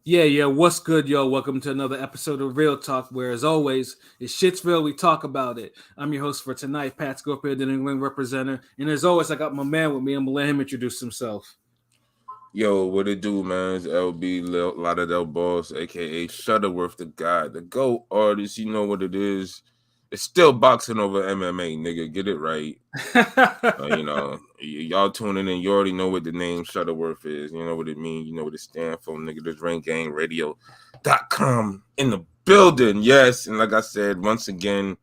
Yeah. What's good, yo? Welcome to another episode of Real Talk, where, as always, it's Shitsville. We talk about it. I'm your host for tonight, Pat Scorpio, the New England representative. And as always, I got my man with me. I'm going to let him introduce himself. Yo, what it do, man? It's LB Lauderdale Boss, aka Shutterworth the God, the GOAT artist. You know what it is. It's still boxing over MMA, nigga. Get it right. Y'all tuning in. You already know what the name Shutterworth is. You know what it means. You know what it stands for, nigga. This RainGangRadio.com in the building. Yes, and like I said, once again,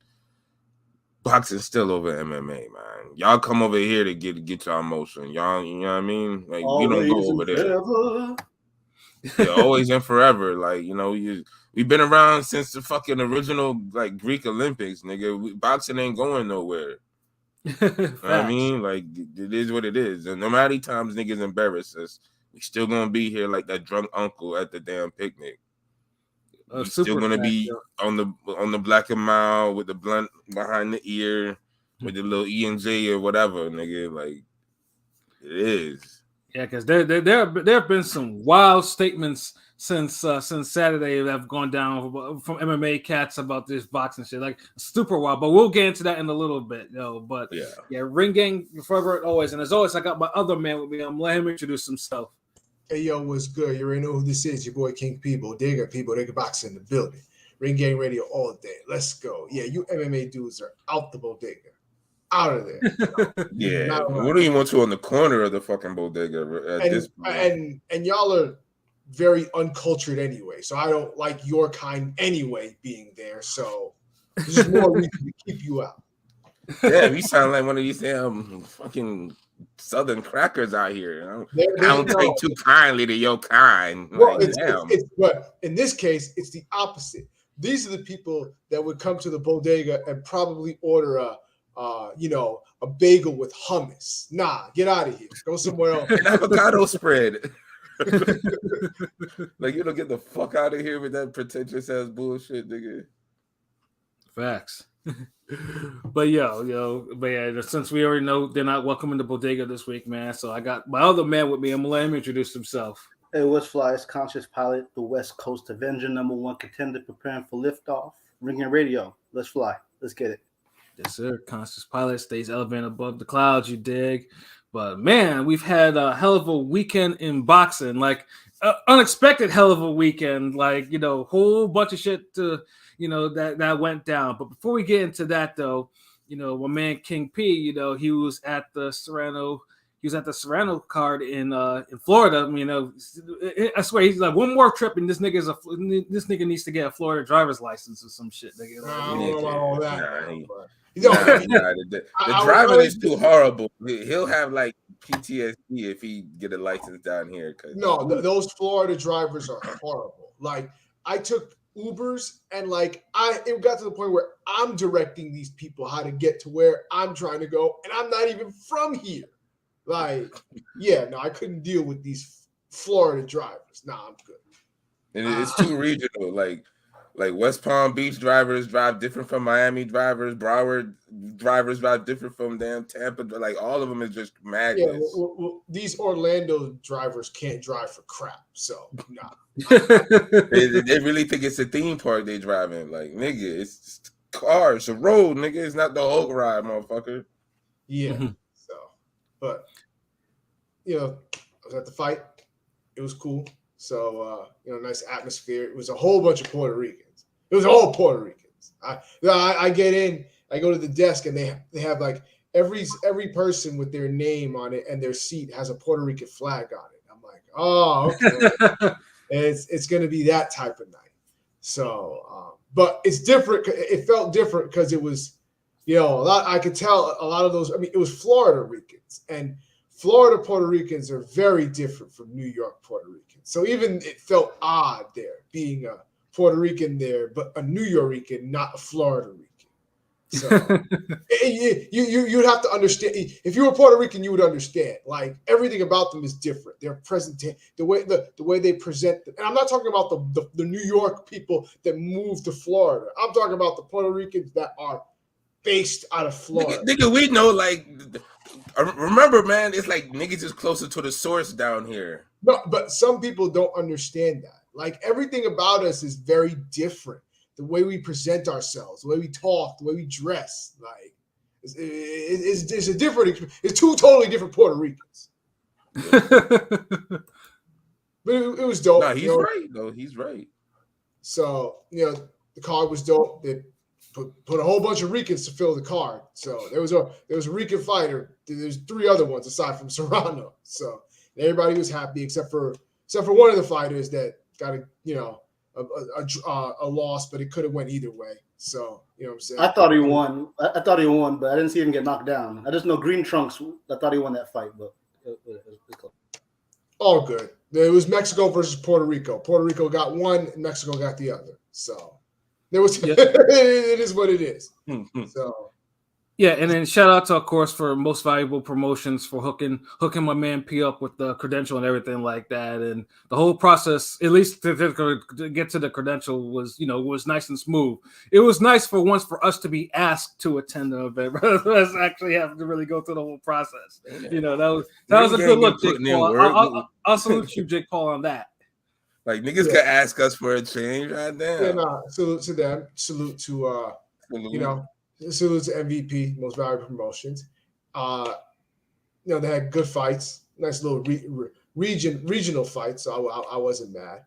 boxing still over MMA, man. Y'all come over here to get y'all emotion. Y'all, you know what I mean? Like we don't go Always over and there. forever. Yeah, always and forever. Like, we've been around since the fucking original like Greek Olympics, nigga. Boxing ain't going nowhere. You know what I Facts. mean? Like it is what it is. And no matter how many times niggas embarrass us, we still gonna be here like that drunk uncle at the damn picnic. We still Super gonna facts, be yo. on the black and mild with the blunt behind the ear, with the little E&J or whatever, nigga. Like it is. Yeah, because there have been some wild statements since Saturday that have gone down from MMA cats about this boxing shit, like super wild. But we'll get into that in a little bit, yo. But Yeah. yeah, ring gang forever and always. And as always, I got my other man with me. I'm let him introduce himself. Hey, yo, what's good? You already know who this is. Your boy King P. Bodega, Bodega Boxing in the building. Ring Gang Radio all day. Let's go. Yeah, you MMA dudes are out the bodega. Out of there. Yeah. Not What around. do you want to on the corner of the fucking bodega at this And point? and y'all are very uncultured anyway. So I don't like your kind anyway being there. So there's just more reason to keep you out. Damn, you sound like one of these damn fucking Southern crackers out here. I They don't take no. too kindly to your kind. Well, Like, damn. but in this case, it's the opposite. These are the people that would come to the bodega and probably order a bagel with hummus. Nah, get out of here. Go somewhere else. An avocado spread. Like, you don't get the fuck out of here with that pretentious ass bullshit, nigga. Facts. But but yeah, since we already know they're not welcoming the bodega this week, man. So I got my other man with me. I'm gonna let him introduce himself. Hey, what's fly? It's Conscious Pilot, the West Coast Avenger, number one contender, preparing for liftoff. Ringing radio. Let's fly. Let's get it. Yes, sir. Conscious pilot stays elevated above the clouds, you dig. But man, we've had a hell of a weekend in boxing, like unexpected hell of a weekend, like whole bunch of shit to that went down. But before we get into that, though, my man King P, he was at the Serrano. He was at the Serrano card in Florida. I mean, I swear he's like one more trip, and this nigga needs to get a Florida driver's license or some shit. Nigga. I don't know about all that. The I driving would is too horrible. He'll have like PTSD if he get a license down here. those Florida drivers are horrible. Like I took Ubers and it got to the point where I'm directing these people how to get to where I'm trying to go, and I'm not even from here. Like, yeah, no, I couldn't deal with these Florida drivers. Nah, I'm good. And it's too regional. Like West Palm Beach drivers drive different from Miami drivers. Broward drivers drive different from damn Tampa. Like all of them is just madness. Yeah, well, these Orlando drivers can't drive for crap. So nah. They really think it's a theme park they driving. Like nigga, it's just a car. It's a road, nigga. It's not the whole ride, motherfucker. Yeah. So, but I was at the fight. It was cool. So nice atmosphere. It was a whole bunch of Puerto Ricans. It was all Puerto Ricans. I get in. I go to the desk and they have like every person with their name on it and their seat has a Puerto Rican flag on it. I'm like, oh, okay. It's going to be that type of night. So, but it's different. It felt different because it was, a lot. I could tell a lot of those. I mean, it was Florida Ricans, and Florida Puerto Ricans are very different from New York Puerto Ricans. So even it felt odd there being a Puerto Rican there, but a New Yorker, not a Florida Rican. So you'd have to understand. If you were Puerto Rican, you would understand. Like everything about them is different. Their the way they present them. And I'm not talking about the New York people that moved to Florida. I'm talking about the Puerto Ricans that are based out of Florida. Nigga, we know, like, remember, man, it's like niggas is closer to the source down here. No, but some people don't understand that. Like everything about us is very different. The way we present ourselves, the way we talk, the way we dress, like it's a different. It's two totally different Puerto Ricans. But it was dope. Nah, he's right though. He's right. So the card was dope. They put a whole bunch of Ricans to fill the card. So there was a Rican fighter. There's 3 other ones aside from Serrano. So everybody was happy except for one of the fighters that got a loss, but it could have went either way. So you know what I'm saying. I thought he won. I thought he won, but I didn't see him get knocked down. I just know Green Trunks. I thought he won that fight, but it was close. All good. It was Mexico versus Puerto Rico. Puerto Rico got one, and Mexico got the other. So there was. Yep. It is what it is. So. Yeah, and then shout out to, of course, for Most Valuable Promotions for hooking my man P up with the credential and everything like that, and the whole process, at least to get to the credential, was nice and smooth. It was nice for once for us to be asked to attend the event, rather than us actually having to really go through the whole process. Yeah. That was a good look, Jake Paul. I'll salute you, Jake Paul, on that. Like niggas could ask us for a change, right now. Yeah, salute to them. Salute to salute to MVP, Most Valuable Promotions. They had good fights, nice little regional fights. So I wasn't mad.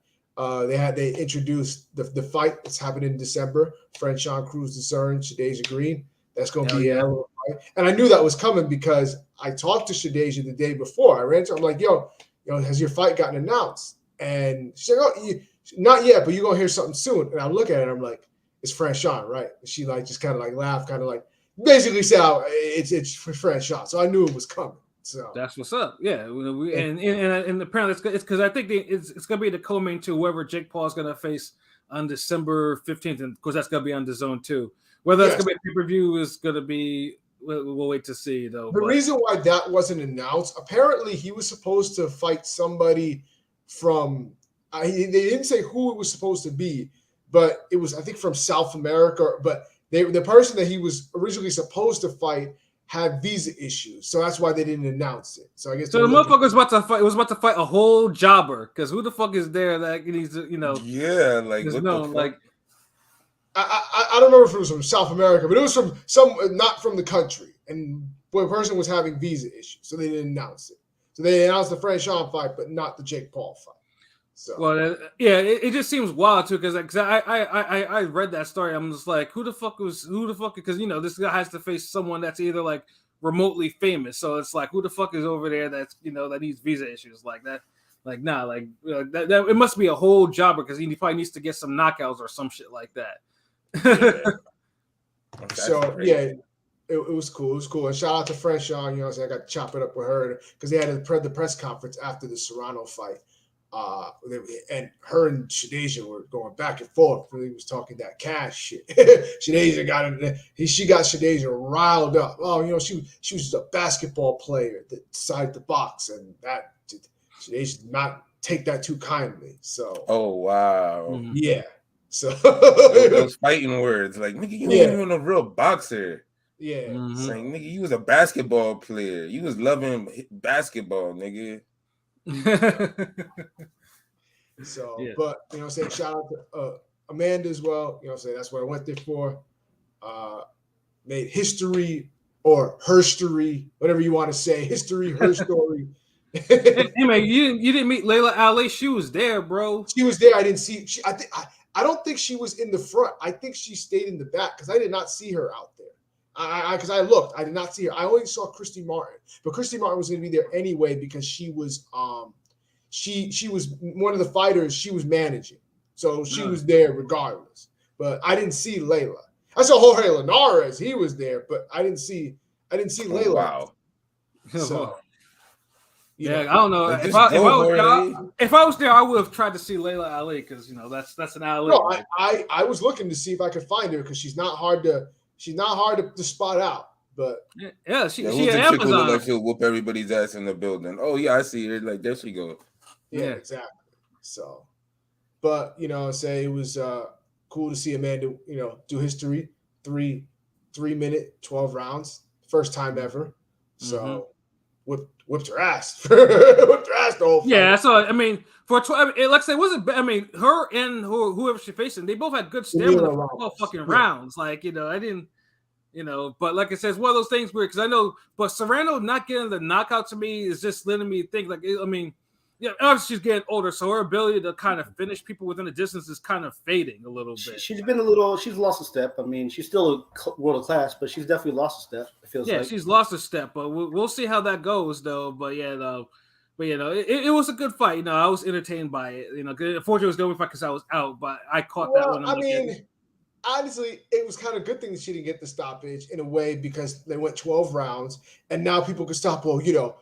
They introduced the fight that's happening in December. Franchon Cruz Discern, Shadeja Green. That's going to be a hell of a fight. And I knew that was coming because I talked to Shadeja the day before. I ran to her. I'm like, has your fight gotten announced? And she said, oh, not yet, but you're going to hear something soon. And I look at her and I'm like, it's Franchon, right? She just kind of laughed, kind of basically said, it's for Franchon. So I knew it was coming. So that's what's up. Yeah, and apparently it's because I think it's gonna be the co-main to whoever Jake Paul is gonna face on December 15th, and of course that's gonna be on the Zone 2. Whether it's gonna be a pay-per-view is gonna be, we'll wait to see though. The reason why that wasn't announced, apparently he was supposed to fight somebody from. They didn't say who it was supposed to be. But it was, I think, from South America. But the person that he was originally supposed to fight had visa issues, so that's why they didn't announce it. So I guess the motherfucker was about to fight. Was about to fight a whole jobber because who the fuck is there that needs to, Yeah, like what the fuck? Like I don't remember if it was from South America, but it was from not from the country, and the person was having visa issues, so they didn't announce it. So they announced the Franchon fight, but not the Jake Paul fight. So. Well, it just seems wild too because I read that story. I'm just like, who the fuck? Because this guy has to face someone that's either like remotely famous. So it's like, who the fuck is over there that's that needs visa issues like that? Like that it must be a whole jobber because he probably needs to get some knockouts or some shit like that. So yeah. It was cool. It was cool. And shout out to Franchon. I got to chop it up with her because they had the press conference after the Serrano fight. And her and Shadeja were going back and forth. He was talking that cash shit. Shadeja she got Shadeja riled up. Oh, she was just a basketball player that decided to box, and that Shadeja did not take that too kindly. So. Oh wow. Yeah. So those fighting words, like nigga, you ain't even a real boxer. Yeah. Mm-hmm. Saying nigga, you was a basketball player. You was loving basketball, nigga. So, but shout out to Amanda as well. That's what I went there for. Made history or herstory, whatever you want to say. History, her story. Hey man, you didn't meet Layla Ali. She was there, bro. She was there. I didn't see. I don't think she was in the front. I think she stayed in the back because I did not see her out there. Because I looked, I did not see her. I only saw Christy Martin, but Christy Martin was going to be there anyway because she was she was one of the fighters she was managing, so she was there regardless. But I didn't see Layla. I saw Jorge Linares; he was there, but I didn't see Layla. Wow. So I don't know. If I was there, I would have tried to see Layla Ali because that's an Ali. No, I was looking to see if I could find her because she's not hard to spot out. But she an Amazon. Like she'll whoop everybody's ass in the building. Oh yeah, I see her. Like there she goes. Yeah, exactly. So, but it was cool to see Amanda, do history. 3 minute 12 rounds, first time ever. So whipped her ass. Whipped her ass the whole fight. Yeah, so I mean, for 12, like I said, it wasn't. I mean, her and whoever she's facing, they both had good stamina for 12 fucking rounds. Like, you know, I didn't, you know, but like I said, it's one of those things where, because I know, but Serrano not getting the knockout to me is just letting me think, like, I mean, yeah, obviously she's getting older, so her ability to kind of finish people within the distance is kind of fading a little bit. She's lost a step. I mean, she's still world class, but she's definitely lost a step. It feels like. She's lost a step, but we'll see how that goes, though. But yeah, but you know, it was a good fight. You know, I was entertained by it. You know, unfortunately, it was the only fight because I was out, but I caught that one. I mean, honestly, it was kind of a good thing that she didn't get the stoppage in a way, because they went 12 rounds, and now people could stop. Well, you know,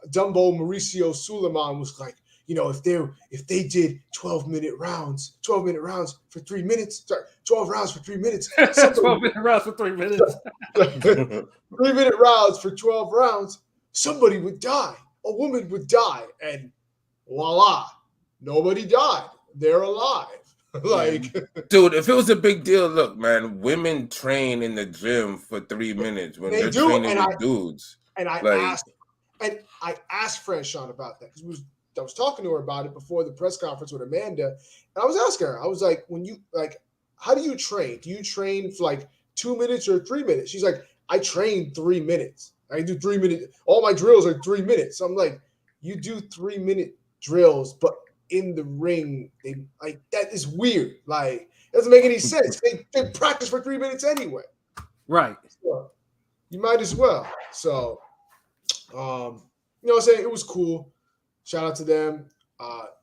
Dumbo Mauricio Suleiman was like, you know, if they did 12-minute rounds for 3 minutes, 12 rounds for 3 minutes, 12-minute rounds for 3 minutes, 3-minute rounds for 12 rounds, somebody would die, a woman would die, and voila, nobody died. They're alive. Like, dude, if it was a big deal, look, man, women train in the gym for 3 minutes when they're training with dudes. And I asked Franchon about that, because I was talking to her about it before the press conference with Amanda, and I was asking her, I was like, how do you train? Do you train for like 2 minutes or 3 minutes? She's like, I train 3 minutes. I do 3 minutes. All my drills are 3 minutes. So I'm like, you do 3-minute drills, but in the ring, that is weird. Like, it doesn't make any sense. They practice for 3 minutes anyway. Right. So you might as well. So, you know what I'm saying? It was cool. Shout out to them.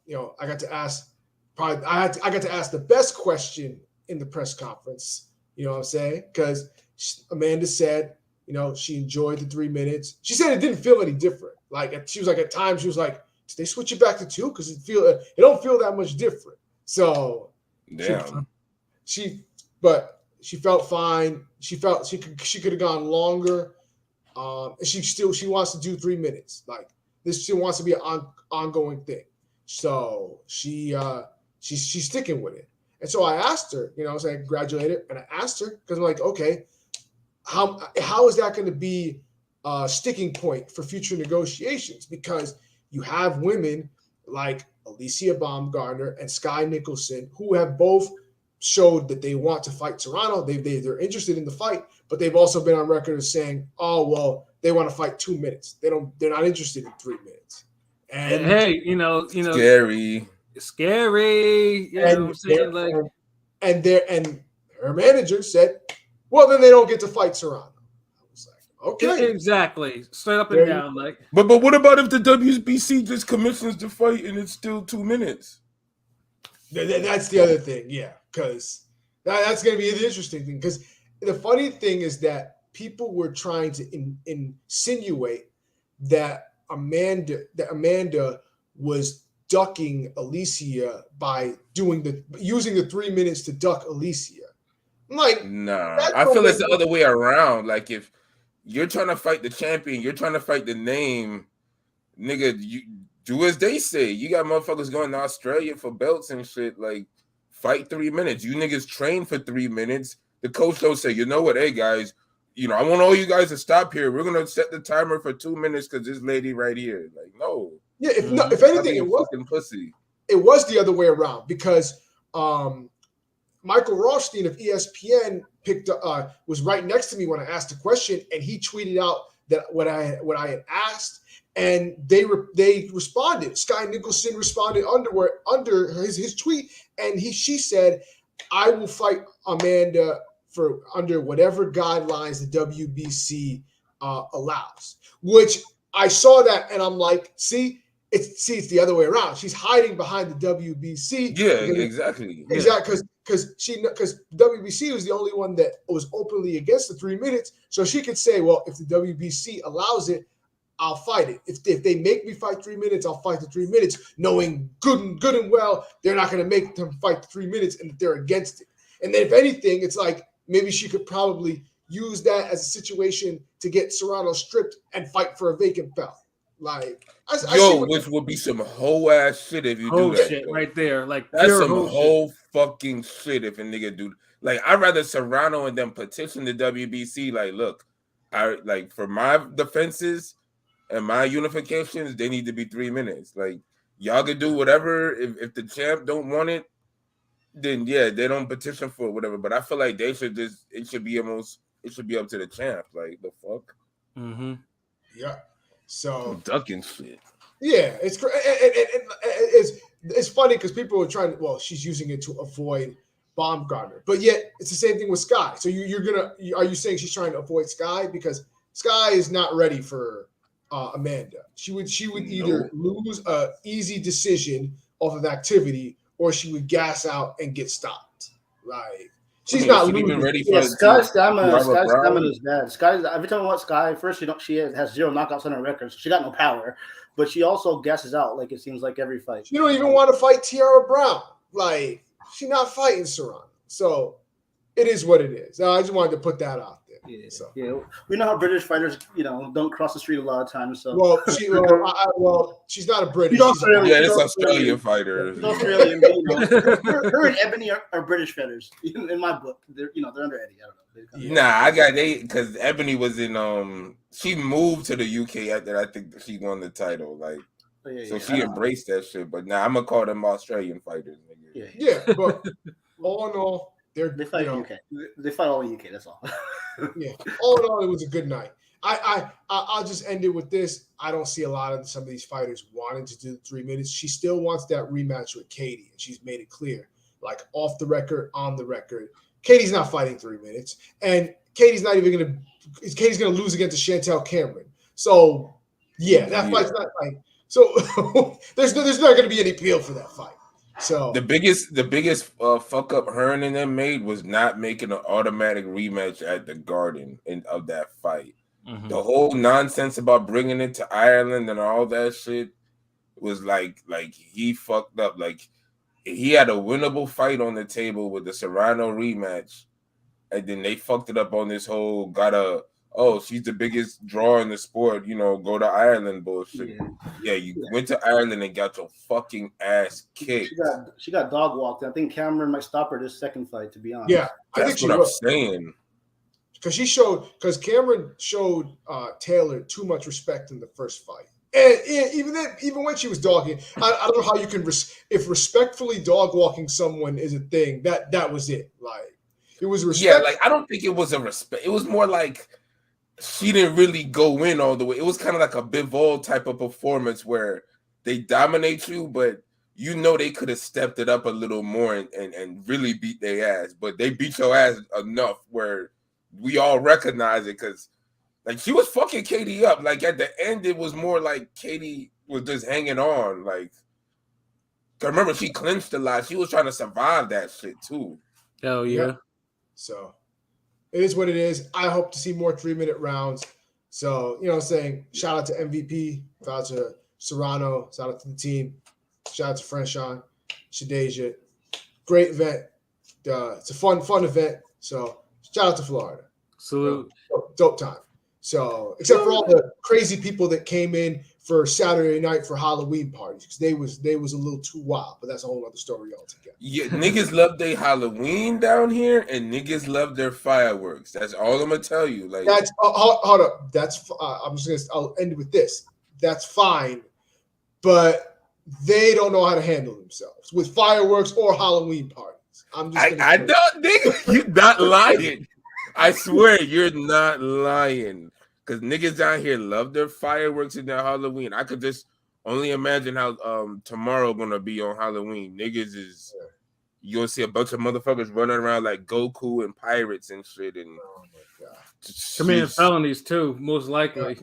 You know, I got to ask the best question in the press conference. You know what I'm saying? Because Amanda said, you know, she enjoyed the 3 minutes. She said it didn't feel any different. Like, she was like, at times she was like, did they switch it back to 2? Because it don't feel that much different. So damn. She felt fine. She felt she could have gone longer. And she wants to do 3 minutes. Like, this, she wants to be an ongoing thing. So she's sticking with it. And so I asked her, you know, I was like, congratulated, and I asked her, because I'm like, okay, how is that going to be a sticking point for future negotiations? Because you have women like Alicia Baumgartner and Sky Nicholson, who have both showed that they want to fight Serrano. They're interested in the fight, but they've also been on record as saying, oh, well, they want to fight 2 minutes. They're not interested in 3 minutes. And hey, you know, scary. You know what I'm saying? Like, and her manager said, well, then they don't get to fight Serrano. I was like, okay, exactly, straight up and down. Like, but what about if the WBC just commissions the fight and it's still 2 minutes? That's the other thing, yeah, because that's going to be the interesting thing. Because the funny thing is that people were trying to insinuate that Amanda was ducking Alicia by using the 3 minutes to duck Alicia. I'm like, nah, I feel it's the other way around. Like, if you're trying to fight the champion, you're trying to fight the name, nigga, you do as they say. You got motherfuckers going to Australia for belts and shit. Like, fight 3 minutes. You niggas train for 3 minutes. The coach don't say, you know what, hey guys, you know, I want all you guys to stop here. We're gonna set the timer for 2 minutes because this lady right here. Like, no. Yeah, if anything, it was fucking pussy. It was the other way around, because Michael Rothstein of ESPN was right next to me when I asked the question, and he tweeted out that what I had asked, and they responded. Sky Nicholson responded under his tweet, and she said, "I will fight Amanda for under whatever guidelines the WBC allows." Which I saw that, and I'm like, it's the other way around. She's hiding behind the WBC. Yeah, exactly. Exactly, because WBC was the only one that was openly against the 3 minutes, so she could say, well, if the WBC allows it, I'll fight it. If they make me fight 3 minutes, I'll fight the 3 minutes, knowing good and well they're not going to make them fight the 3 minutes and that they're against it. And then if anything, it's like maybe she could probably use that as a situation to get Serrano stripped and fight for a vacant belt. Like, which would be some whole ass shit if you do that. Shit right there, like that's some whole fucking shit if a nigga do. Like, I'd rather Serrano and them petition the WBC. Like, look, I like for my defenses, And my unifications, they need to be 3 minutes. Like y'all can do whatever. If the champ don't want it, then yeah, they don't petition for it, whatever. But I feel like it should be up to the champ. Like the fuck. Mm-hmm. Yeah. So ducking shit. Yeah, it's it's funny because people are trying to. Well, she's using it to avoid Baumgartner, but yet it's the same thing with Sky. So are you saying she's trying to avoid Sky because Sky is not ready for Amanda? She would either lose a easy decision off of activity or she would gas out and get stopped. Like she's not even ready for Sky's stamina is bad. Sky's every time I watch Sky, first she has 0 knockouts on her record, so she got no power. But she also gasses out like it seems like every fight. She don't even want to fight Tiara Brown. Like she's not fighting Serrano. So it is what it is. I just wanted to put that out there. Yeah, we know how British fighters, don't cross the street a lot of times. So she's not a British. It's Australian fighter. She's Australian. Her and Ebony are British fighters in my book. They're under Eddie. I don't know. Nah, because Ebony was in she moved to the UK after I think she won the title. Like, she embraced that shit. But now I'm gonna call them Australian fighters. Yeah, but all in all, they fight in UK. They fight all in UK. That's all. Yeah, all in all, it was a good night. I'll just end it with this. I don't see a lot of some of these fighters wanting to do the 3 minutes. She still wants that rematch with Katie, and she's made it clear, like off the record, on the record. Katie's not fighting 3 minutes, and Katie's not even gonna. Katie's gonna lose against Chantel Cameron. So that fight's not like. So there's not gonna be any appeal for that fight. So the biggest fuck up Hearn and them made was not making an automatic rematch at the Garden of that fight. Mm-hmm. The whole nonsense about bringing it to Ireland and all that shit was like he fucked up. Like he had a winnable fight on the table with the Serrano rematch, and then they fucked it up on this whole she's the biggest draw in the sport, go to Ireland bullshit. Went to Ireland and got your fucking ass kicked. She got dog walked. I think Cameron might stop her this second fight, to be honest. Yeah, that's what I'm saying. Because Cameron showed Taylor too much respect in the first fight. And even when she was dogging, I don't know how you can if respectfully dog walking someone is a thing. That was it. Like it was respect. Yeah, like I don't think it was a respect. It was more like she didn't really go in all the way. It was kind of like a Bivol type of performance where they dominate you, but they could have stepped it up a little more and really beat their ass. But they beat your ass enough where we all recognize it because like she was fucking Katie up. Like at the end, it was more like Katie was just hanging on. Like, I remember she clinched a lot. She was trying to survive that shit too. Hell yeah. So it is what it is. I hope to see more 3-minute rounds. So, shout out to MVP, shout out to Serrano, shout out to the team, shout out to Franchon, Shadeja. Great event. It's a fun event. So, shout out to Florida. Salute. Dope time. So, except for all the crazy people that came in for Saturday night for Halloween parties, because they was a little too wild, but that's a whole other story altogether. Yeah, niggas love their Halloween down here, and niggas love their fireworks. That's all I'm gonna tell you. Like that's hold up. That's I'll end with this. That's fine, but they don't know how to handle themselves with fireworks or Halloween parties. I don't, nigga. You're not lying. I swear you're not lying. Because niggas down here love their fireworks and their Halloween. I could just only imagine how tomorrow gonna be on Halloween. Niggas is you'll see a bunch of motherfuckers running around like Goku and pirates and shit. And oh my god, committing felonies too, most likely.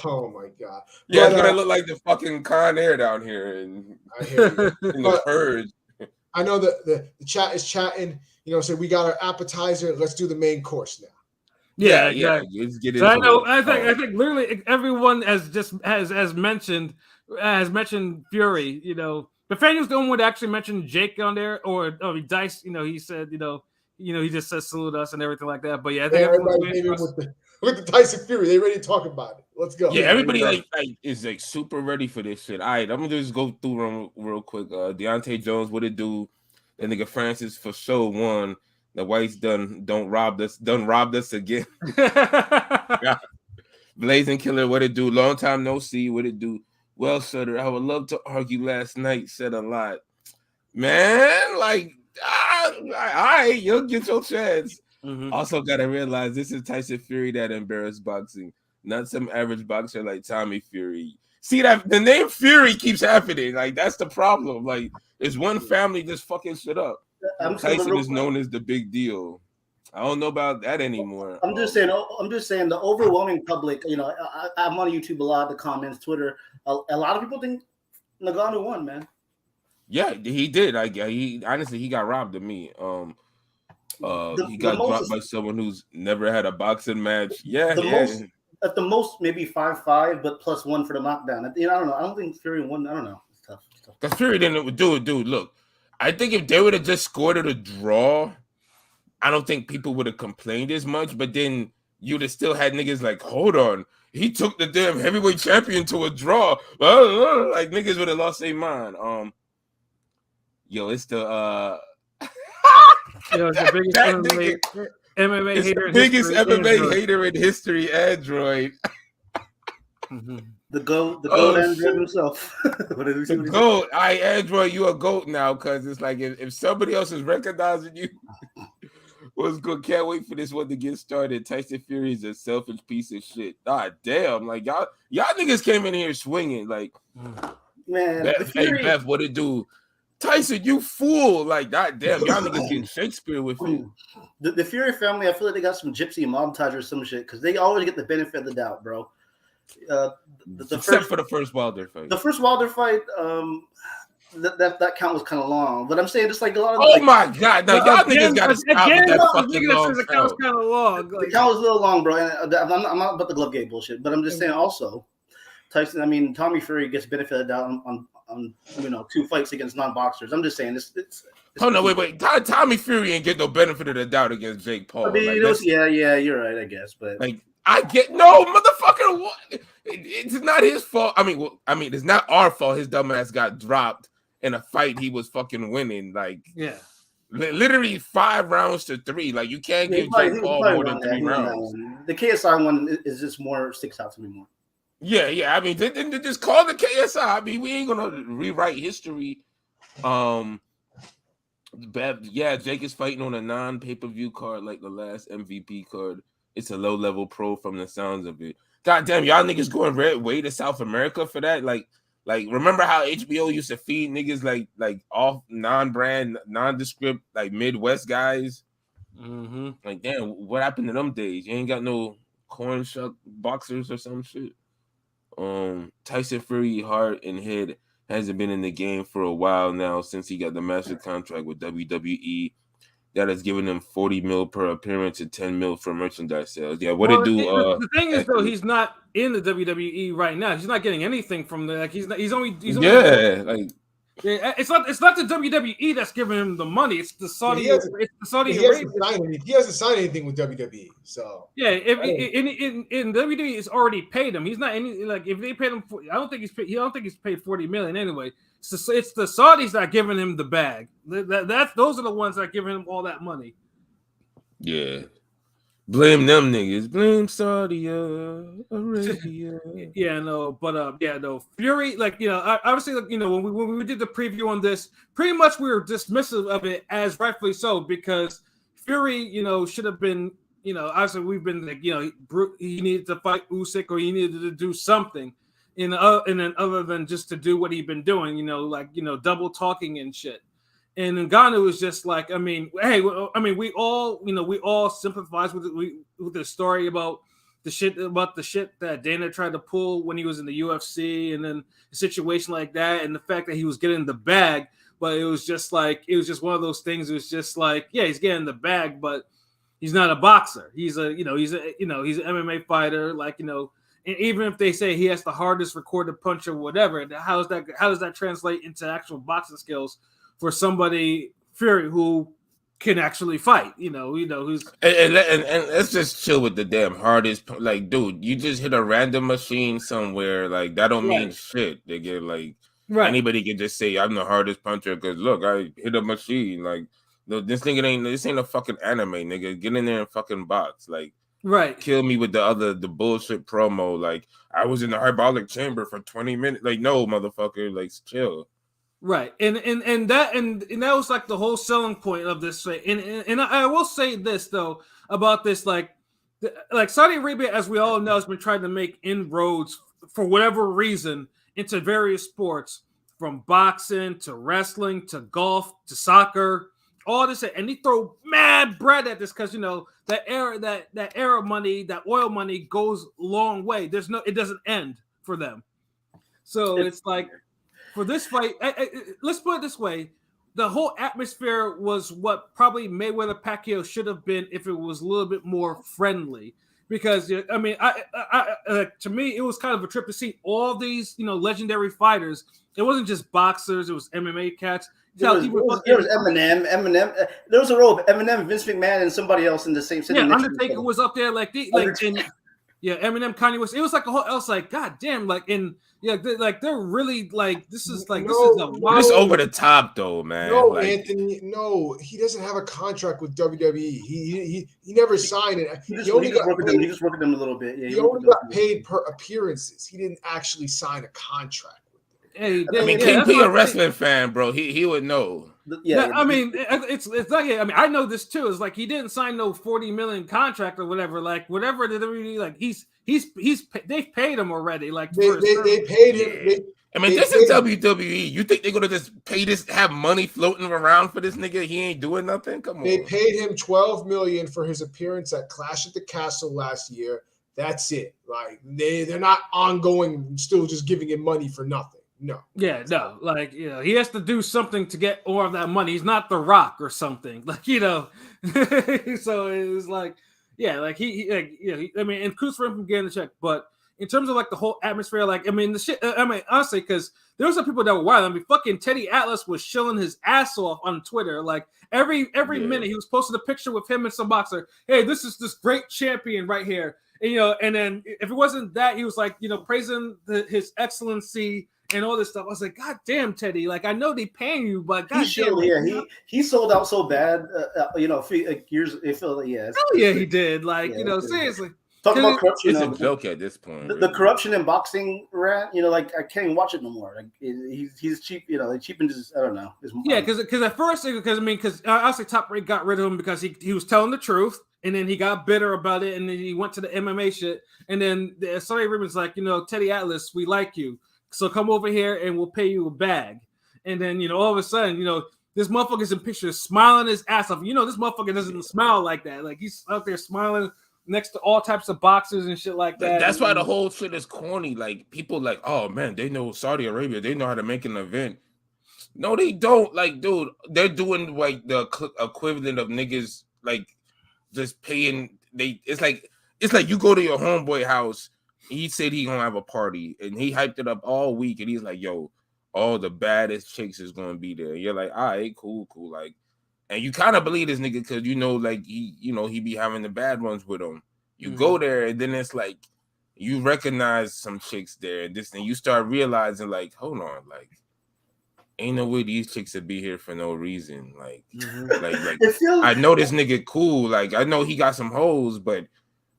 Oh my god, yeah, it's gonna look like the fucking Con Air down here and I hear you. in the purge. I know that the chat is chatting. So we got our appetizer. Let's do the main course now. Yeah, exactly. Let's get into I think literally everyone has mentioned Fury. But Faneuil's the only one that actually mentioned Jake on there, or Dice. He said he just says salute us and everything like that. But yeah, I think everybody with the Tyson Fury, they ready to talk about it. Let's go. Yeah, everybody is super ready for this shit. All right, I'm gonna just go through them real quick. Deontay Jones, what it do? That nigga Francis for sure won. The whites done robbed us again. Blazing Killer, what it do? Long time no see, what it do? Well, Sutter, I would love to argue last night, said a lot. Man, like, all right, you'll get your chance. Mm-hmm. Also, gotta realize this is Tyson Fury that embarrassed boxing, not some average boxer like Tommy Fury. See that the name Fury keeps happening. Like, that's the problem. Like, it's one family just fucking shit up. Tyson is known as the big deal. I don't know about that anymore. I'm just saying the overwhelming public. You know, I'm on YouTube a lot. The comments, Twitter. A lot of people think Ngannou won, man. Yeah, he did. He honestly got robbed of me. He got dropped by someone who's never had a boxing match. Yeah, at the most, maybe 5-5, but +1 for the knockdown. You know, I don't know. I don't think Fury won. I don't know. It's tough. Because Fury didn't do it, dude. Look, I think if they would have just scored it a draw, I don't think people would have complained as much. But then you'd have still had niggas like, hold on, he took the damn heavyweight champion to a draw. Like niggas would have lost their mind. Yo, it's the it's the biggest MMA hater. Biggest MMA hater in history, Android. Mm-hmm. The goat Android himself. The goat. Android, you a goat now, because it's like if somebody else is recognizing you, what's good? Can't wait for this one to get started. Tyson Fury is a selfish piece of shit. God damn, like y'all niggas came in here swinging, like man. Hey Beth, what it do? Tyson, you fool! Like, goddamn, y'all niggas getting Shakespeare with it. The Fury family, I feel like they got some gypsy mob ties or some shit because they always get the benefit of the doubt, bro. Except for the first Wilder fight. The first Wilder fight, that count was kind of long. But I'm saying just like a lot of. Oh my god! Now y'all niggas got to stop with that fucking long count. The count was kind of long. The count was a little long, bro. And I'm not about the glove gate bullshit, but I'm just saying also, Tyson. I mean, Tommy Fury gets benefit of the doubt on 2 fights against non-boxers. I'm just saying it's oh no, wait. Tommy Fury ain't get no benefit of the doubt against Jake Paul. I mean, like, yeah, you're right, I guess, but like I get no motherfucker. What? It's not his fault. I mean, it's not our fault. His dumbass got dropped in a fight he was fucking winning. Like, yeah, literally 5 rounds to 3. Like, you can't give Jake Paul more than 3 rounds. The KSI one is just more sticks out to me more. Yeah. I mean, they just call the KSI. I mean, we ain't gonna rewrite history. Jake is fighting on a non-pay-per-view card like the last MVP card. It's a low-level pro from the sounds of it. God damn, y'all niggas going way to South America for that? Like remember how HBO used to feed niggas like off non-brand, nondescript, like Midwest guys? Mm-hmm. Like, damn, what happened to them days? You ain't got no corn shuck boxers or some shit. Tyson Fury heart and head hasn't been in the game for a while now since he got the master contract with WWE. That has given him $40 million per appearance and $10 million for merchandise sales. Yeah, the thing is though, he's not in the WWE right now. He's not getting anything from the It's not the WWE that's giving him the money. It's the Saudi. He hasn't signed anything with WWE. So yeah, in WWE, it's already paid him. He's not any like if they paid him. I don't think he's paid $40 million anyway. So it's the Saudis that are giving him the bag. Those are the ones that are giving him all that money. Yeah. Blame them niggas. Blame Saudi Arabia. Fury, obviously, when we did the preview on this, pretty much we were dismissive of it, as rightfully so, because Fury, should have been, obviously we've been like, he needed to fight Usyk or he needed to do something, and then other than just to do what he'd been doing, double talking and shit. And Ngannou was just like, we all sympathize with the story about the shit that Dana tried to pull when he was in the UFC, and then a situation like that, and the fact that he was getting the bag, but it was just one of those things. It was just like, yeah, he's getting the bag, but he's not a boxer. He's an MMA fighter, and even if they say he has the hardest recorded punch or whatever, how does that translate into actual boxing skills for somebody Fury who can actually fight? Who's and let's just chill with the damn hardest. Like, dude, you just hit a random machine somewhere. Like, that don't mean shit. They get like anybody can just say I'm the hardest puncher because look, I hit a machine. Like, this ain't a fucking anime, nigga. Get in there and fucking box. Like, Right. Kill me with the bullshit promo. Like, I was in the hyperbolic chamber for 20 minutes. Like, no, motherfucker. Like, chill. Right, and that was like the whole selling point of this. And I will say this though about this, like Saudi Arabia, as we all know, has been trying to make inroads for whatever reason into various sports, from boxing to wrestling to golf to soccer, all this, and they throw mad bread at this because that era money, that oil money goes a long way. It doesn't end for them, so it's like. For this fight, let's put it this way: the whole atmosphere was what probably Mayweather Pacquiao should have been if it was a little bit more friendly. Because I mean, to me, it was kind of a trip to see all these legendary fighters. It wasn't just boxers; it was MMA cats. There was Eminem. There was a row of Eminem, Vince McMahon, and somebody else in the same city. Yeah, Undertaker was up there, Eminem, Kanye West. It was like a whole. I was like, God damn! They're really like this is like this is a wild. It's over the top though, man. No, Anthony. No, he doesn't have a contract with WWE. He never signed it. He only got paid. He just worked them a little bit. Yeah, he only got paid per appearances. He didn't actually sign a contract with them. KP a wrestling fan, bro. He would know. Yeah, I mean, it's like I mean, I know this too. It's like he didn't sign no 40 million contract or whatever. Like whatever they've paid him already. Like they paid him. This is WWE. You think they're gonna just pay this? Have money floating around for this nigga? He ain't doing nothing. Come on. They paid him $12 million for his appearance at Clash at the Castle last year. That's it. Like they're not ongoing. Still just giving him money for nothing. No. Yeah, no. Like, he has to do something to get more of that money. He's not The Rock or something. Like, so it was like, yeah, like I mean, and kudos for him from getting the check. But in terms of like the whole atmosphere, like, I mean, the shit, I mean, honestly, because there were some people that were wild. I mean, fucking Teddy Atlas was shilling his ass off on Twitter. Like every minute he was posting a picture with him and some boxer. Hey, this is this great champion right here. And, and then if it wasn't that, he was like, praising his excellency and all this stuff. I was like, God damn, Teddy. Like, I know they paying you, but God damn. He sold out so bad, years. It felt like, yeah. Oh, yeah, he did. Like, seriously. Talk about corruption. It's a joke at this point. The corruption in boxing rant, like, I can't even watch it no more. Like, he's cheap, they cheapened his, I don't know. Yeah, because at first, because honestly, Top Rank got rid of him because he was telling the truth. And then he got bitter about it. And then he went to the MMA shit. And then Sonny Ribbon's like, Teddy Atlas, we like you. So come over here and we'll pay you a bag. And then, all of a sudden, this motherfucker's in pictures smiling his ass off. This motherfucker doesn't smile like that. Like he's out there smiling next to all types of boxers and shit like that. That's why the whole shit is corny. Like people like, oh man, they know Saudi Arabia. They know how to make an event. No, they don't. Like, dude, they're doing like the equivalent of niggas like just paying. It's like you go to your homeboy house. He said he gonna have a party, and he hyped it up all week. And he's like, "Yo, all the baddest chicks is gonna be there." And you're like, "All right, cool." Like, and you kind of believe this nigga because like he be having the bad ones with him. You go there, and then it's like you recognize some chicks there, and you start realizing like, hold on, like, ain't no way these chicks would be here for no reason. Like, I know this nigga cool. Like, I know he got some hoes, but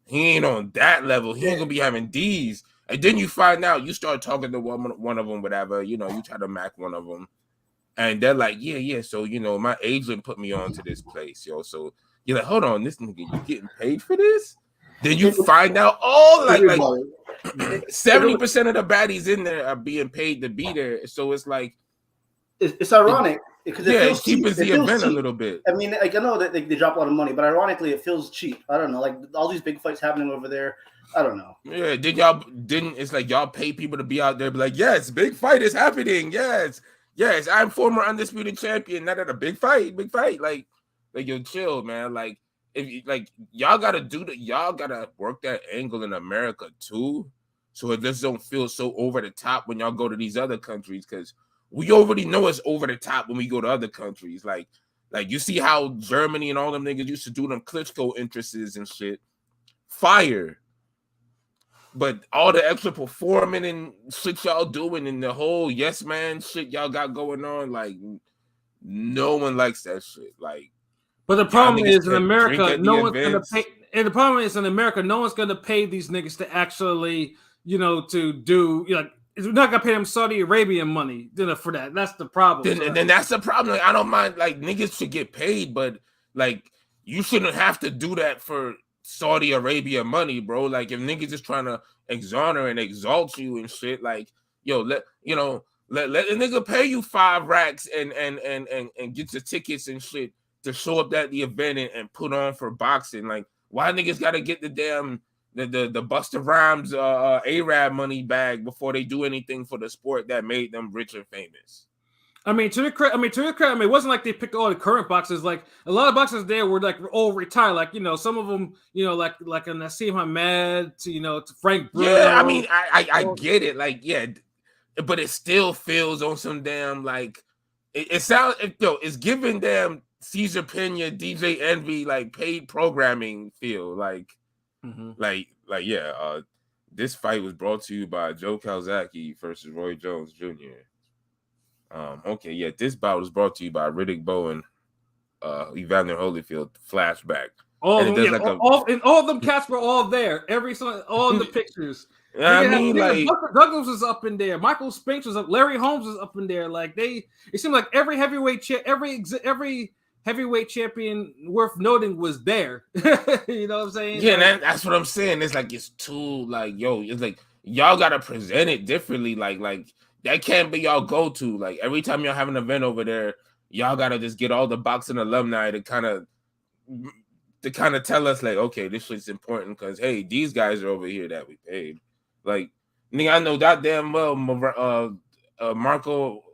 he ain't on that level. He ain't gonna be having these. And then you find out, you start talking to one of them, whatever. You try to mac one of them, and they're like, yeah. So my agent put me on to this place, yo. So you're like, hold on, this nigga, you getting paid for this? Then you find out, 70% of the baddies in there are being paid to be there. So it's like, it's ironic. Because it cheapens the event a little bit. I mean, like, I know that they drop a lot of money, but ironically, it feels cheap. I don't know, like all these big fights happening over there. I don't know. Yeah, it's like y'all pay people to be out there, be like, yes, big fight is happening. Yes, I'm former undisputed champion. Not at a big fight. Like yo, chill, man. Like y'all gotta work that angle in America too, so it just don't feel so over the top when y'all go to these other countries because. We already know it's over the top when we go to other countries. Like you see how Germany and all them niggas used to do them Klitschko entrances and shit. Fire. But all the extra performing and shit y'all doing and the whole yes man shit y'all got going on, like no one likes that shit. Like, but the problem is in America, no one's gonna pay. And the problem is in America, no one's going to pay these niggas to actually, to do, like, we're not going to pay them Saudi Arabian money for that. That's the problem. Then that's the problem. Like, I don't mind, like, niggas should get paid, but, like, you shouldn't have to do that for Saudi Arabia money, bro. Like, if niggas is trying to exonerate and exalt you and shit, like, yo, let a nigga pay you 5 racks and get your tickets and shit to show up at the event and put on for boxing. Like, why niggas gotta get the damn the Busta Rhymes Arab money bag before they do anything for the sport that made them rich and famous? I mean, to the credit, it wasn't like they picked all the current boxers. Like a lot of boxers there were like all retired. Like some of them, like a Nassim Hamed to Frank Bruno. Yeah, I mean, I get it. Like, yeah, but it still feels on some damn like it sounds. It's giving them Caesar Pena, DJ Envy like paid programming feel like. Yeah. This fight was brought to you by Joe Calzaghe versus Roy Jones Jr. Okay, yeah, this bout was brought to you by Riddick Bowe, Evander Holyfield. Flashback. All of them cats were all there. All in the pictures. I mean, like Buster Douglas was up in there. Michael Spinks was up. Larry Holmes was up in there. Like it seemed like every heavyweight champion worth noting was there. You know what I'm saying? Yeah, that's what I'm saying. It's like it's too like it's like y'all gotta present it differently. Like that can't be y'all go-to. Like every time y'all have an event over there, y'all gotta just get all the boxing alumni to kind of tell us like, okay, this shit's important because hey, these guys are over here that we paid. Like, nigga, I know that damn well Marco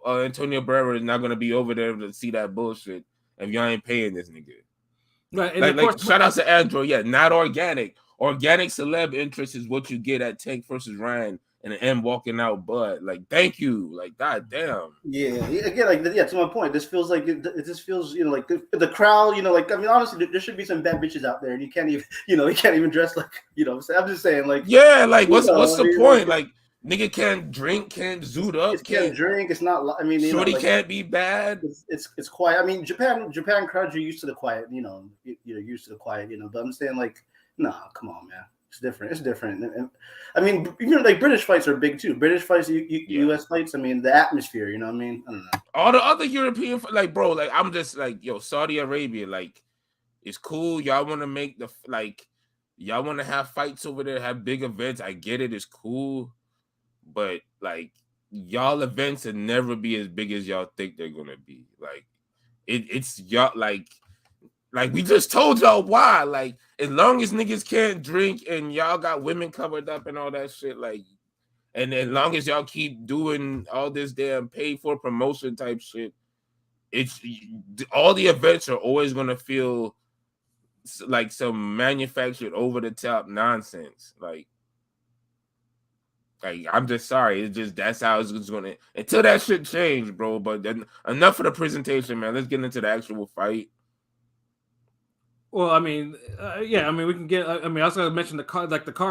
Antonio Barrera is not gonna be over there to see that bullshit if y'all ain't paying this nigga. Right. And like shout out to Andrew. Yeah, not organic. Organic celeb interest is what you get at Tank versus Ryan and M walking out Bud. Like, thank you. Like, god damn. Yeah. Again, like, yeah, to my point, this feels like it just feels, like the crowd, like, I mean, honestly, there should be some bad bitches out there and you can't even, you can't even dress like, I'm just saying, like, yeah, like, what's the point? Like, nigga can't drink, can't zoot up, can't drink. It's not. I mean, shorty can't be bad. It's quiet. I mean, Japan crowds are used to the quiet. You're used to the quiet. But I'm saying like, nah, come on, man. It's different. It's different. And I mean, even like British fights are big too. British fights, U.S. fights. I mean, the atmosphere. You know what I mean? I don't know. All the other European, like, bro, like, I'm just like, Saudi Arabia, like, it's cool. Y'all want to make y'all want to have fights over there, have big events. I get it. It's cool. But like y'all events will never be as big as y'all think they're gonna be. Like it's y'all like we just told y'all why. Like as long as niggas can't drink and y'all got women covered up and all that shit, like, and as long as y'all keep doing all this damn paid for promotion type shit, it's all the events are always gonna feel like some manufactured over the top nonsense. Like, I'm just sorry. It's just that's how it's going to until that shit change, bro. But then enough for the presentation, man. Let's get into the actual fight. Well, I mean, yeah. I mean, we can get. I mean, I was going to mention the car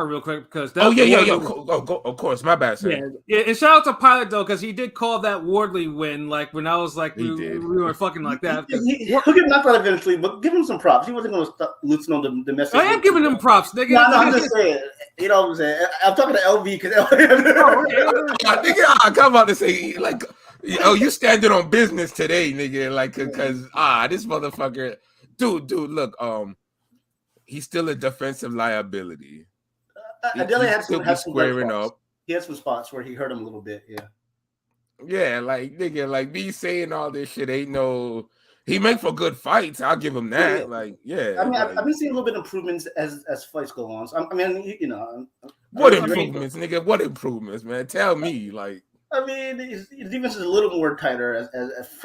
real quick because. Of course, my bad. Sir. Yeah. And shout out to Pilot though because he did call that Wardley win. Like when I was like, we were fucking like that. He'll get knocked out eventually, but give him some props. He wasn't going to stop loosening on the message. I am giving him props, nigga. No, I'm just saying. You know what I'm saying? I'm talking to LV because nigga, I'm about to say like, you standing on business today, nigga. Like, because this motherfucker. Dude, look, he's still a defensive liability. Adele had some squaring up. He had some spots where he hurt him a little bit, yeah. Yeah, like nigga, like me saying all this shit ain't no. He make for good fights. I'll give him that. Yeah. Like, yeah. I mean, I've been seeing a little bit of improvements as fights go on. So, I mean, what improvements, nigga? What improvements, man? Tell me, like. I mean, his defense is a little more tighter as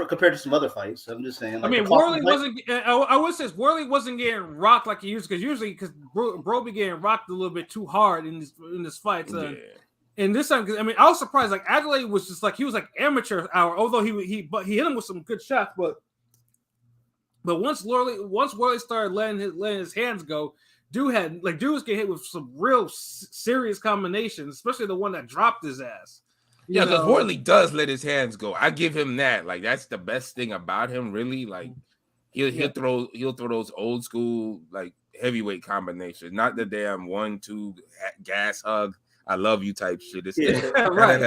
compared to some other fights. I'm just saying. Like, I mean, Worley wasn't. I would say Worley wasn't getting rocked like he used because bro be getting rocked a little bit too hard in this fight. So, yeah. And this time, I mean, I was surprised. Like Adelaide was just like he was like amateur hour. Although he hit him with some good shots, but once Worley started letting his hands go, dude was getting hit with some real serious combinations, especially the one that dropped his ass. Yeah, because Worley does let his hands go. I give him that. Like that's the best thing about him, really. Like he'll throw those old school like heavyweight combination, not the damn 1-2 gas hug. I love you type shit. It's right.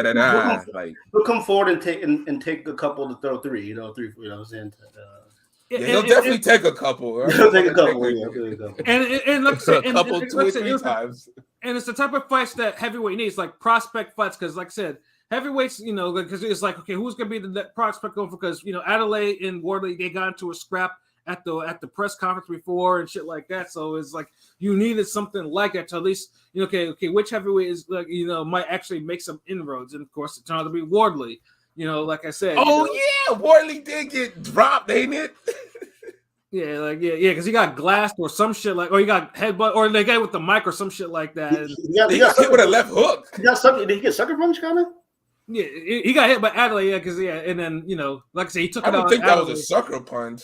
Like he'll come forward and take a couple to throw three. You know what I'm saying? he'll definitely take a couple. Right? He'll take a couple. And like I said, a couple, 2 or 3 times. And it's the type of fights that heavyweight needs, like prospect fights, because like I said, heavyweights, you know, because it's like, okay, who's gonna be the prospect going for? Because you know, Adelaide and Wardley, they got into a scrap at the press conference before and shit like that. So it's like you needed something like that to at least, you know, okay, which heavyweight is like, you know, might actually make some inroads. And of course, it turned out to be Wardley. You know, like I said. Oh yeah, Wardley did get dropped, ain't it? Yeah, because he got glassed or some shit like, or he got headbutt, or the guy with the mic or some shit like that. He got hit with a left hook. Did he get sucker punch, kind of? Yeah, he got hit by Adelaide, because and then you know, like I said, he took it out. I don't think that was a sucker punch.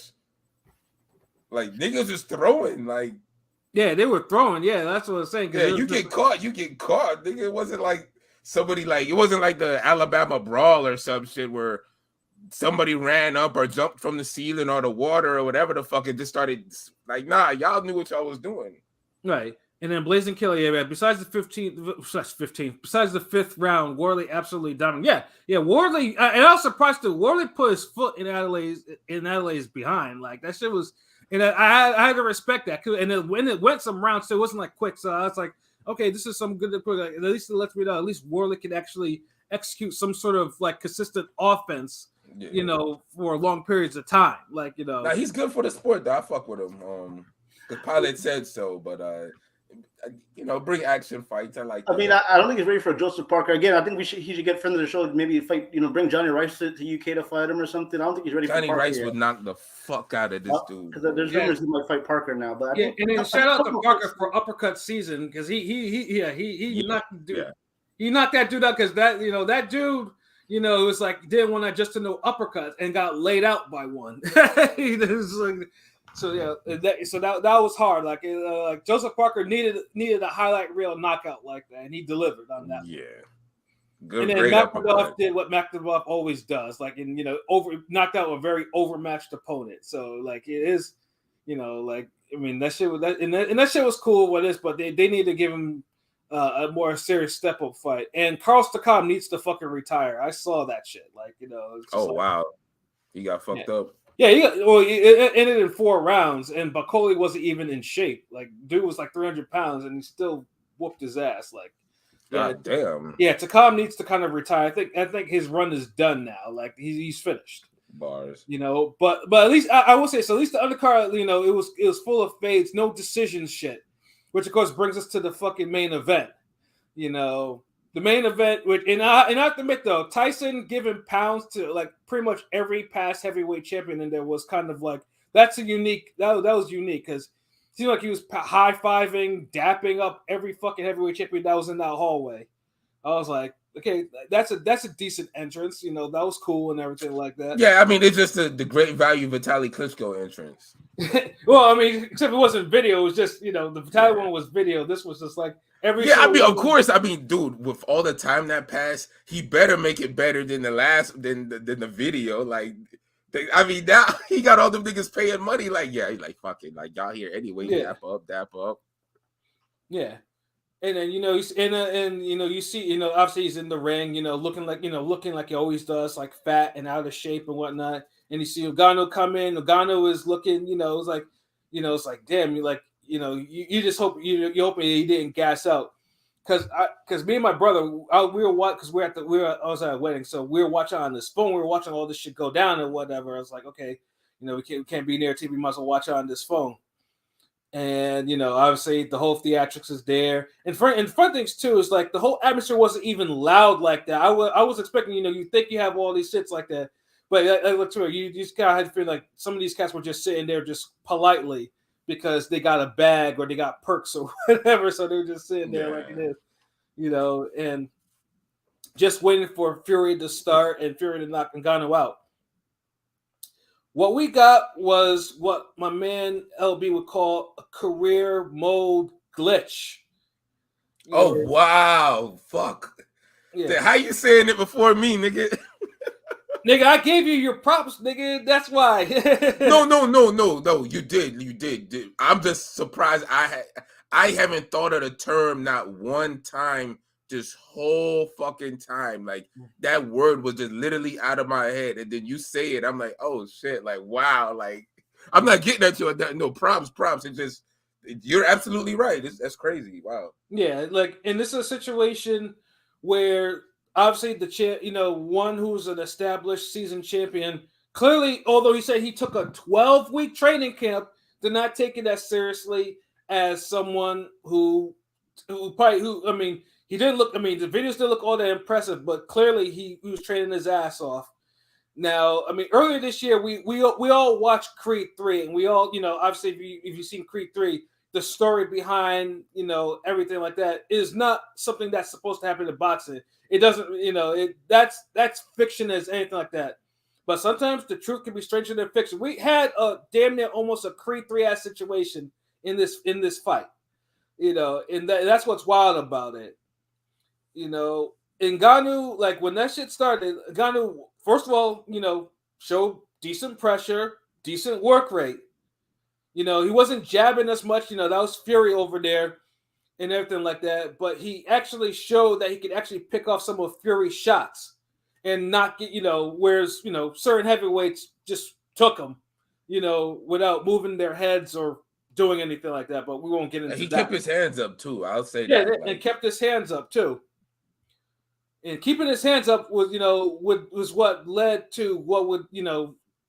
Like niggas is throwing, like they were throwing. Yeah, that's what I was saying. Yeah, you get caught. Nigga, it wasn't like somebody like it wasn't like the Alabama brawl or some shit where somebody ran up or jumped from the ceiling or the water or whatever the fuck. It just started like, nah, y'all knew what y'all was doing. Right. And then Blazing Killer, besides the 5th round, Wardley absolutely dominated. Yeah, Wardley, and I was surprised that Wardley put his foot in Adelaide's behind. Like, that shit was, and I had to respect that. And when it went some rounds, so it wasn't like quick. So I was like, okay, this is some good, like, at least it lets me know, at least Wardley can actually execute some sort of like consistent offense, you know, for long periods of time. Like, you know. Now, he's good for the sport, though. I fuck with him. The pilot said so, but you know, bring action fights. I like. I mean, I don't think he's ready for Joseph Parker again. I think he should get friends of the show. Maybe fight. You know, bring Johnny Rice to UK to fight him or something. I don't think he's ready. Johnny for Parker Rice yet. would knock the fuck out of this dude. Because there's rumors he might fight Parker now. But and then shout out to Parker for uppercut season, because he knocked the dude. He knocked that dude out because that dude. You know, it was like didn't want to just no uppercut and got laid out by one. So that was hard. Like Joseph Parker needed a highlight reel knockout like that, and he delivered on that. Yeah, good. And then Makhmudov did what Makhmudov always does, like knocked out a very overmatched opponent. So like it is, you know, like I mean that shit was that and that shit was cool with this, but they need to give him a more serious step up fight. And Carl Stakam needs to fucking retire. I saw that shit. Like, you know. Wow, he got fucked up. Yeah, it ended in 4 rounds, and Bakoli wasn't even in shape. Like, dude was like 300 pounds, and he still whooped his ass. Like, God damn. Yeah, Takam needs to kind of retire. I think his run is done now. Like, he's finished. Bars. You know, but at least I will say, so at least the undercard, you know, it was full of fades, no decision shit. Which of course brings us to the fucking main event. You know, the main event, and I have to admit though, Tyson giving pounds to like pretty much every past heavyweight champion, and there was kind of like that was unique because it seemed like he was high fiving, dapping up every fucking heavyweight champion that was in that hallway. I was like, okay, that's a decent entrance. You know, that was cool and everything like that. Yeah, I mean, it's just the great value Vitaly Klitschko entrance. Well, I mean, except it wasn't video. It was just, you know, the Vitaly one was video. This was just like every. Yeah, I mean, of course. I mean, dude, with all the time that passed, he better make it better than the video. Like, I mean, now he got all them niggas paying money. Like, yeah, he's like, fuck it. Like, y'all here anyway. Yeah. Dap up. Yeah. And then, you know, he's you see, you know, obviously he's in the ring, you know, looking like he always does, like fat and out of shape and whatnot. And you see Ngannou come in. Ngannou is looking, you know, it's like, damn, you like, you know, you just hope you hoping he didn't gas out. Because me and my brother, I was at a wedding, so we were watching on this phone. We were watching all this shit go down and whatever. I was like, okay, you know, we can't be near TV. We might as well watch it on this phone. And, you know, obviously the whole theatrics is there. And fun things, too, is like the whole atmosphere wasn't even loud like that. I was expecting, you know, you think you have all these shits like that. But you just kind of had to feel like some of these cats were just sitting there just politely because they got a bag or they got perks or whatever. So they were just sitting there like it is, you know, and just waiting for Fury to start and Fury to knock Ngannou out. What we got was what my man LB would call a career mode glitch. Oh, wow. Fuck. Yeah. How you saying it before me, nigga? Nigga, I gave you your props, nigga. That's why. No. You did. I'm just surprised. I haven't thought of the term not one time this whole fucking time. Like that word was just literally out of my head, and then you say it. I'm like, oh shit! Like wow! Like I'm not getting at you. No props. It's just you're absolutely right. That's crazy. Wow. Yeah, like, and this is a situation where obviously one who's an established seasoned champion, clearly, although he said he took a 12-week training camp, did not take it as seriously as someone who I mean, he didn't look. I mean, the videos didn't look all that impressive, but clearly he was training his ass off. Now, I mean, earlier this year we all watched Creed 3, and we all, obviously if you've seen Creed 3. The story behind, everything like that is not something that's supposed to happen in boxing. It doesn't, that's fiction as anything like that. But sometimes the truth can be stranger than fiction. We had a damn near almost a Creed 3-ass situation in this fight, and that's what's wild about it. Ngannou, like when that shit started, Ngannou, first of all, showed decent pressure, decent work rate. He wasn't jabbing as much. That was Fury over there and everything like that. But he actually showed that he could actually pick off some of Fury's shots and not get, whereas, certain heavyweights just took him, without moving their heads or doing anything like that. But we won't get into that. He kept his hands up, too. I'll say that. Yeah, and kept his hands up, too. And keeping his hands up was, was what led to what would,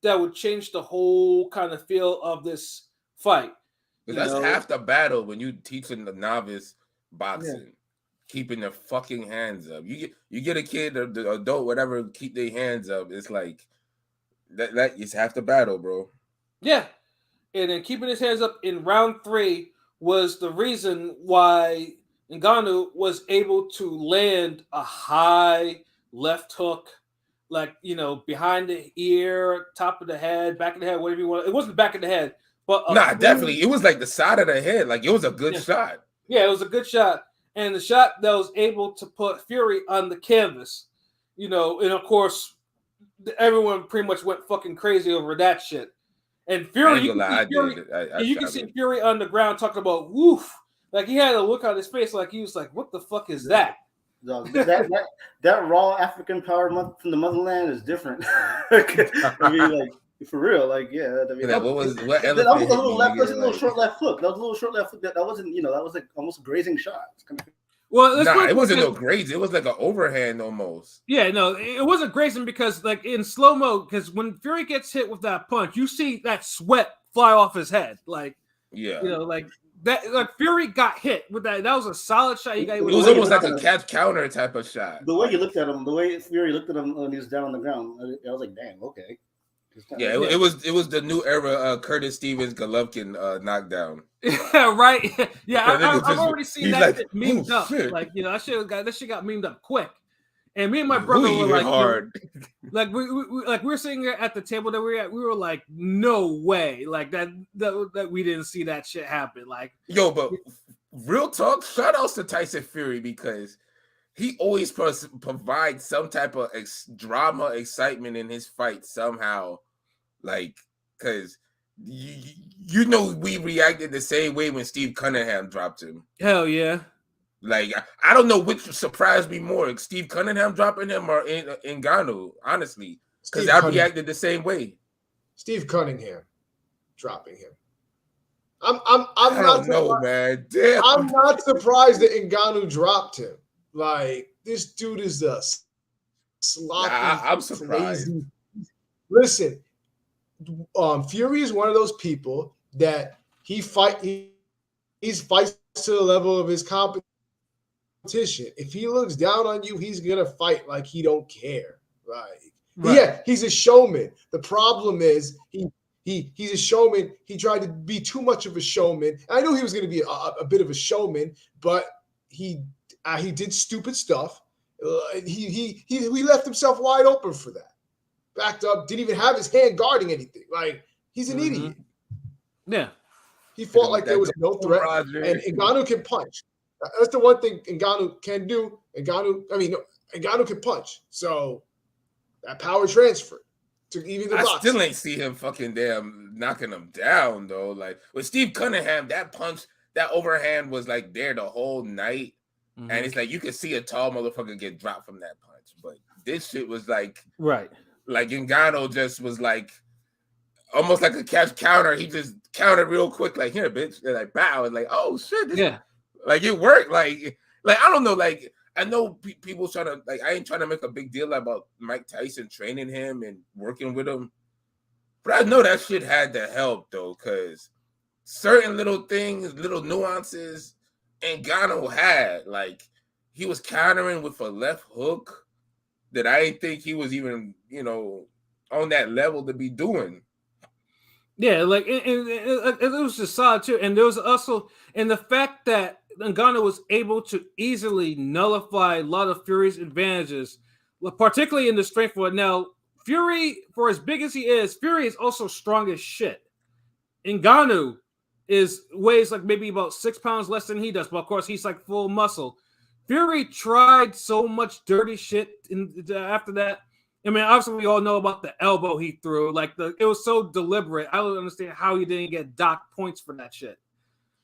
that would change the whole kind of feel of this fight. That's half the battle when you teaching the novice boxing, keeping their fucking hands up. You get a kid or the adult, whatever, keep their hands up. It's like that is half the battle, bro. Yeah, and then keeping his hands up in round 3 was the reason why Ngannou was able to land a high left hook. Like, behind the ear, top of the head, back of the head, whatever you want. It wasn't back of the head, but definitely. It was like the side of the head. Like, it was a good shot. Yeah, it was a good shot. And the shot that was able to put Fury on the canvas, and of course, everyone pretty much went fucking crazy over that shit. And Fury, you can see Fury on the ground talking about woof. Like, he had a look on his face like he was like, what the fuck is that? That raw African power from the motherland is different. I mean, like, for real, like, yeah. I mean, that was a little short left hook. That was a little short left hook. That wasn't, that was like almost a grazing shot. Well, it wasn't no grazing. It was like an overhand almost. Yeah, no, it wasn't grazing because, like, in slow mo, because when Fury gets hit with that punch, you see that sweat fly off his head, like, like. That, like, Fury got hit with that. That was a solid shot. It was almost like a catch counter type of shot. The way you looked at him, the way Fury looked at him when he was down on the ground, I was like, damn, okay. Yeah, it was the new era Curtis Stevens Golovkin knockdown. Yeah, right. Yeah, I've already seen that shit memed up. Shit. Like, that shit got memed up quick. And me and my brother were like, hard. Like we were sitting there at the table that we were at. We were like, no way, like that we didn't see that shit happen. Like, but real talk, shout outs to Tyson Fury because he always provides some type of drama, excitement in his fight somehow. Like, because we reacted the same way when Steve Cunningham dropped him. Hell yeah. Like, I don't know which surprised me more, Steve Cunningham dropping him or Ngannou, honestly, because I reacted the same way. Steve Cunningham dropping him. I'm I don't know, man. Damn. I'm not surprised that Ngannou dropped him. Like, this dude is a sloppy. I'm surprised. Crazy. Listen, Fury is one of those people that he fights to the level of his competition. If he looks down on you, he's gonna fight like he don't care. Like, yeah, he's a showman. The problem is he's a showman. He tried to be too much of a showman. I knew he was gonna be a bit of a showman, but he did stupid stuff. He left himself wide open for that. Backed up, didn't even have his hand guarding anything. Like, he's an idiot. Yeah. He fought like there was no threat. And Ngannou can punch. That's the one thing Ngannou can do. Ngannou can punch. So That power transfer to even the I boxing. still ain't see him fucking damn knocking him down though. Like with Steve Cunningham, that punch, that overhand was like there the whole night. Mhm. And it's like you could see a tall motherfucker get dropped from that punch. But this shit was like Right. Like Ngannou just was like almost like a catch counter. He just countered real quick, like here, bitch, and like bow, and like oh shit, Yeah. like it worked. Like I don't know, like I know people trying to like I ain't trying to make a big deal about Mike Tyson training him and working with him, but I know that shit had to help though, because certain little things, little nuances, Ngannou had, like he was countering with a left hook that I didn't think he was even, on that level to be doing. Yeah, like and it was just solid too. And there was also and the fact that Ngannou was able to easily nullify a lot of Fury's advantages, particularly in the strength war. Now, Fury, for as big as he is, Fury is also strong as shit. Ngannou weighs like maybe about 6 pounds less than he does, but of course he's like full muscle. Fury tried so much dirty shit after that. I mean, obviously we all know about the elbow he threw. Like it was so deliberate. I don't understand how he didn't get docked points for that shit.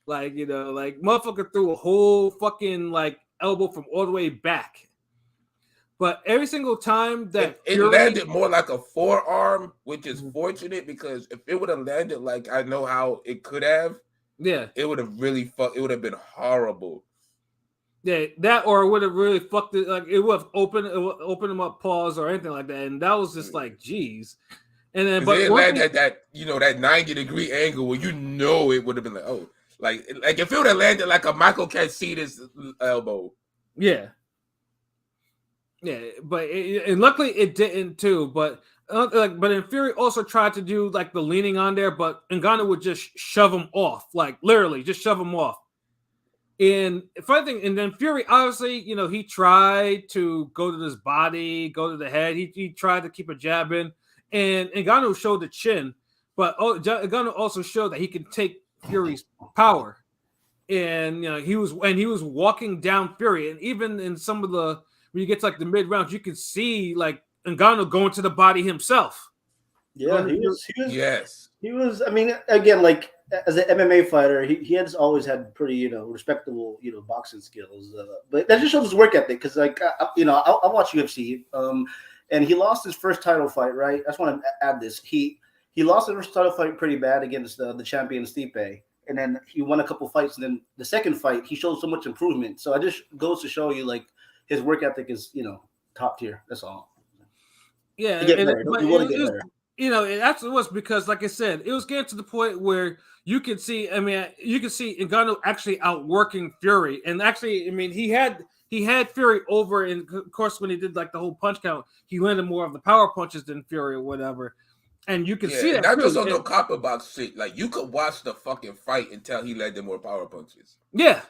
Like like motherfucker threw a whole fucking like elbow from all the way back. But every single time that it landed more like a forearm, which is fortunate because if it would have landed like I know how it could have, it would have really it would have been horrible. Yeah, that or it would have really fucked it. Like it would have opened him up, pause or anything like that, and that was just like, geez. And then, but it landed that 90-degree angle where it would have been like, oh, like if it would have landed like a Michael Caceres elbow. Yeah, but and luckily it didn't too. But then Fury also tried to do like the leaning on there, but Ngannou would just shove him off, like literally just shove him off. And funny thing, and then Fury, obviously, he tried to go to his body, go to the head. He tried to keep a jab in, and Ngannou showed the chin, but Ngannou also showed that he can take Fury's power. And he was walking down Fury, and even in some of the when you get to like the mid rounds, you can see like Ngannou going to the body himself. Yeah, he was. Yes, he was. I mean, again, like as an MMA fighter, he has always had pretty, respectable, boxing skills. But that just shows his work ethic. Because, like, I watch UFC. And he lost his first title fight, right? I just want to add this. He lost his first title fight pretty bad against the champion Stipe, and then he won a couple fights. And then the second fight, he showed so much improvement. So it just goes to show you, like, his work ethic is, top tier. That's all. Yeah, it actually was because, like I said, it was getting to the point where you could see. I mean, you could see Ngannou actually outworking Fury, and actually, I mean, he had Fury over. And of course, when he did like the whole punch count, he landed more of the power punches than Fury or whatever. And you can see that. Not just on the copper box shit. Like you could watch the fucking fight and tell he landed more power punches. Yeah,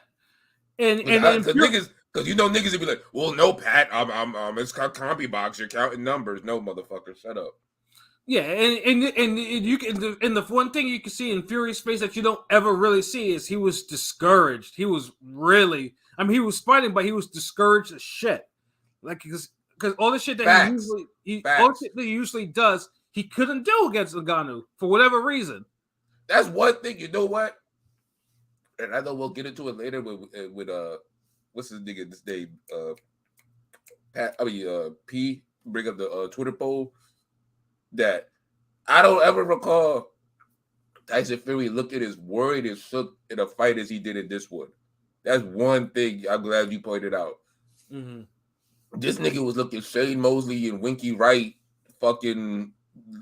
and niggas. Because niggas would be like, well, no, Pat, it's compy box. You're counting numbers. No, motherfucker, shut up. Yeah, and you can, and the one thing you can see in Fury's face that you don't ever really see is he was discouraged. He was really, I mean, he was fighting, but he was discouraged as shit. Like because all the shit that he usually does, he couldn't do against Ngannou for whatever reason. That's one thing. You know what? And I know we'll get into it later with what's his nigga this day? P bring up the Twitter poll that I don't ever recall Tyson Fury looked at as worried and shook in a fight as he did in this one. That's one thing I'm glad you pointed out. Mm-hmm. This nigga was looking Shane Mosley and Winky Wright fucking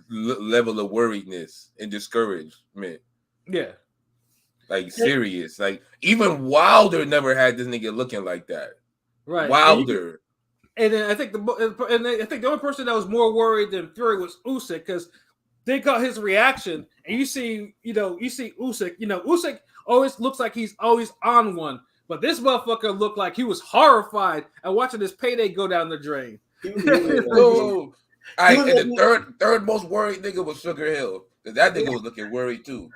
level of worriedness and discouragement. Yeah. Like serious. Like even Wilder never had this nigga looking like that. Right. Wilder. And then I think the only person that was more worried than Fury was Usyk because they got his reaction, and you see Usyk. Usyk always looks like he's always on one, but this motherfucker looked like he was horrified at watching his payday go down the drain. Oh, and the third most worried nigga was Sugar Hill because that nigga was looking worried too.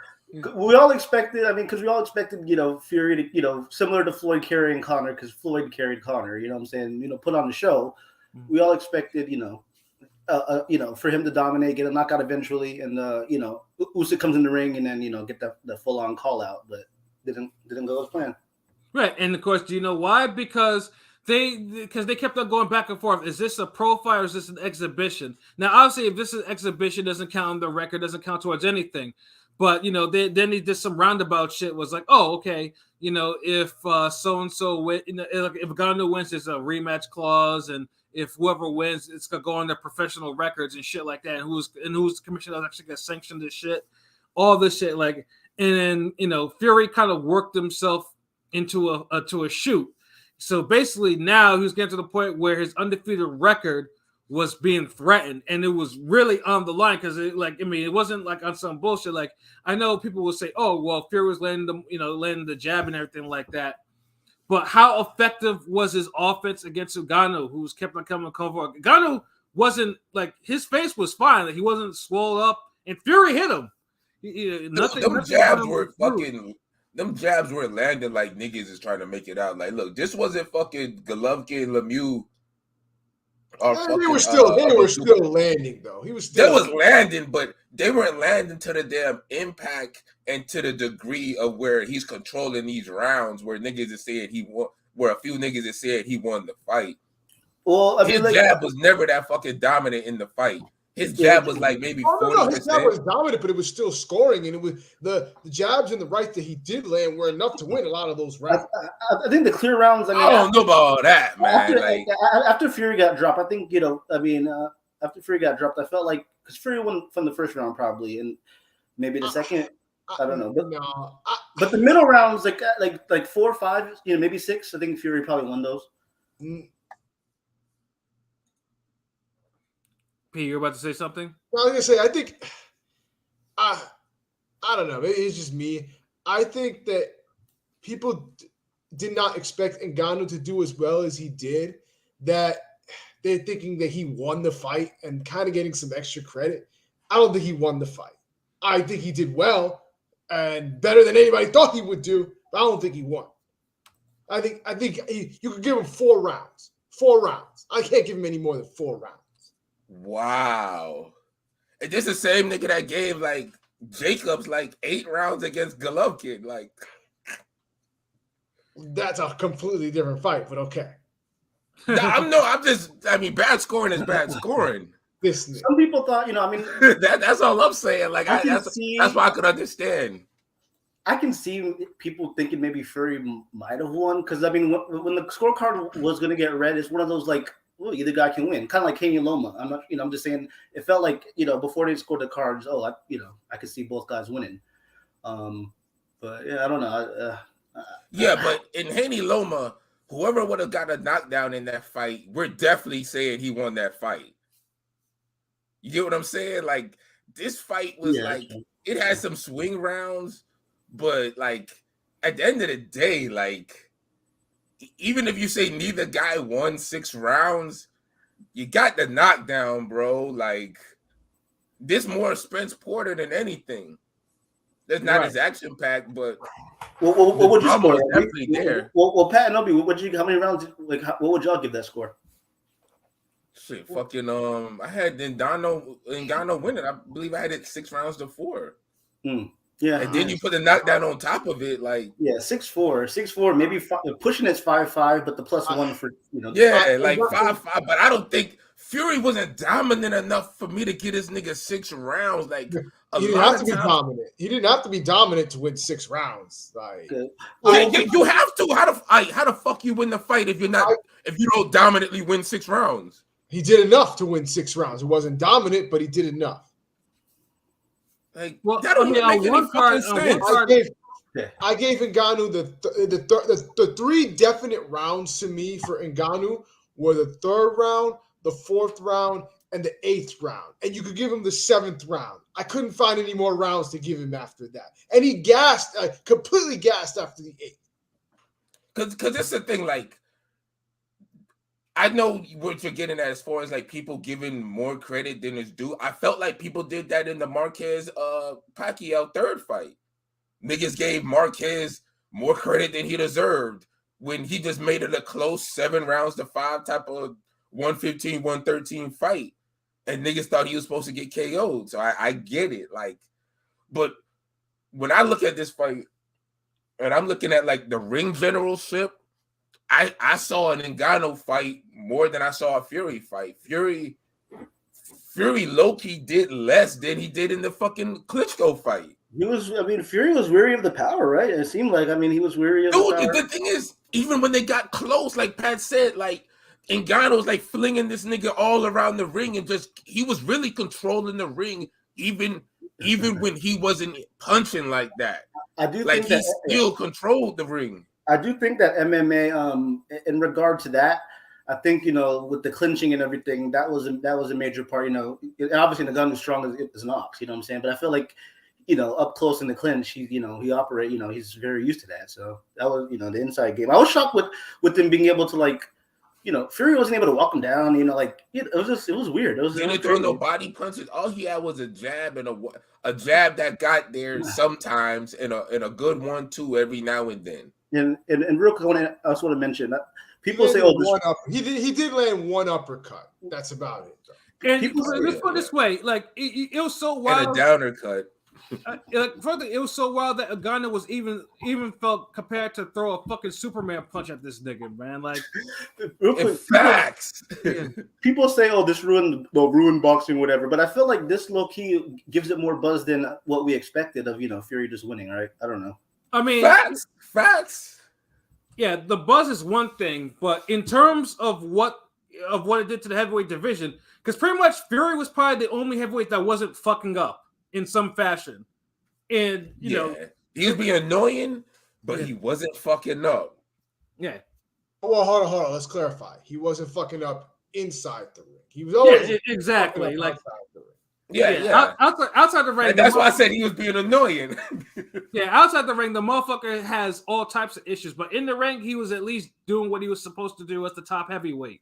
We all expected, Fury to, similar to Floyd carrying Conor, because Floyd carried Conor, you know what I'm saying, put on the show. We all expected, for him to dominate, get a knockout eventually, and Usyk comes in the ring and then get the full on call out, but didn't go as planned. Right, and of course, do you know why? Because they kept on going back and forth. Is this a pro fight or is this an exhibition? Now, obviously, if this is an exhibition, doesn't count on the record, doesn't count towards anything. But then he did some roundabout shit. Was like, oh, okay, if so and so win, if Ngannou wins, there's a rematch clause, and if whoever wins, it's gonna go on their professional records and shit like that. And who's the commissioner that's actually gonna sanction this shit, all this shit, like, and then Fury kind of worked himself into a shoot. So basically, now he was getting to the point where his undefeated record was being threatened, and it was really on the line because it wasn't like on some bullshit. Like, I know people will say, "Oh, well, Fury was landing the jab and everything like that," but how effective was his offense against Ngannou, who was kept on coming cover? Ngannou wasn't like, his face was fine, like he wasn't swole up, and Fury hit him. Them jabs were landing like niggas is trying to make it out. Like, look, this wasn't fucking Golovkin, Lemieux. They were still landing though. They was landing, but they weren't landing to the damn impact and to the degree of where he's controlling these rounds. Where niggas is saying where a few niggas is saying he won the fight. Well, his jab was never that fucking dominant in the fight. His jab was like maybe 40%. His jab was dominant, but it was still scoring, and it was the jabs and the right that he did land were enough to win a lot of those rounds. I think the clear rounds. I don't know about all that, man. After Fury got dropped, I think after Fury got dropped, I felt like because Fury won from the first round probably, and maybe the second. I don't know, but the middle rounds, like 4 or 5, maybe 6. I think Fury probably won those. P, you're about to say something? I was gonna say, I think, I don't know. Maybe it's just me. I think that people did not expect Ngannou to do as well as he did. That they're thinking that he won the fight and kind of getting some extra credit. I don't think he won the fight. I think he did well and better than anybody thought he would do. But I don't think he won. I think you could give him 4 rounds. 4 rounds. I can't give him any more than 4 rounds. Wow. And this is the same nigga that gave like Jacobs like 8 rounds against Golovkin. Like, that's a completely different fight, but okay. Bad scoring is bad scoring. Some people thought, that's all I'm saying. Like, that's why I could understand. I can see people thinking maybe Fury might have won because when the scorecard was going to get read, it's one of those like, well, either guy can win, kind of like Kenny Loma. I'm not, I'm just saying it felt like before they scored the cards. Oh, I could see both guys winning. But yeah, I don't know. But in Haney Loma, whoever would have got a knockdown in that fight, we're definitely saying he won that fight. You get what I'm saying? Like, this fight was it had some swing rounds, but like at the end of the day, like, even if you say neither guy won 6 rounds, you got the knockdown, bro. Like, this more Spence Porter than anything. That's not as action packed, but what would you score? Definitely there. Well, Pat and Obi, how many rounds? Like, what would y'all give that score? Shit, fucking I had Ngannou winning. I believe I had it 6 rounds to 4. Yeah, and then you put the knockdown on top of it, like 6-4, maybe 5, pushing it's 5-5, but the +1 for like 5-5. But I don't think Fury wasn't dominant enough for me to get this nigga 6 rounds. Like, he didn't have to be dominant. He didn't have to be dominant to win 6 rounds. Like, you have to. How the fuck you win the fight if you don't dominantly win 6 rounds? He did enough to win 6 rounds. It wasn't dominant, but he did enough. Like, that don't make any fucking sense. I gave Ngannou the 3 definite rounds to me for Ngannou were the 3rd round, the 4th round, and the 8th round. And you could give him the 7th round. I couldn't find any more rounds to give him after that. And he completely gassed after the 8th. Because that's the thing, like, I know what you're getting at as far as like people giving more credit than is due. I felt like people did that in the Marquez Pacquiao 3rd fight. Niggas gave Marquez more credit than he deserved when he just made it a close 7 rounds to 5 type of 115, 113 fight. and niggas thought he was supposed to get KO'd. So I get it. Like, but when I look at this fight, and I'm looking at like the ring generalship, I saw an Ngannou fight more than I saw a Fury fight. Fury low-key did less than he did in the fucking Klitschko fight. Fury was weary of the power, right? It seemed like, he was weary of the power. The thing is, even when they got close, like Pat said, like Ngannou was like flinging this nigga all around the ring, and he was really controlling the ring, even when he wasn't punching like that. I do like think he still controlled the ring. I do think that MMA, in regard to that, I think, with the clinching and everything, that was a major part. And obviously Ngannou is strong as an ox. You know what I'm saying? But I feel like, up close in the clinch, he he's very used to that. So that was, the inside game. I was shocked with them being able to, like, Fury wasn't able to walk him down. It was weird. He didn't throw no body punches. All he had was a jab and a jab that got there sometimes, and a good 1-2 every now and then. And real quick, I also want to mention that people say, he did land one uppercut. That's about it. And let's put it this way, like it was so wild. And a downer cut. Further, it was so wild that Ngannou was even felt compared to throw a fucking Superman punch at this nigga, man. Like, real quick, facts. People say, this ruined boxing, whatever. But I feel like this low key gives it more buzz than what we expected of Fury just winning. Right? I don't know. I mean, facts. Yeah, the buzz is one thing, but in terms of what it did to the heavyweight division, because pretty much Fury was probably the only heavyweight that wasn't fucking up in some fashion. And you know, he was being annoying, but he wasn't fucking up. Yeah. Well, hold on. Let's clarify. He wasn't fucking up inside the ring. He was always exactly like outside the ring. Yeah. Outside the ring. And that's why I said he was being annoying. Yeah, outside the ring, the motherfucker has all types of issues, but in the ring, he was at least doing what he was supposed to do as the top heavyweight.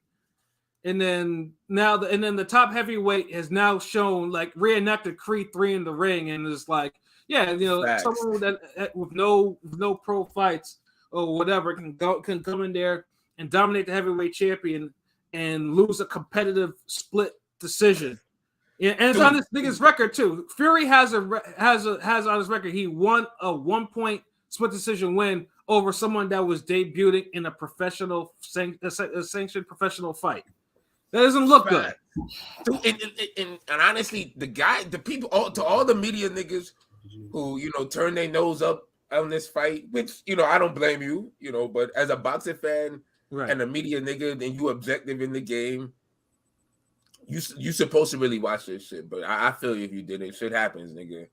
And then the top heavyweight has now shown, like, reenacted Creed 3 in the ring, and is like, someone that with no pro fights or whatever can come in there and dominate the heavyweight champion and lose a competitive split decision. Yeah, and it's on this nigga's record too. Fury has on his record he won a 1-point split decision win over someone that was debuting in a professional sanctioned professional fight. That doesn't look good. And honestly, the people, all the media niggas who turn their nose up on this fight, which I don't blame you, but as a boxing fan and a media nigga, then you objective in the game. You supposed to really watch this shit, but I feel you if you didn't. Shit happens, nigga.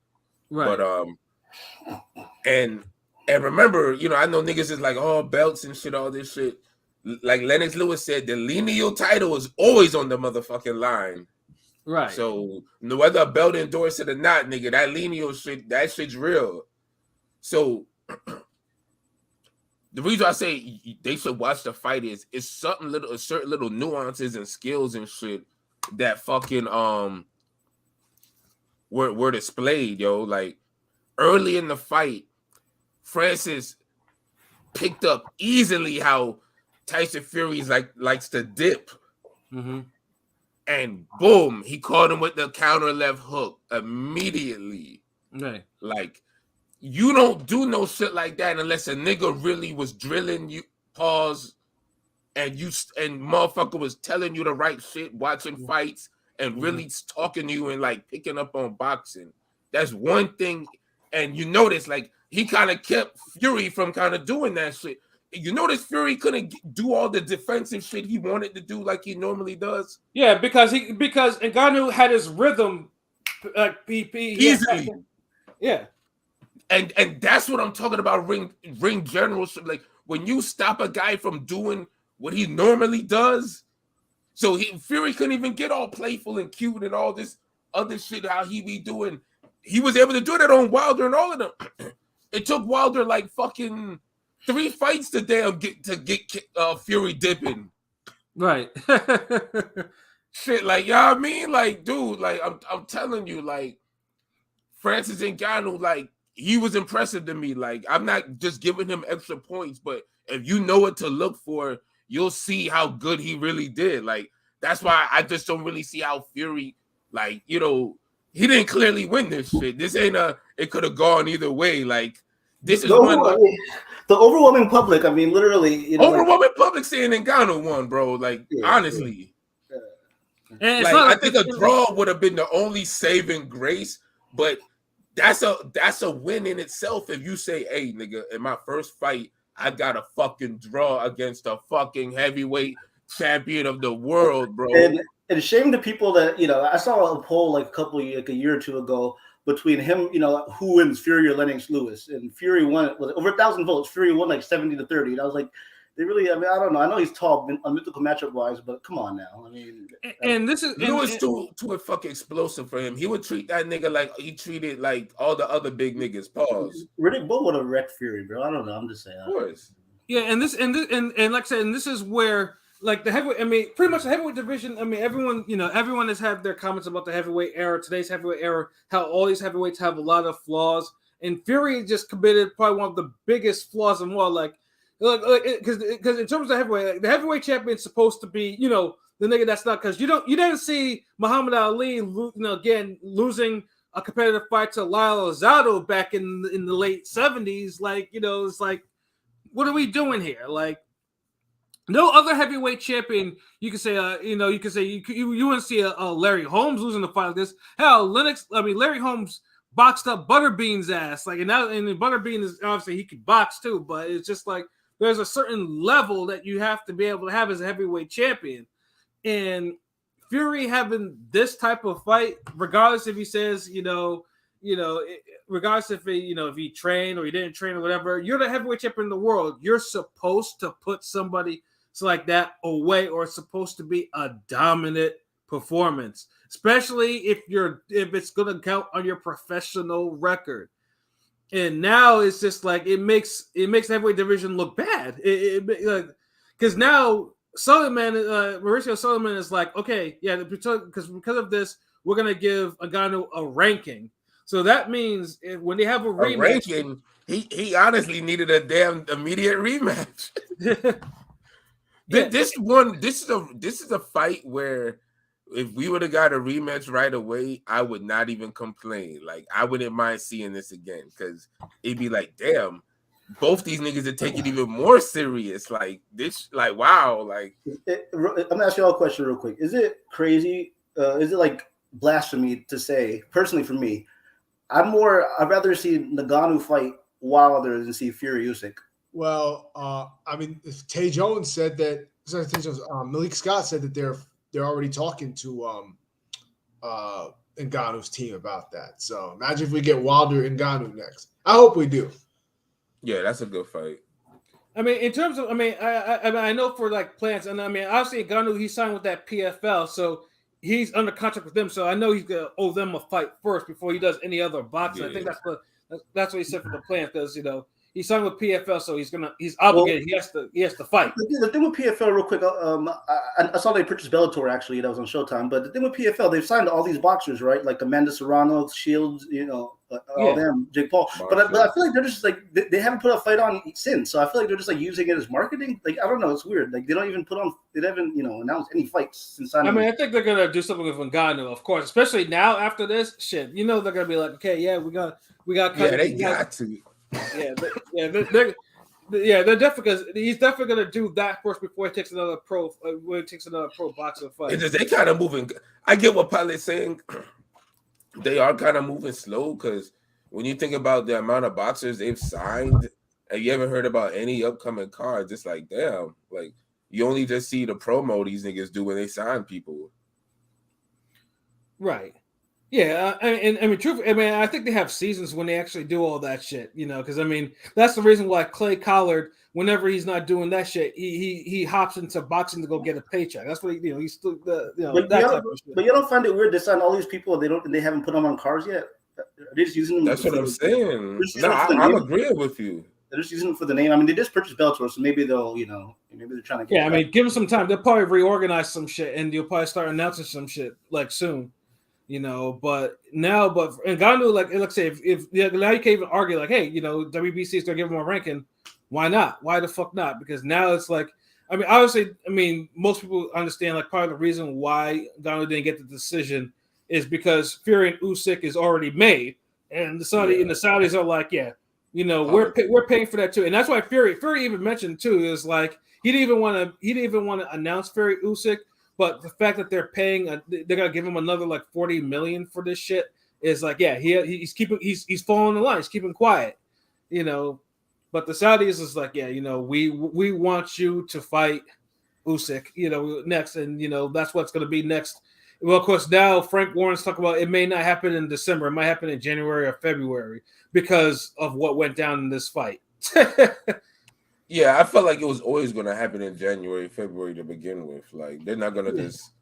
Right. But and remember, I know niggas is like, oh, belts and shit, all this shit. Like Lennox Lewis said, the lineal title is always on the motherfucking line. Right. So whether a belt endorsed it or not, nigga, that lineal shit, that shit's real. So the reason I say they should watch the fight is certain little nuances and skills and shit that fucking were displayed, yo. Like early in the fight, Francis picked up easily how Tyson Fury's likes to dip. Mm-hmm. And boom, he caught him with the counter left hook immediately. Right. Like, you don't do no shit like that unless a nigga really was drilling you, pause, and motherfucker was telling you the right shit, watching fights, and really talking to you and like picking up on boxing. That's one thing. And you notice, like, he kind of kept Fury from kind of doing that shit. You notice Fury couldn't do all the defensive shit he wanted to do like he normally does. Yeah, because Ngannou had his rhythm easily. Yeah. And that's what I'm talking about, ring generalship. Like, when you stop a guy from doing what he normally does, so Fury couldn't even get all playful and cute and all this other shit how he be doing. He was able to do that on Wilder and all of them. It took Wilder like fucking 3 fights to get Fury dipping. Right. Shit, like, you know what I mean? Like, dude, like, I'm telling you, like, Francis Ngannou, like, he was impressive to me. Like, I'm not just giving him extra points, but if you know what to look for, you'll see how good he really did. Like, That's why I just don't really see how Fury, like, you know, he didn't clearly win this shit. This ain't it could have gone either way. Like, this is one. The overwhelming public, I mean, literally, you know, overwhelming public saying Ngannou won, bro. Like, honestly. And like, I think a draw would have been the only saving grace, but that's a win in itself if you say, hey, nigga, in my first fight, I got a fucking draw against a fucking heavyweight champion of the world, bro. And shame to people that, you know, I saw a poll like a year or two ago between him, you know, who wins, Fury or Lennox Lewis, and Fury won with over 1,000 votes. Fury won like 70-30, and I was like, they really, I mean, I don't know. I know he's tall, mythical matchup wise, but come on now. I mean, and this is Lewis too fucking explosive for him. He would treat that nigga like he treated like all the other big niggas. Pause. Riddick Bowe would have wrecked Fury, bro. I don't know. I'm just saying. Of course. Yeah, and like I said, and this is where like the heavyweight. I mean, pretty much the heavyweight division. I mean, everyone has had their comments about the heavyweight era, today's heavyweight era, how all these heavyweights have a lot of flaws, and Fury just committed probably one of the biggest flaws and more like. Because in terms of heavyweight, like, the heavyweight champion is supposed to be, you know, the nigga that's not, because you didn't see Muhammad Ali, you know, again losing a competitive fight to Lyle Alzado back in the late 70s. Like, you know, it's like, what are we doing here? Like, no other heavyweight champion you can say, you wouldn't see a Larry Holmes losing a fight like this. Hell, Larry Holmes boxed up Butterbean's ass, like, and Butterbean is obviously he could box too, but it's just like. There's a certain level that you have to be able to have as a heavyweight champion. And Fury having this type of fight, regardless if he says, regardless if he trained or he didn't train or whatever, you're the heavyweight champion in the world. You're supposed to put somebody like that away, or it's supposed to be a dominant performance, especially if it's going to count on your professional record. And now it's just like it makes the heavyweight division look bad. Because now Mauricio Sullivan is like, okay, yeah, because of this, we're gonna give Ngannou a ranking. So that means when they have a rematch, ranking, he honestly needed a damn immediate rematch. This is a fight where. If we would have got a rematch right away, I would not even complain. Like, I wouldn't mind seeing this again because it'd be like, damn, both these niggas are taking even more serious. Like, this, like, wow. Like, I'm gonna ask you all a question real quick. Is it crazy? Is it like blasphemy to say, personally for me, I'd rather see Ngannou fight Wilder than see Fury Usyk? Well, I mean, if Tay Jones said that, Malik Scott said that they're already talking to Ngannou's team about that. So imagine if we get Wilder and Ngannou next. I hope we do. Yeah, that's a good fight. I mean, in terms of, I know for like plans, and I mean, obviously Ngannou, he signed with that PFL, so he's under contract with them. So I know he's gonna owe them a fight first before he does any other boxing. Yeah. I think that's what he said for the plan, because he signed with PFL, so he's obligated. Well, he has to fight. The thing with PFL, real quick, I saw they purchased Bellator actually. That was on Showtime. But the thing with PFL, they've signed all these boxers, right? Like Amanda Serrano, Shields, all them, Jake Paul. But I feel like they're just like they haven't put a fight on since. So I feel like they're just like using it as marketing. Like, I don't know, it's weird. Like, they haven't announced any fights since signing. I mean, I think they're gonna do something with Ngannou, of course, especially now after this shit. They're gonna be like, okay, yeah, we got. Yeah, they got to. They're definitely, because he's definitely gonna do that first before he takes another pro boxing fight. They kind of moving. I get what Pilot's saying. They are kind of moving slow because when you think about the amount of boxers they've signed, and you haven't heard about any upcoming cards, it's like, damn, like you only just see the promo these niggas do when they sign people. Right. Yeah, I think they have seasons when they actually do all that shit, because that's the reason why Clay Collard, whenever he's not doing that shit, he hops into boxing to go get a paycheck. That's what he's still But you don't find it weird to sign all these people they haven't put them on cars yet? They're just using them. That's what I'm saying. No, I'm agreeing with you. They're just using them for the name. I mean, they just purchased Bellator, so maybe they'll, maybe they're trying to. Yeah, give them some time. They'll probably reorganize some shit, and you'll probably start announcing some shit like soon. But Ngannou, like, let's say if now you can't even argue like, hey, WBC is gonna give him a ranking. Why not? Why the fuck not? Because now it's like, I mean, obviously, most people understand like part of the reason why Ngannou didn't get the decision is because Fury and Usyk is already made, and the Saudis are like, yeah, we're paying for that too, and that's why Fury even mentioned too is like he didn't even want to announce Fury Usyk, but the fact that they're paying, they're gonna give him another like $40 million for this shit is like, yeah, he's following the line, he's keeping quiet, But the Saudis is like, yeah, we want you to fight Usyk, next, and that's what's going to be next. Well, of course, now Frank Warren's talking about it may not happen in December, it might happen in January or February because of what went down in this fight. Yeah, I felt like it was always going to happen in January, February to begin with. Like they're not going to just.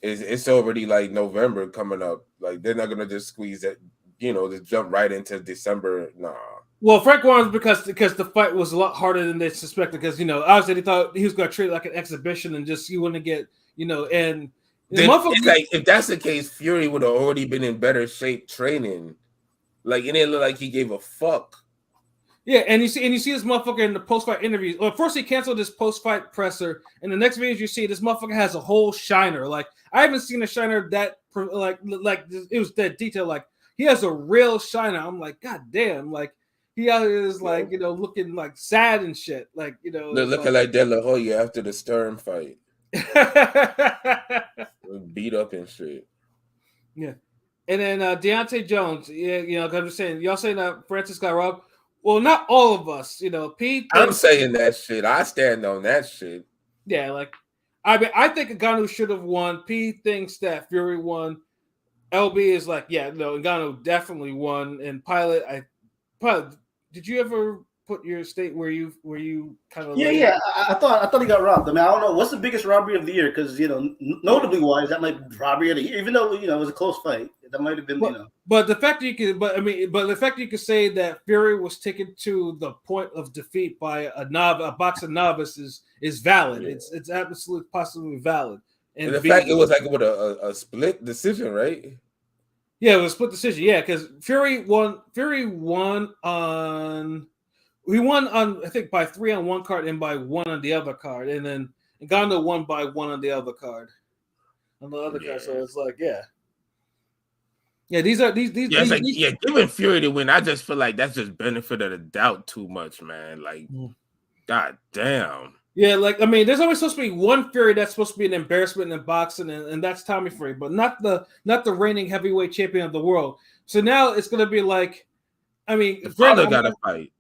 It's already like November coming up. Like they're not going to just squeeze that, just jump right into December. Nah. Well, Frank Warren, because the fight was a lot harder than they suspected. Because obviously they thought he was going to treat it like an exhibition and just you wouldn't get and. It's like if that's the case, Fury would have already been in better shape training. Like it didn't look like he gave a fuck. Yeah, and you see this motherfucker in the post-fight interviews. Well, first he canceled his post-fight presser, and the next videos you see this motherfucker has a whole shiner. Like I haven't seen a shiner that like it was that detail. Like he has a real shiner. I'm like, god damn, like he out here is like looking like sad and shit. Like they're looking like De La Hoya after the Stern fight. Beat up and shit. Yeah, and then Deontay Jones. Yeah, I'm just saying, y'all saying that Francis got robbed. Well, not all of us, Pete. I'm saying that shit. I stand on that shit. Yeah, like I think Ngannou should have won. Pete thinks that Fury won. LB is like, yeah, no, Ngannou definitely won. And Pilot, did you ever put your state where you kind of I thought he got robbed. I mean, I don't know what's the biggest robbery of the year because notably wise that might be robbery of the year, even though it was a close fight. That might have been But the fact that the fact that you could say that Fury was taken to the point of defeat by a boxing novice is valid. Yeah. It's absolutely possibly valid. And the fact it was like with a split decision, right? Yeah, it was a split decision. Yeah, because Fury won on I think by 3 on one card and by 1 on the other card, and then Ngannou won by 1 on the other card. On the other card, so it's like these giving Fury to win. I just feel like that's just benefit of the doubt too much, man. Like, god damn. Yeah, like I mean, there's always supposed to be one Fury that's supposed to be an embarrassment in boxing, and that's Tommy Fury, but not the reigning heavyweight champion of the world. So now it's gonna be like, I mean, Father got to fight.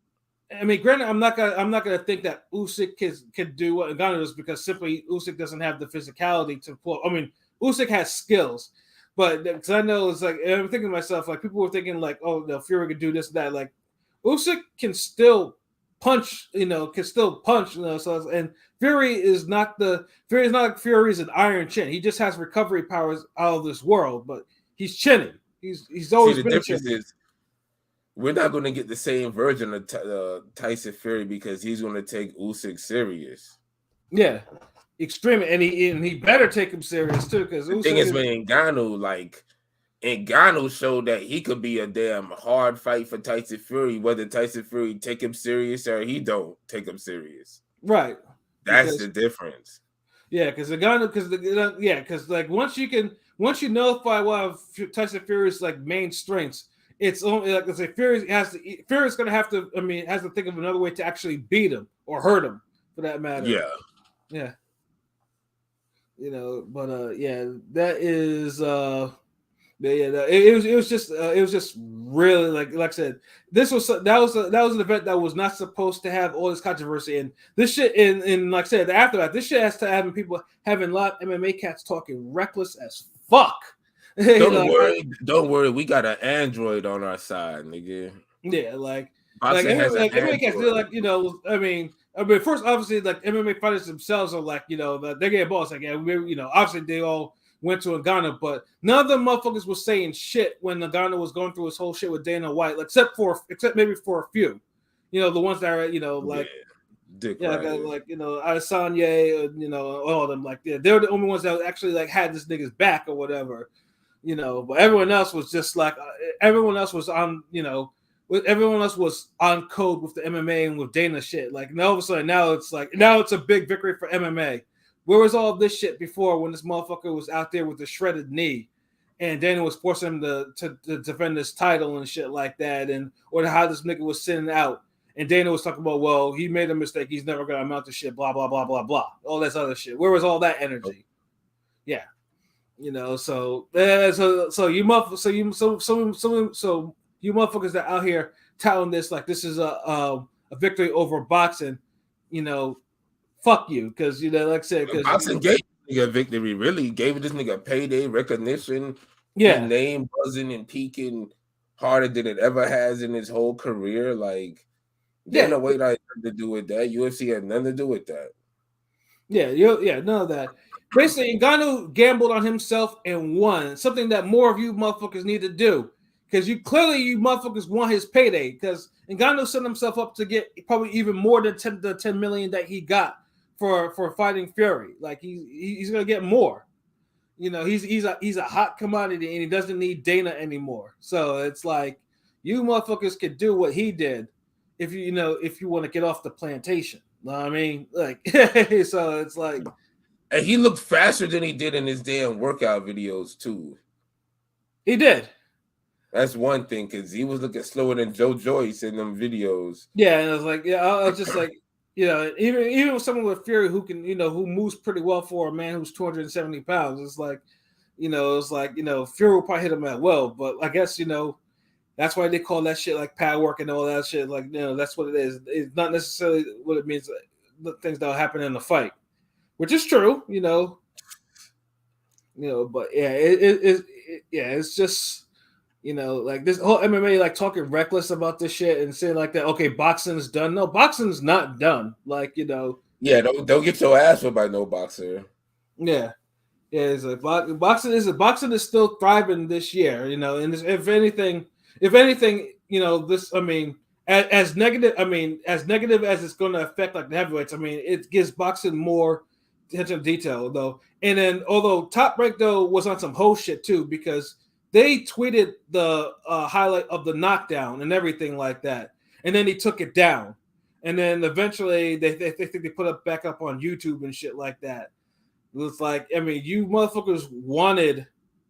I mean, granted, I'm not gonna think that Usyk can do what Ngannou does because simply Usyk doesn't have the physicality to pull. I mean, Usyk has skills. But because I know it's like I'm thinking to myself, like people were thinking like, oh, the Fury could do this, that. Like Usyk can still punch, So and Fury is not like Fury's an iron chin. He just has recovery powers out of this world, but he's chinning. He's always been the difference is we're not going to get the same version of Tyson Fury because he's going to take Usyk serious. Yeah. Extreme, and he better take him serious too. Because the thing is, with Ngannou showed that he could be a damn hard fight for Tyson Fury, whether Tyson Fury take him serious or he don't take him serious. Right. That's the difference. Yeah, because because like once you nullify one of Tyson Fury's like main strengths, it's only like I say Fury's gonna have to. I mean, has to think of another way to actually beat him or hurt him for that matter. Yeah. Yeah. That is it was just really like I said, that was an event that was not supposed to have all this controversy, and this shit and like I said, after that, this shit has to having people having a lot of MMA cats talking reckless as fuck. Don't worry, we got an Android on our side, nigga. Yeah, MMA cats, they're like, I mean, first, obviously, like MMA fighters themselves are like, they get balls. Like, obviously they all went to Ngannou, but none of them motherfuckers was saying shit when Ngannou was going through his whole shit with Dana White, except maybe for a few, the ones that are, Adesanya, all of them, like, they're the only ones that actually like had this nigga's back or whatever, but everyone else was just like, everyone else was on, everyone else was on code with the MMA and with Dana shit. Like, and all of a sudden now it's a big victory for MMA. Where was all this shit before when this motherfucker was out there with the shredded knee, and Dana was forcing him to defend his title and shit like that, and or how this nigga was sitting out, and Dana was talking about, well, he made a mistake, he's never gonna amount to shit, blah blah blah blah blah, all this other shit. Where was all that energy? Yeah, so you motherfuckers that out here touting this like this is a victory over boxing, fuck you, because like I said, because boxing gave this nigga a victory, really gave this nigga payday, recognition, yeah, his name buzzing and peaking harder than it ever has in his whole career. Like, Dana White had nothing to do with that. UFC had nothing to do with that. None of that. Basically, Ngannou gambled on himself and won, something that more of you motherfuckers need to do. Because you motherfuckers want his payday. Because Ngannou set himself up to get probably even more than the 10 million that he got for fighting Fury. Like he's gonna get more. He's a hot commodity and he doesn't need Dana anymore. So it's like you motherfuckers could do what he did if you want to get off the plantation. You know what I mean? Like so it's like, and he looked faster than he did in his damn workout videos too. He did. That's one thing, because he was looking slower than Joe Joyce in them videos. Yeah, and I was like, I was just like, even with someone with Fury who can, who moves pretty well for a man who's 270 pounds, it's like, Fury will probably hit him at will, but I guess, that's why they call that shit like pad work and all that shit. Like, that's what it is. It's not necessarily what it means, the things that'll happen in the fight, which is true, but yeah, it's just, like this whole MMA, like talking reckless about this shit and saying like that, okay, boxing's done. No, boxing's not done. Like, yeah, don't get your ass whipped by no boxer. Yeah, it's like boxing is still thriving this year, and if anything, this, I mean, as negative as it's going to affect like the heavyweights, I mean, it gives boxing more attention to detail though. And then although Top Rank though was on some whole shit too, because they tweeted the highlight of the knockdown and everything like that, and then he took it down, and then eventually they think they put it back up on YouTube and shit like that. It was like, I mean, you motherfuckers wanted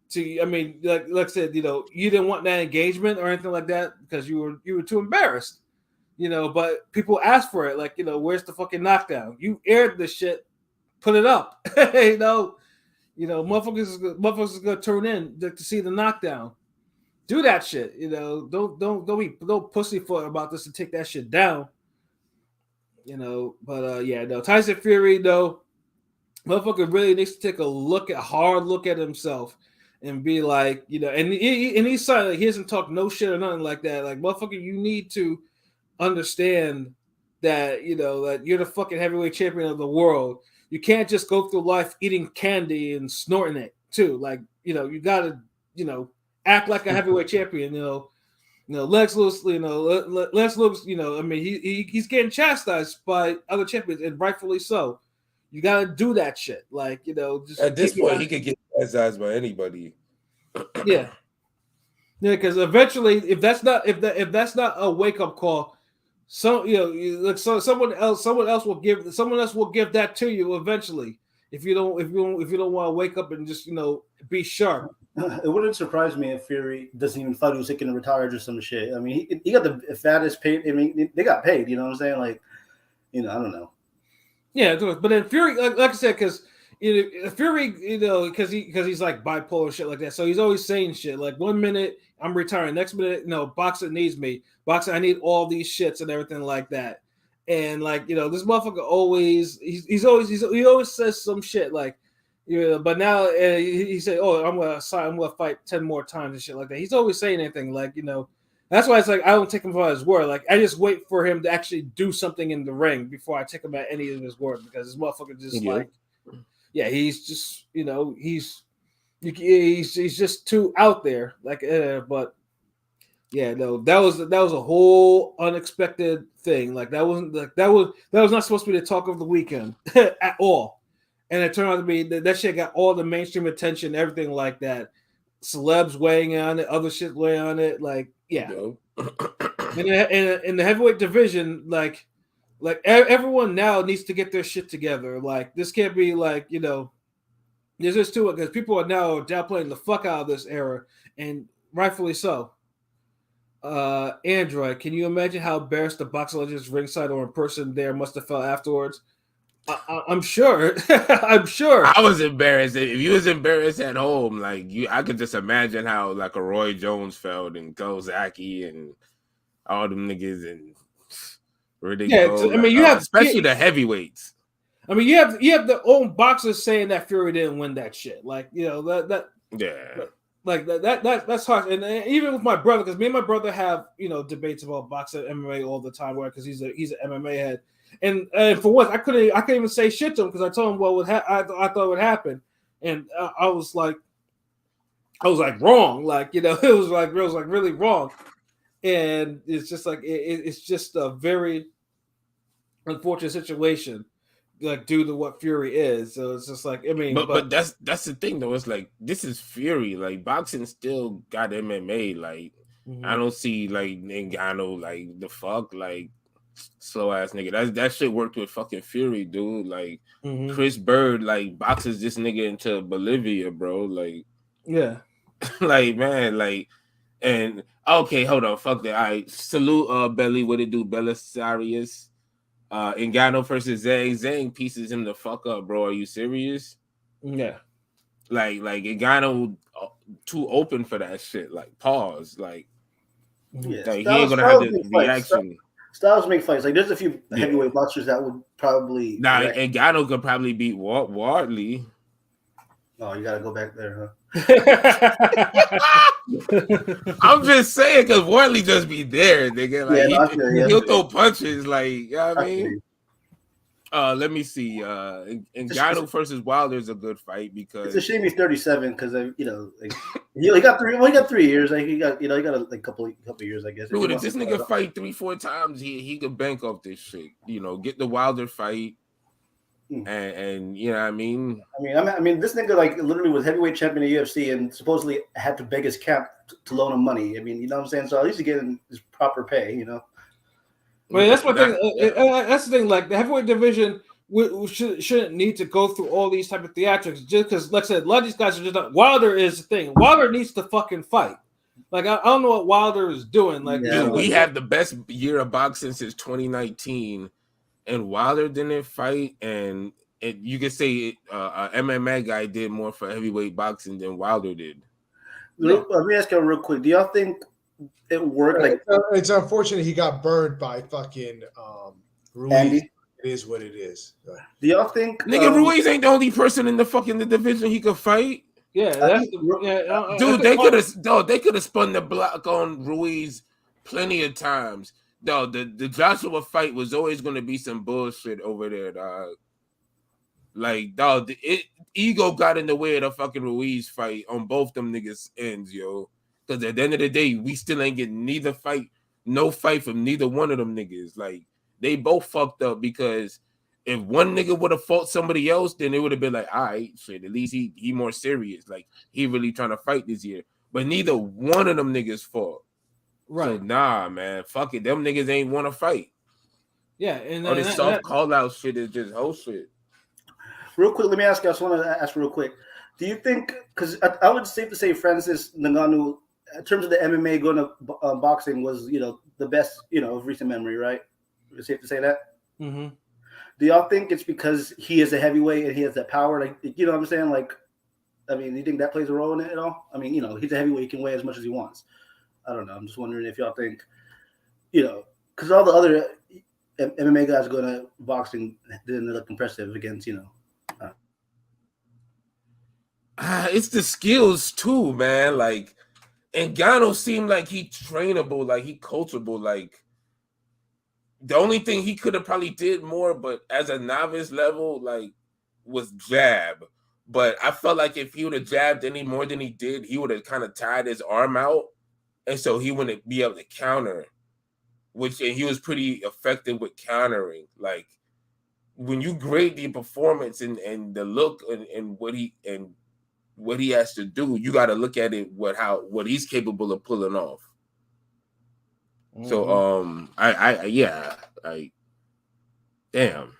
to, I mean, like I said, you didn't want that engagement or anything like that because you were too embarrassed, But people asked for it, like, where's the fucking knockdown? You aired the shit, put it up, motherfuckers is gonna tune in to see the knockdown. Do that shit, don't pussyfoot about this and take that shit down, But Tyson Fury though, motherfucker really needs to take a hard look at himself and be like, and he's silent, he hasn't talked no shit or nothing like that. Like, motherfucker, you need to understand that that you're the fucking heavyweight champion of the world. You can't just go through life eating candy and snorting it too. Like, you gotta, act like a heavyweight champion. Lex Lewis, Lex Lewis, I mean, he's getting chastised by other champions, and rightfully so. You gotta do that shit. Like, just at this point, he could get chastised by anybody. Yeah, because eventually, if that's not a wake up call, someone else will give that to you eventually. If you don't want to wake up and just be sharp. It wouldn't surprise me if Fury doesn't even thought he was going to retire or some shit. I mean, he got the fattest paid. I mean, they got paid. You know what I'm saying? Like, I don't know. Yeah, but then Fury, like I said, because Fury, because he's like bipolar shit like that. So he's always saying shit like, 1 minute I'm retiring, next minute boxing needs me. Boxing, I need all these shits and everything like that. And like, this motherfucker always he always says some shit like, but now he said, oh, I'm gonna fight 10 more times and shit like that. He's always saying anything like, that's why it's like I don't take him for his word. Like, I just wait for him to actually do something in the ring before I take him at any of his word, because this motherfucker just he's just he's just too out there. Like, but yeah, no, that was a whole unexpected thing. Like, that was not supposed to be the talk of the weekend at all. And it turned out to be that shit got all the mainstream attention, everything like that. Celebs weighing on it, other shit weighing on it. Like, yeah. in the heavyweight division, like everyone now needs to get their shit together. Like this can't be like, you know, there's just to it because people are now downplaying the fuck out of this era, and rightfully so. Android, can you imagine how embarrassed the boxing legends ringside or in person there must have felt afterwards? I'm sure. I'm sure. I was embarrassed. If you was embarrassed at home, like I could just imagine how like a Roy Jones felt and Kozaki and all them niggas and where they go. I mean, you have especially the heavyweights. I mean, you have the own boxers saying that Fury didn't win that shit. Like, you know, that yeah. Like that's hard. And even with my brother, because me and my brother have, you know, debates about boxing MMA all the time, right? Because he's an MMA head. And for once, I couldn't even say shit to him because I told him what I thought would happen, and I was like wrong, like, you know, it was like really wrong, and it's just like it's just a very unfortunate situation, like due to what Fury is. So it's just like, I mean, but that's the thing though. It's like this is Fury. Like boxing still got MMA. Like I don't see like Ngannou like the fuck like. Slow ass nigga. That shit worked with fucking Fury, dude. Like Chris Bird, like boxes this nigga into Bolivia, bro. Like, yeah, like man, like, and okay, hold on, fuck that. All right, salute, Belly. What it do, Belisarius? Ngannou versus Zhang. Zhang pieces him the fuck up, bro. Are you serious? Yeah. Like Ngannou too open for that shit. Like, pause. Like, yeah, like he ain't gonna have the reaction. Styles make fights. Like there's a few heavyweight boxers that would probably. Nah, Ngannou could probably beat Wardley. Oh, you gotta go back there, huh? I'm just saying because Wardley just be there, nigga. Like he'll throw punches, like, you know what I mean? Let me see. Ngannou versus Wilder is a good fight because it's a shame he's 37 because you know, like, he got 3. Well, he got 3 years. Like he got a couple years, I guess. Dude, if this nigga fight 3-4 times, he could bank off this shit. You know, get the Wilder fight, and you know what I mean. I mean, this nigga like literally was heavyweight champion of UFC and supposedly had to beg his camp to loan him money. I mean, you know what I'm saying? So at least he's getting his proper pay, you know. Well, that's my thing. That's the thing. Like the heavyweight division, we shouldn't need to go through all these type of theatrics just because, like I said, a lot of these guys are just not. Wilder is the thing. Wilder needs to fucking fight. Like I don't know what Wilder is doing. Like, dude, we have the best year of boxing since 2019, and Wilder didn't fight. And you could say a MMA guy did more for heavyweight boxing than Wilder did. Let me ask you real quick. Do y'all think it worked? Like it's unfortunate he got burned by fucking Ruiz. Andy? It is what it is. Do y'all think nigga Ruiz ain't the only person in the division he could fight? Yeah, dude, they could have spun the block on Ruiz plenty of times. No, the Joshua fight was always going to be some bullshit over there, dog. Like, dog, ego got in the way of the fucking Ruiz fight on both them niggas' ends, yo. Because at the end of the day, we still ain't getting no fight from neither one of them niggas. Like, they both fucked up because if one nigga would have fought somebody else, then it would have been like, all right, shit, at least he more serious. Like, he really trying to fight this year. But neither one of them niggas fought. Right. So, nah, man, fuck it. Them niggas ain't want to fight. Yeah. And all this soft call-out shit is just whole shit. Real quick, let me ask you. I just want to ask real quick. Do you think, because I would safe to say Francis Ngannou, in terms of the MMA going to boxing, was, you know, the best, you know, of recent memory, right? Is it safe to say that? Mm-hmm. Do y'all think it's because he is a heavyweight and he has that power? Like, you know what I'm saying? Like, I mean, do you think that plays a role in it at all? I mean, you know, he's a heavyweight, he can weigh as much as he wants. I don't know. I'm just wondering if y'all think, you know, because all the other MMA guys going to boxing didn't look impressive against, you know. It's the skills too, man. Like, Ngannou seemed like he trainable, like he coachable. Like, the only thing he could have probably did more, but as a novice level, like, was jab. But I felt like if he would have jabbed any more than he did, he would have kind of tied his arm out, and so he wouldn't be able to counter. And he was pretty effective with countering. Like, when you grade the performance and the look and what he has to do, you got to look at it what he's capable of pulling off. So I damn.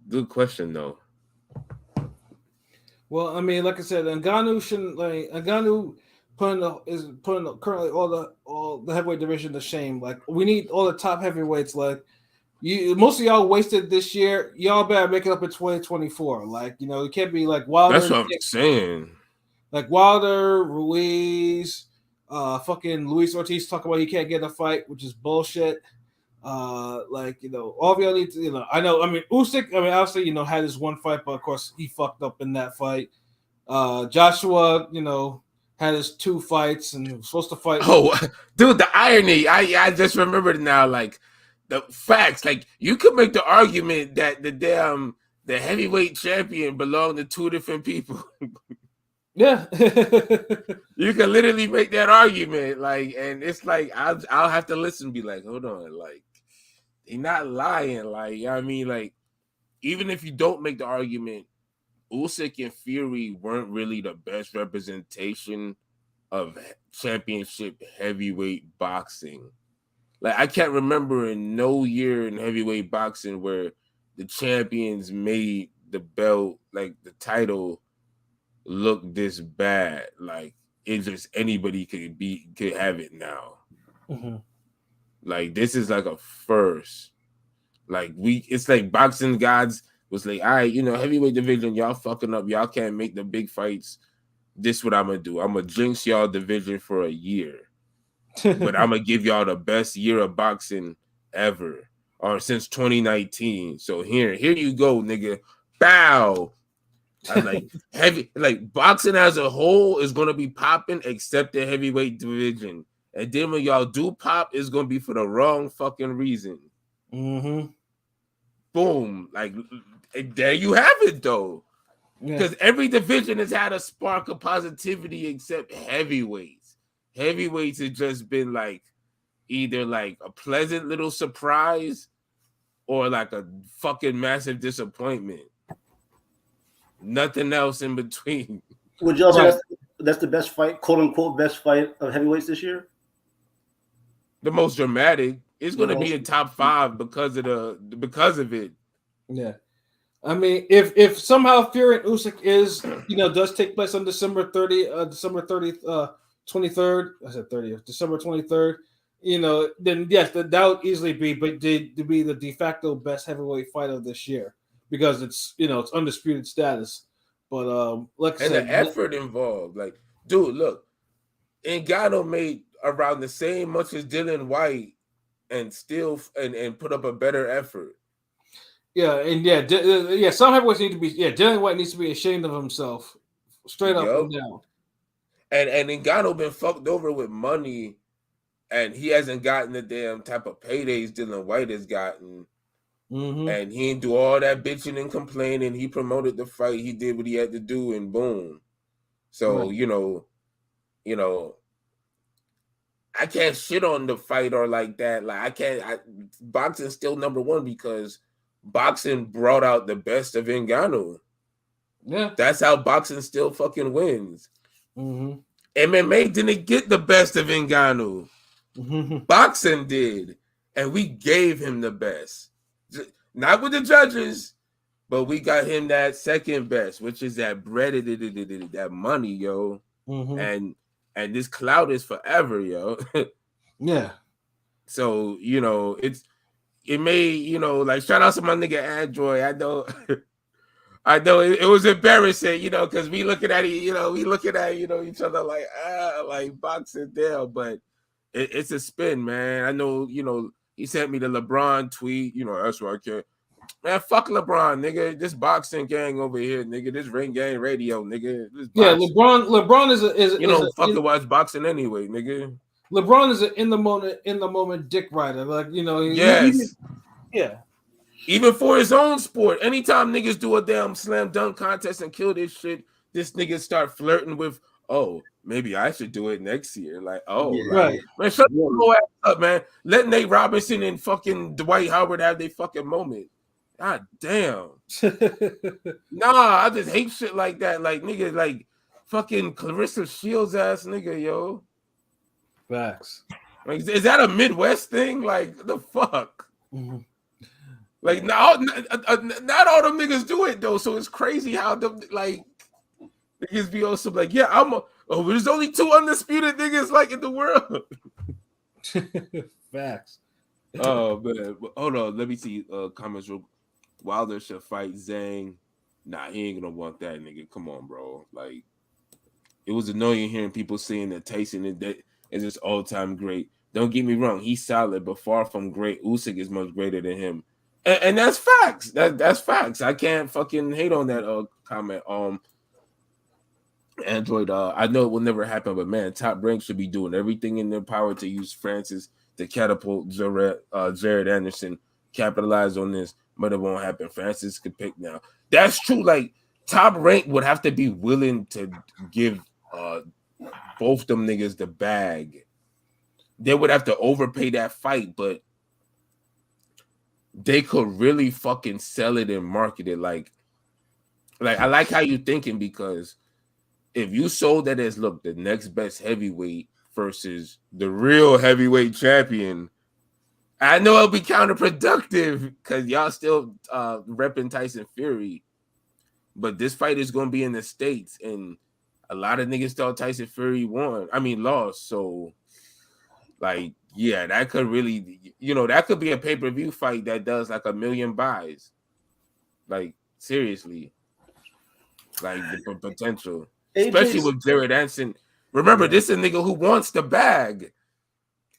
Good question though. Well, I mean, like I said, Ngannou is putting currently all the heavyweight division to shame. Like we need all the top heavyweights. Like most of y'all wasted this year. Y'all better make it up in 2024. Like it can't be like Wilder. That's what I'm saying. Like Wilder, Ruiz, fucking Luis Ortiz talk about he can't get a fight, which is bullshit. All of y'all need to, I mean, Usyk, obviously, had his one fight, but of course he fucked up in that fight. Joshua, had his 2 fights and was supposed to fight. Oh, dude, the irony. I just remembered now, like the facts. Like you could make the argument that the heavyweight champion belonged to 2 different people. Yeah. You can literally make that argument. Like, and it's like I'll have to listen and be like, hold on, like he's not lying. Like, I mean, like, even if you don't make the argument, Usyk and Fury weren't really the best representation of championship heavyweight boxing. Like, I can't remember in no year in heavyweight boxing where the champions made the belt, like the title, look this bad. Like, it's just anybody could have it now. Mm-hmm. Like, this is like a first. Like, it's like boxing gods was like, all right, heavyweight division, y'all fucking up. Y'all can't make the big fights. This is what I'm going to do. I'm going to jinx y'all division for a year. But I'm going to give y'all the best year of boxing ever, or since 2019. So here you go, nigga. Bow. I'm like boxing as a whole is going to be popping except the heavyweight division. And then when y'all do pop, it's going to be for the wrong fucking reason. Mm-hmm. Boom. Like, there you have it, though. Because every division has had a spark of positivity except heavyweights. Heavyweights have just been like either like a pleasant little surprise or like a fucking massive disappointment. Nothing else in between. Would y'all say that's the best fight, quote unquote, best fight of heavyweights this year? The most dramatic. It's going to be in top 5 because of it. Yeah. I mean, if somehow Fury and Usyk does take place on December 30th, 23rd, I said 30th, December 23rd, then yes, that would easily be the de facto best heavyweight fight of this year because it's it's undisputed status. But like I said, the effort involved, like, dude, look, Ngannou made around the same much as Dylan White and still and put up a better effort. Yeah, and some heavyweights need to be. Yeah, Dylan White needs to be ashamed of himself, straight up and down. And Ngannou been fucked over with money, and he hasn't gotten the damn type of paydays Dylan White has gotten. Mm-hmm. And he didn't do all that bitching and complaining. He promoted the fight. He did what he had to do, and boom. So right. I can't shit on the fighter like that. Like I can't. Boxing's still number 1 because boxing brought out the best of Ngannou. Yeah, that's how boxing still fucking wins. Mm-hmm. MMA didn't get the best of Ngannou. Mm-hmm. Boxing did, and we gave him the best. Not with the judges, but we got him that second best, which is that breaded that money, yo. Mm-hmm. And this clout is forever, yo. Yeah. So it may, like shout out to my nigga Android. I know it was embarrassing, because we looking at it, each other like boxing down, but it's a spin, man. I know, he sent me the LeBron tweet, that's why I can't. Man, fuck LeBron, nigga. This boxing gang over here, nigga. This ring gang radio, nigga. This yeah, LeBron is fucking watch boxing anyway, nigga. LeBron is an in the moment dick rider, like Yes. Yeah. Even for his own sport, anytime niggas do a damn slam dunk contest and kill this shit, this nigga start flirting with, oh, maybe I should do it next year. Like, right. Man, shut your whole ass up, man. Let Nate Robinson and fucking Dwight Howard have their fucking moment. God damn. Nah, I just hate shit like that. Like, nigga, like fucking Clarissa Shields ass nigga, yo. Facts. Like, is that a Midwest thing? Like, the fuck? Mm-hmm. Like, not all them niggas do it though. So it's crazy how them like niggas be also like, yeah, there's only 2 undisputed niggas like in the world. Facts. Oh man, hold on. Let me see comments. Wilder should fight Zhang. Nah, he ain't gonna want that nigga. Come on, bro. Like, it was annoying hearing people saying that Tyson is just all time great. Don't get me wrong, he's solid, but far from great. Usyk is much greater than him, and that's facts. That's facts. I can't fucking hate on that comment. Android. I know it will never happen, but man, Top Rank should be doing everything in their power to use Francis to catapult Jared Anderson. Capitalize on this, but it won't happen. Francis could pick now. That's true. Like, Top Rank would have to be willing to give both them niggas the bag. They would have to overpay that fight, but they could really fucking sell it and market it. Like I like how you thinking, because if you sold that as, look, the next best heavyweight versus the real heavyweight champion, I know it'll be counterproductive because y'all still repping Tyson Fury, but this fight is going to be in the States, and a lot of niggas thought Tyson Fury lost. So, like, yeah, that could really, that could be a pay-per-view fight that does like 1 million buys. Like, seriously. Like, the potential. Especially with Jared Anderson. Remember, this is a nigga who wants the bag.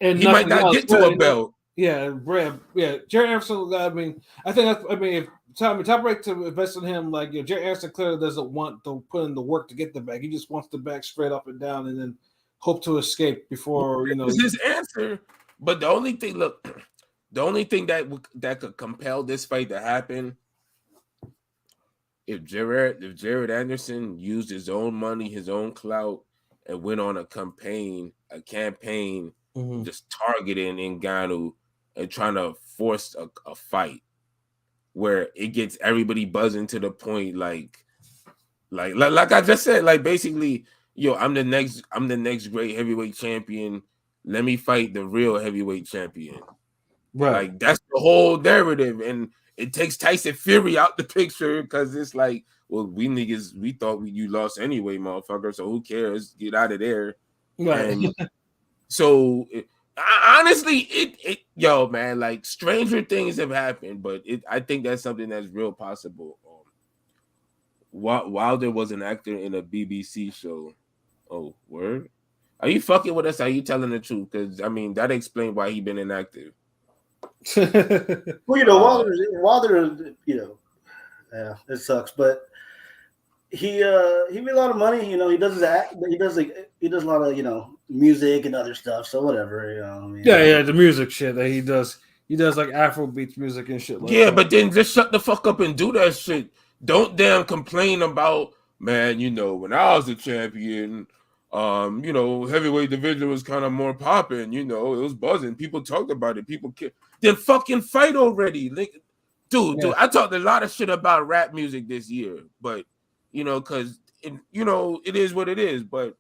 And he might not get to a belt. Yeah, Brad. Yeah, Jared Anderson. If Top Rank to invest in him, like, Jared Anderson clearly doesn't want to put in the work to get the bag. He just wants the bag straight up and down, and then hope to escape before It's his answer. But the only thing that could compel this fight to happen, if Jared Anderson used his own money, his own clout, and went on a campaign, just targeting Ngannou and trying to force a fight where it gets everybody buzzing to the point, like I just said, like, basically, I'm the next great heavyweight champion. Let me fight the real heavyweight champion. Right. Like, that's the whole narrative, and it takes Tyson Fury out the picture because it's like, well, we thought you lost anyway, motherfucker. So who cares? Get out of there. Right. And so, honestly, man, like, stranger things have happened, but I think that's something that's real possible. Wilder was an actor in a BBC show. Oh, word? Are you fucking with us? Are you telling the truth? Because that explains why he been inactive. Well, Wilder, yeah, it sucks, but he made a lot of money. He does his act, but he does a lot of music and other stuff. So whatever, Yeah, the music shit that he does. He does like Afrobeats music and shit. Like that. But then just shut the fuck up and do that shit. Don't damn complain about, man. When I was a champion, heavyweight division was kind of more popping. It was buzzing. People talked about it. People cared. Then fucking fight already, dude. I talked a lot of shit about rap music this year, but because it is what it is. But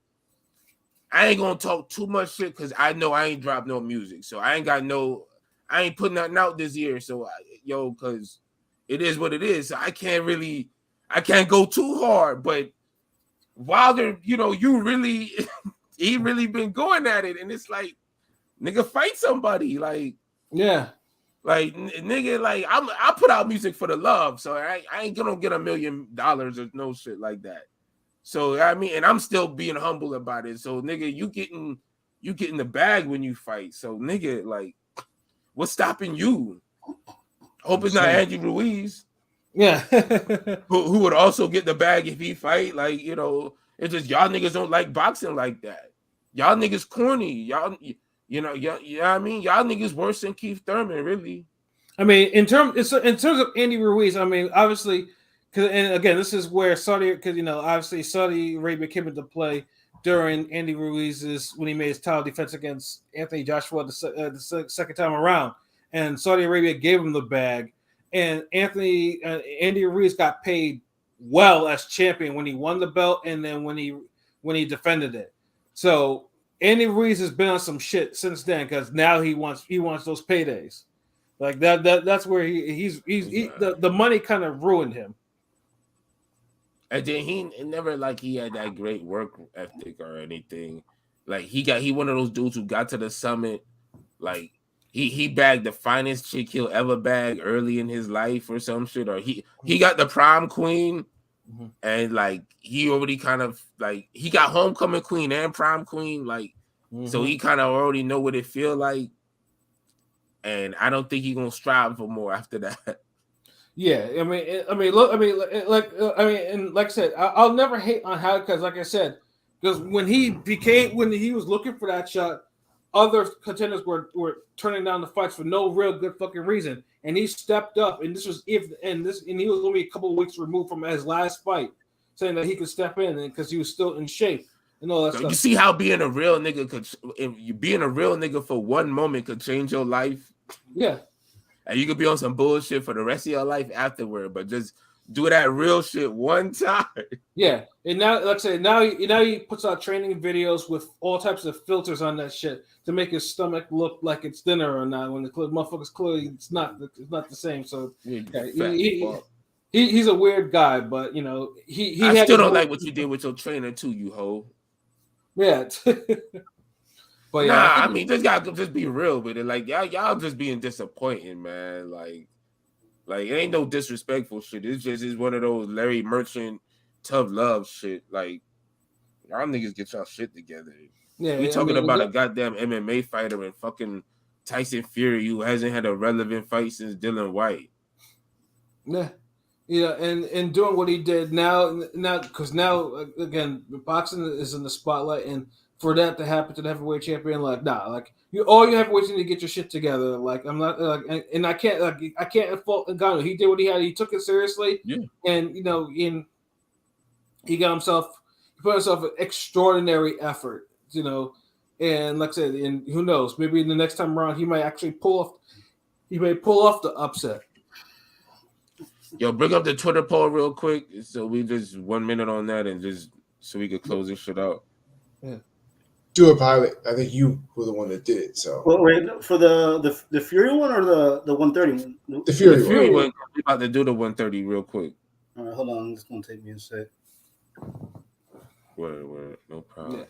I ain't gonna talk too much shit because I know I ain't dropped no music, so I ain't putting nothing out this year. So because it is what it is. So I can't go too hard, but Wilder, he really been going at it, and it's like, nigga, fight somebody, like, yeah, like, nigga, like, I put out music for the love, so I ain't gonna get $1 million or no shit like that. So and I'm still being humble about it. So nigga, you getting the bag when you fight. So nigga, like, what's stopping you? Hope it's not Andy Ruiz. Yeah, who would also get the bag if he fight. Like, it's just y'all niggas don't like boxing like that. Y'all niggas corny. Y'all niggas worse than Keith Thurman, really. In terms of Andy Ruiz, obviously, and again, this is where obviously Saudi Arabia came into play during Andy Ruiz's when he made his title defense against Anthony Joshua the second time around, and Saudi Arabia gave him the bag. And Andy Ruiz got paid well as champion when he won the belt, and then when he defended it. So Andy Ruiz has been on some shit since then because now he wants those paydays. Like that's where the money kind of ruined him. And then he never like he had that great work ethic or anything. Like he one of those dudes who got to the summit. Like he bagged the finest chick he'll ever bag early in his life or some shit. Or he got the prom queen, and like he already kind of like he got homecoming queen and prom queen. Like so he kind of already know what it feel like. And I don't think he's gonna strive for more after that. Yeah, I mean, and like I said, I'll never hate on how because, like I said, because when he was looking for that shot, other contenders were turning down the fights for no real good fucking reason, and he stepped up, and he was only a couple of weeks removed from his last fight, saying that he could step in because he was still in shape and all that stuff. You see how being a real nigga being a real nigga for one moment could change your life. Yeah. And you could be on some bullshit for the rest of your life afterward, but just do that real shit one time. Yeah, and now, like I said, now he puts out training videos with all types of filters on that shit to make his stomach look like it's thinner or not. When the motherfucker's clearly it's not the same. So yeah, he's a weird guy, but you know I still don't like what you did with your trainer too, you hoe. Yeah. But yeah, I mean, this guy could just be real with it. Like y'all just being disappointing, man. Like it ain't no disrespectful shit. It's one of those Larry Merchant tough love shit. Like y'all niggas get y'all shit together. Yeah, we talking about a goddamn MMA fighter and fucking Tyson Fury who hasn't had a relevant fight since Dylan White. Yeah, and doing what he did now because now again boxing is in the spotlight and. For that to happen to the heavyweight champion, like all you heavyweights need to get your shit together. Like I'm not and I can't fault Ngannou. He did what he had. He took it seriously, and he put himself an extraordinary effort. And like I said, and who knows? Maybe the next time around he might actually pull off the upset. Yo, bring up the Twitter poll real quick, so we just 1 minute on that, and just so we could close this shit out. Yeah. Do a pilot. I think you were the one that did it. So, well, wait for the Fury one or the 130 one? The Fury one. We about to do the 130 real quick. All right, hold on. It's gonna take me a sec. Word, no problem. Yeah.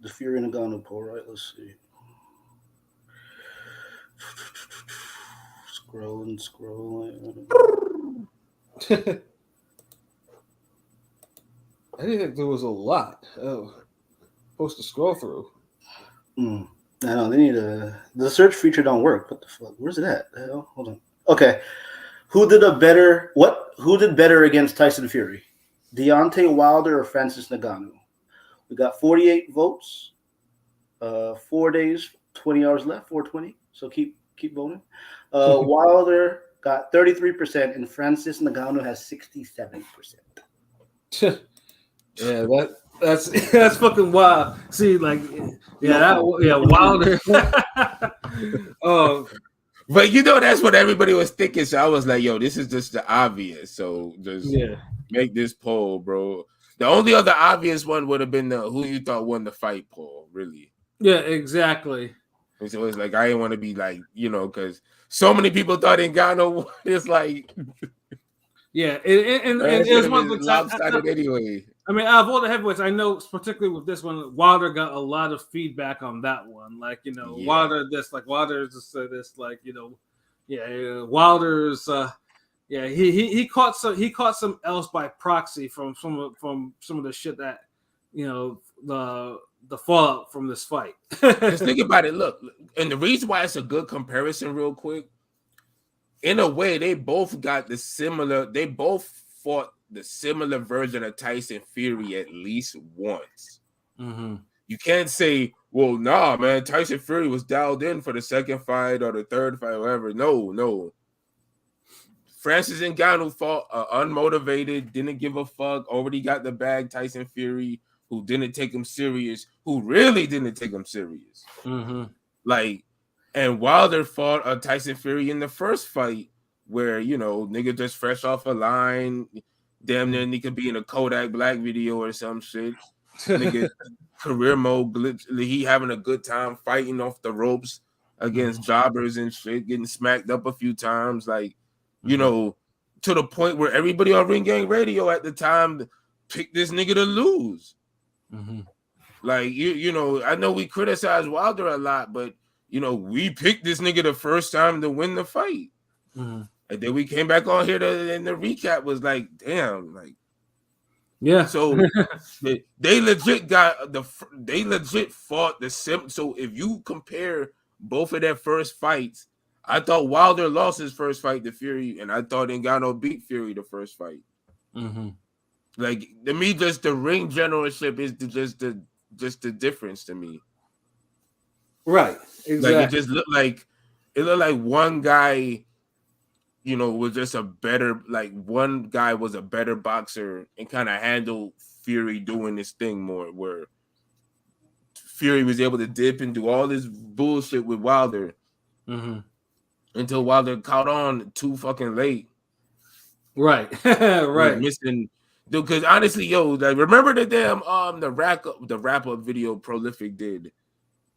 The Fury and Ngannou poll, right? Let's see. Scrolling. I didn't think there was a lot. Supposed to scroll through. I know they need the search feature don't work. What the fuck? Where's it at? The hell? Hold on. Okay. Who did better against Tyson Fury? Deontay Wilder or Francis Ngannou? We got 48 votes. 4 days, 20 hours left, 420. So keep voting. Wilder got 33% and Francis Ngannou has 67%. Yeah, that's fucking wild. See, Wilder. Oh, but that's what everybody was thinking. So I was like, yo, this is just the obvious. So just make this poll, bro. The only other obvious one would have been the who you thought won the fight poll, really. Yeah, exactly. And so it's like I didn't want to be like, because so many people thought Ngannou is like. Yeah, and it's one of the lopsided anyway. I mean, out of all the heavyweights, I know particularly with this one, Wilder got a lot of feedback on that one. Like, Wilder this, like Wilder's this, like, Wilder's he caught some else by proxy from some of the shit that the fallout from this fight. Just think about it. Look, and the reason why it's a good comparison, real quick. In a way, they both fought the similar version of Tyson Fury at least once. Mm-hmm. You can't say, well, nah, man, Tyson Fury was dialed in for the second fight or the third fight, or whatever. No. Francis Ngannou fought unmotivated, didn't give a fuck, already got the bag. Tyson Fury, who didn't take him serious, who really didn't take him serious. Mm-hmm. And Wilder fought Tyson Fury in the first fight where, nigga just fresh off a line, damn near he could be in a Kodak Black video or some shit. nigga, career mode glitch. He having a good time fighting off the ropes against jobbers and shit, getting smacked up a few times, like you know, to the point where everybody on Ring Gang Radio at the time picked this nigga to lose. Like you know, I know we criticize Wilder a lot, but you know, we picked this nigga the first time to win the fight. And then we came back on here and the recap was like, damn, like, yeah. So they legit fought the sim. So if you compare both of their first fights, I thought Wilder lost his first fight to Fury, and I thought Ngannou beat Fury the first fight. Like to me, just the ring generalship is just the difference to me. Right. Exactly. Like it looked like one guy, you know, was just a better, like one guy was a better boxer and kind of handled Fury doing this thing more, where Fury was able to dip and do all this bullshit with Wilder until Wilder caught on too fucking late. Right. Right. Missing, dude, because honestly, yo, like, remember the damn the wrap up video Prolific did,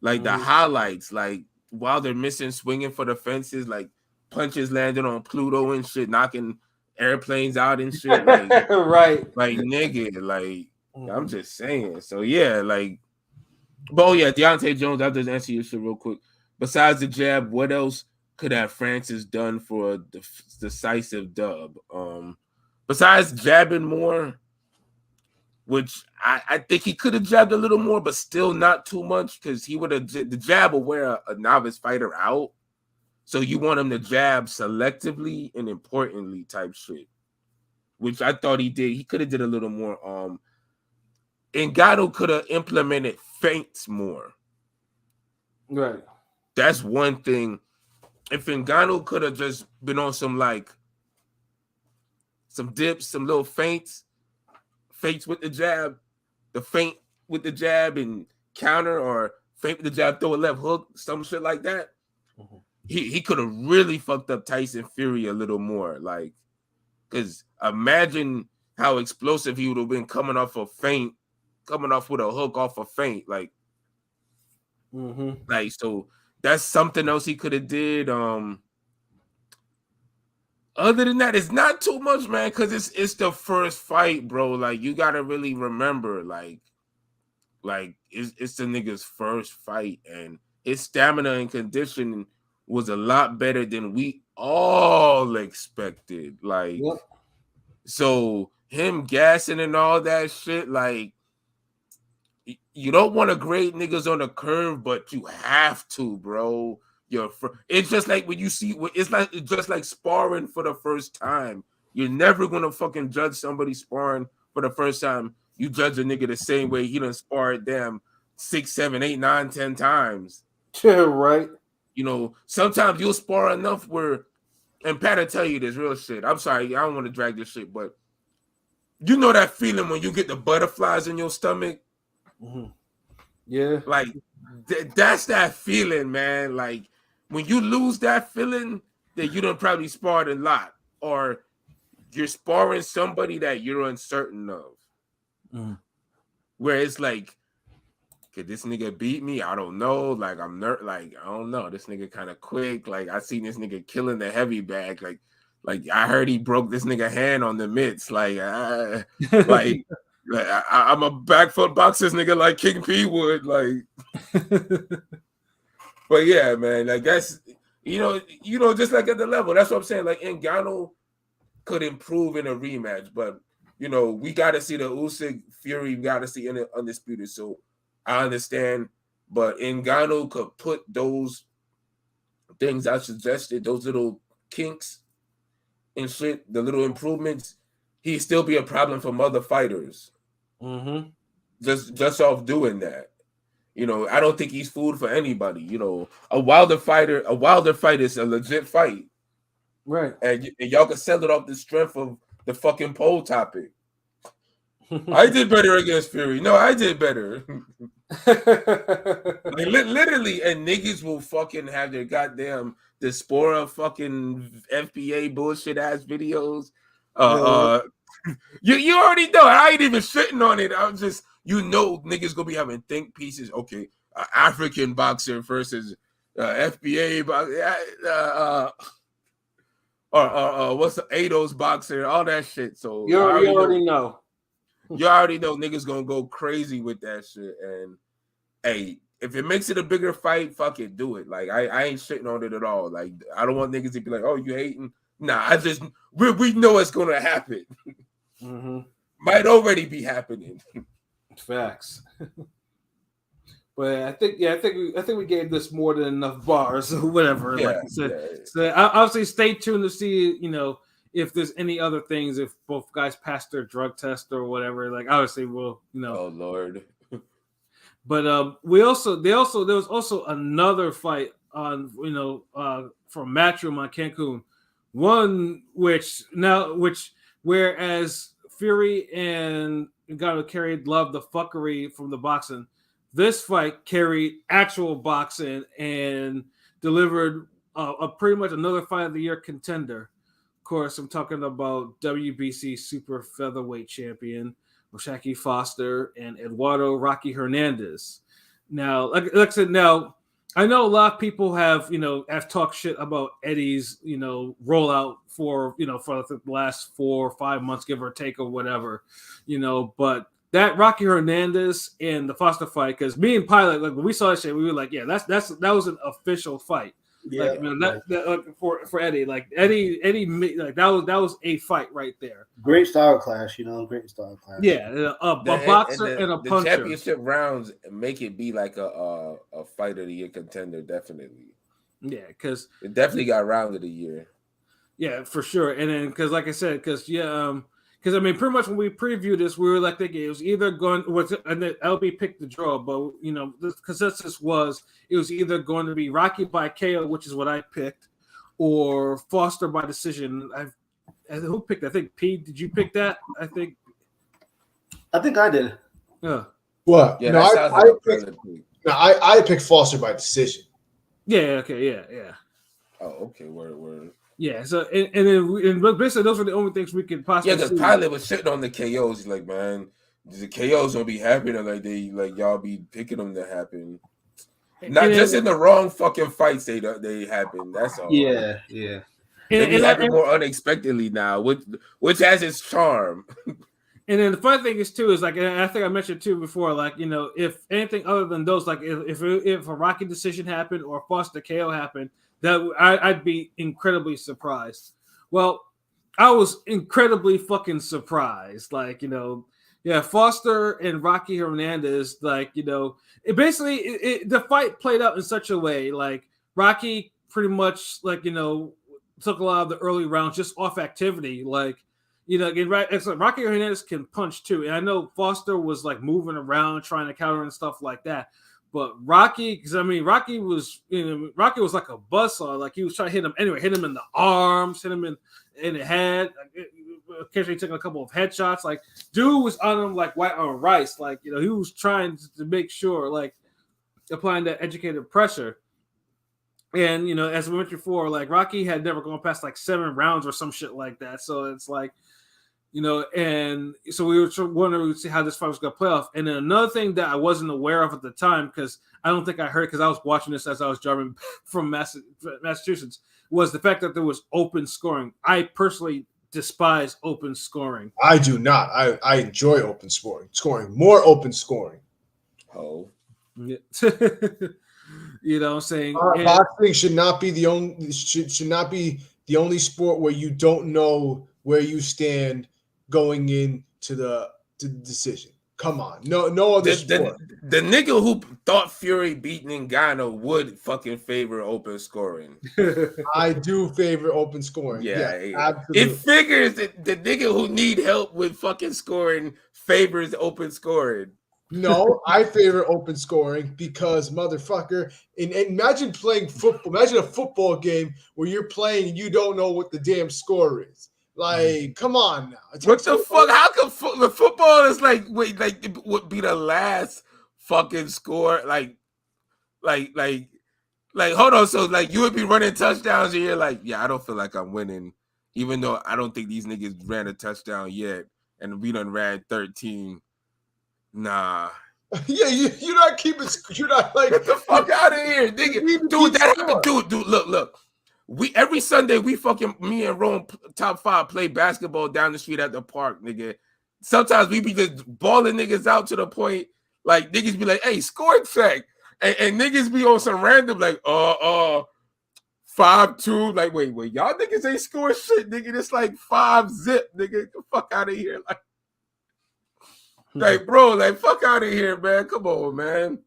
like the highlights, like Wilder missing, swinging for the fences, like punches landing on Pluto and shit, knocking airplanes out and shit. Like, right. Like, nigga, like, I'm just saying. So, yeah, like, but yeah, Deontay Jones, I'll just answer your shit real quick. Besides the jab, what else could have Francis done for a decisive dub? Besides jabbing more, which I think he could have jabbed a little more, but still not too much, because he would have, the jab will wear a novice fighter out. So you want him to jab selectively and importantly type shit, which I thought he did. He could have did a little more. Ngannou could have implemented feints more. Right. That's one thing. If Ngannou could have just been on some dips, some little feints with the jab, the feint with the jab and counter, or feint with the jab, throw a left hook, some shit like that. He could have really fucked up Tyson Fury a little more, like, because imagine how explosive he would have been coming off a feint, coming off with a hook off a feint, like, like, so that's something else he could have did. Other than that, it's not too much, man, because it's the first fight, bro. Like, you gotta really remember, like it's the nigga's first fight, and his stamina and conditioning was a lot better than we all expected. Like, so him gassing and all that shit, like, you don't want to grade niggas on the curve, but you have to, bro. It's just like when you see, it's just like sparring for the first time. You're never gonna fucking judge somebody sparring for the first time. You judge a nigga the same way he done sparred them 6, 7, 8, 9, 10 times. Right. You know, sometimes you'll spar enough where, and Pat will tell you this real shit. I'm sorry, I don't want to drag this shit, but you know that feeling when you get the butterflies in your stomach? Yeah. Like, that's that feeling, man. Like, when you lose that feeling, then you done probably sparred a lot, or you're sparring somebody that you're uncertain of. Where it's like, could this nigga beat me? I don't know. Like, I don't know. This nigga kind of quick. Like, I seen this nigga killing the heavy bag. Like I heard he broke this nigga hand on the mitts. Like, I'm a back foot boxers nigga like King P would. Like, but yeah, man. Like, that's you know, just like at the level. That's what I'm saying. Like, Ngannou could improve in a rematch, but you know, we got to see the Usyk Fury. We got to see in the Undisputed. So I understand, but Ngannou could put those things I suggested, those little kinks and shit, the little improvements, he'd still be a problem for other fighters. Just off doing that. You know, I don't think he's food for anybody. You know, a Wilder fight is a legit fight. Right. And y'all can sell it off the strength of the fucking poll topic. I did better against Fury. No, I did better. Like, literally, and niggas will fucking have their goddamn Diaspora fucking FBA bullshit ass videos. You already know. I ain't even shitting on it. I'm just, niggas gonna be having think pieces. Okay, African boxer versus FBA boxer, or what's the Ados boxer, all that shit. So You already know. You already know niggas gonna go crazy with that shit. And hey, if it makes it a bigger fight, fuck it, do it. Like I ain't shitting on it at all. Like I don't want niggas to be like, oh, you hating? Nah, we know it's gonna happen. Mm-hmm. Might already be happening. Facts. But I think we gave this more than enough bars or whatever. Yeah, like you said. yeah. So obviously stay tuned to see, if there's any other things, if both guys pass their drug test or whatever. Like obviously we'll, Oh Lord. But there was also another fight on from Matchroom on Cancun, one whereas Fury and Ngannou carried love the fuckery from the boxing, this fight carried actual boxing and delivered a pretty much another fight of the year contender. Of course, I'm talking about WBC super featherweight champion Oshaki Foster and Eduardo Rocky Hernandez. Now, like I said, I know a lot of people have talked shit about Eddie's rollout for the last 4 or 5 months, give or take, or whatever, but that Rocky Hernandez and the Foster fight, because me and Pilot, like when we saw that shit, we were like, yeah, that was an official fight. Yeah, like, that for Eddie, like Eddie, like that was a fight right there. Great style clash, great style clash. Yeah, a boxer and a puncher. The championship rounds make it be like a fight of the year contender, definitely. Yeah, because it definitely got round of the year. Yeah, for sure. And then because, like I said, because I mean, pretty much when we previewed this, we were like thinking it was either and then LB picked the draw, but the consensus was it was either going to be Rocky by KO, which is what I picked, or Foster by decision. Who picked? I think P. Did you pick that? I think I did. Yeah. What? Yeah, I picked Foster by decision. Yeah. Okay. Yeah. Oh, okay. Word. Yeah, so and basically those were the only things we could possibly. Yeah, because Pilot was shitting on the KOs. He's like, man, the KOs gonna be happening like y'all be picking them to happen. Not just in the wrong fucking fights they happen. That's all. Yeah. They be happening more unexpectedly now, which has its charm. And then the funny thing is too is like, and I think I mentioned too before, like if anything other than those, like if a Rocky decision happened or a Foster KO happened, that I'd be incredibly surprised. Well, I was incredibly fucking surprised. Like, Foster and Rocky Hernandez, like, it basically the fight played out in such a way, like Rocky pretty much like, took a lot of the early rounds just off activity. Like, again, right, it's like Rocky Hernandez can punch too. And I know Foster was like moving around trying to counter and stuff like that. But Rocky, because I mean, Rocky was like a buzzsaw. Like he was trying to hit him anyway, hit him in the arms, hit him in the head. Occasionally taking a couple of headshots. Like dude was on him like white on rice. Like he was trying to make sure, like applying that educated pressure. And as we mentioned before, like Rocky had never gone past like 7 rounds or some shit like that. So it's like. And so we were wondering to see how this fight was going to play off. And then another thing that I wasn't aware of at the time, because I don't think I heard, because I was watching this as I was driving from Massachusetts, was the fact that there was open scoring. I personally despise open scoring. I do not. I enjoy open scoring. More open scoring. Oh. Yeah. You know what I'm saying? Boxing should not be the only should not be the only sport where you don't know where you stand going into the decision. Come on. No other sport. The nigga who thought Fury beating Ngannou would fucking favor open scoring. I do favor open scoring. Yeah, absolutely. It figures that the nigga who need help with fucking scoring favors open scoring. No, I favor open scoring because motherfucker, and imagine playing football. Imagine a football game where you're playing and you don't know what the damn score is. Like, come on now. What the fuck? How come the football is like it would be the last fucking score? Like, hold on. So like you would be running touchdowns and you're like, yeah, I don't feel like I'm winning, even though I don't think these niggas ran a touchdown yet. and we done ran 13. Nah. Yeah, you're not keeping. You're not like Get the fuck out of here, nigga. Dude, that happened. Dude, look. We every Sunday me and Rome top 5 play basketball down the street at the park, nigga. Sometimes we be just balling niggas out to the point like niggas be like, hey, score check. And niggas be on some random like 5-2. Like, wait, y'all niggas ain't score shit, nigga. It's like 5-zip, nigga. Get the fuck out of here. Like, bro, like, fuck out of here, man. Come on, man.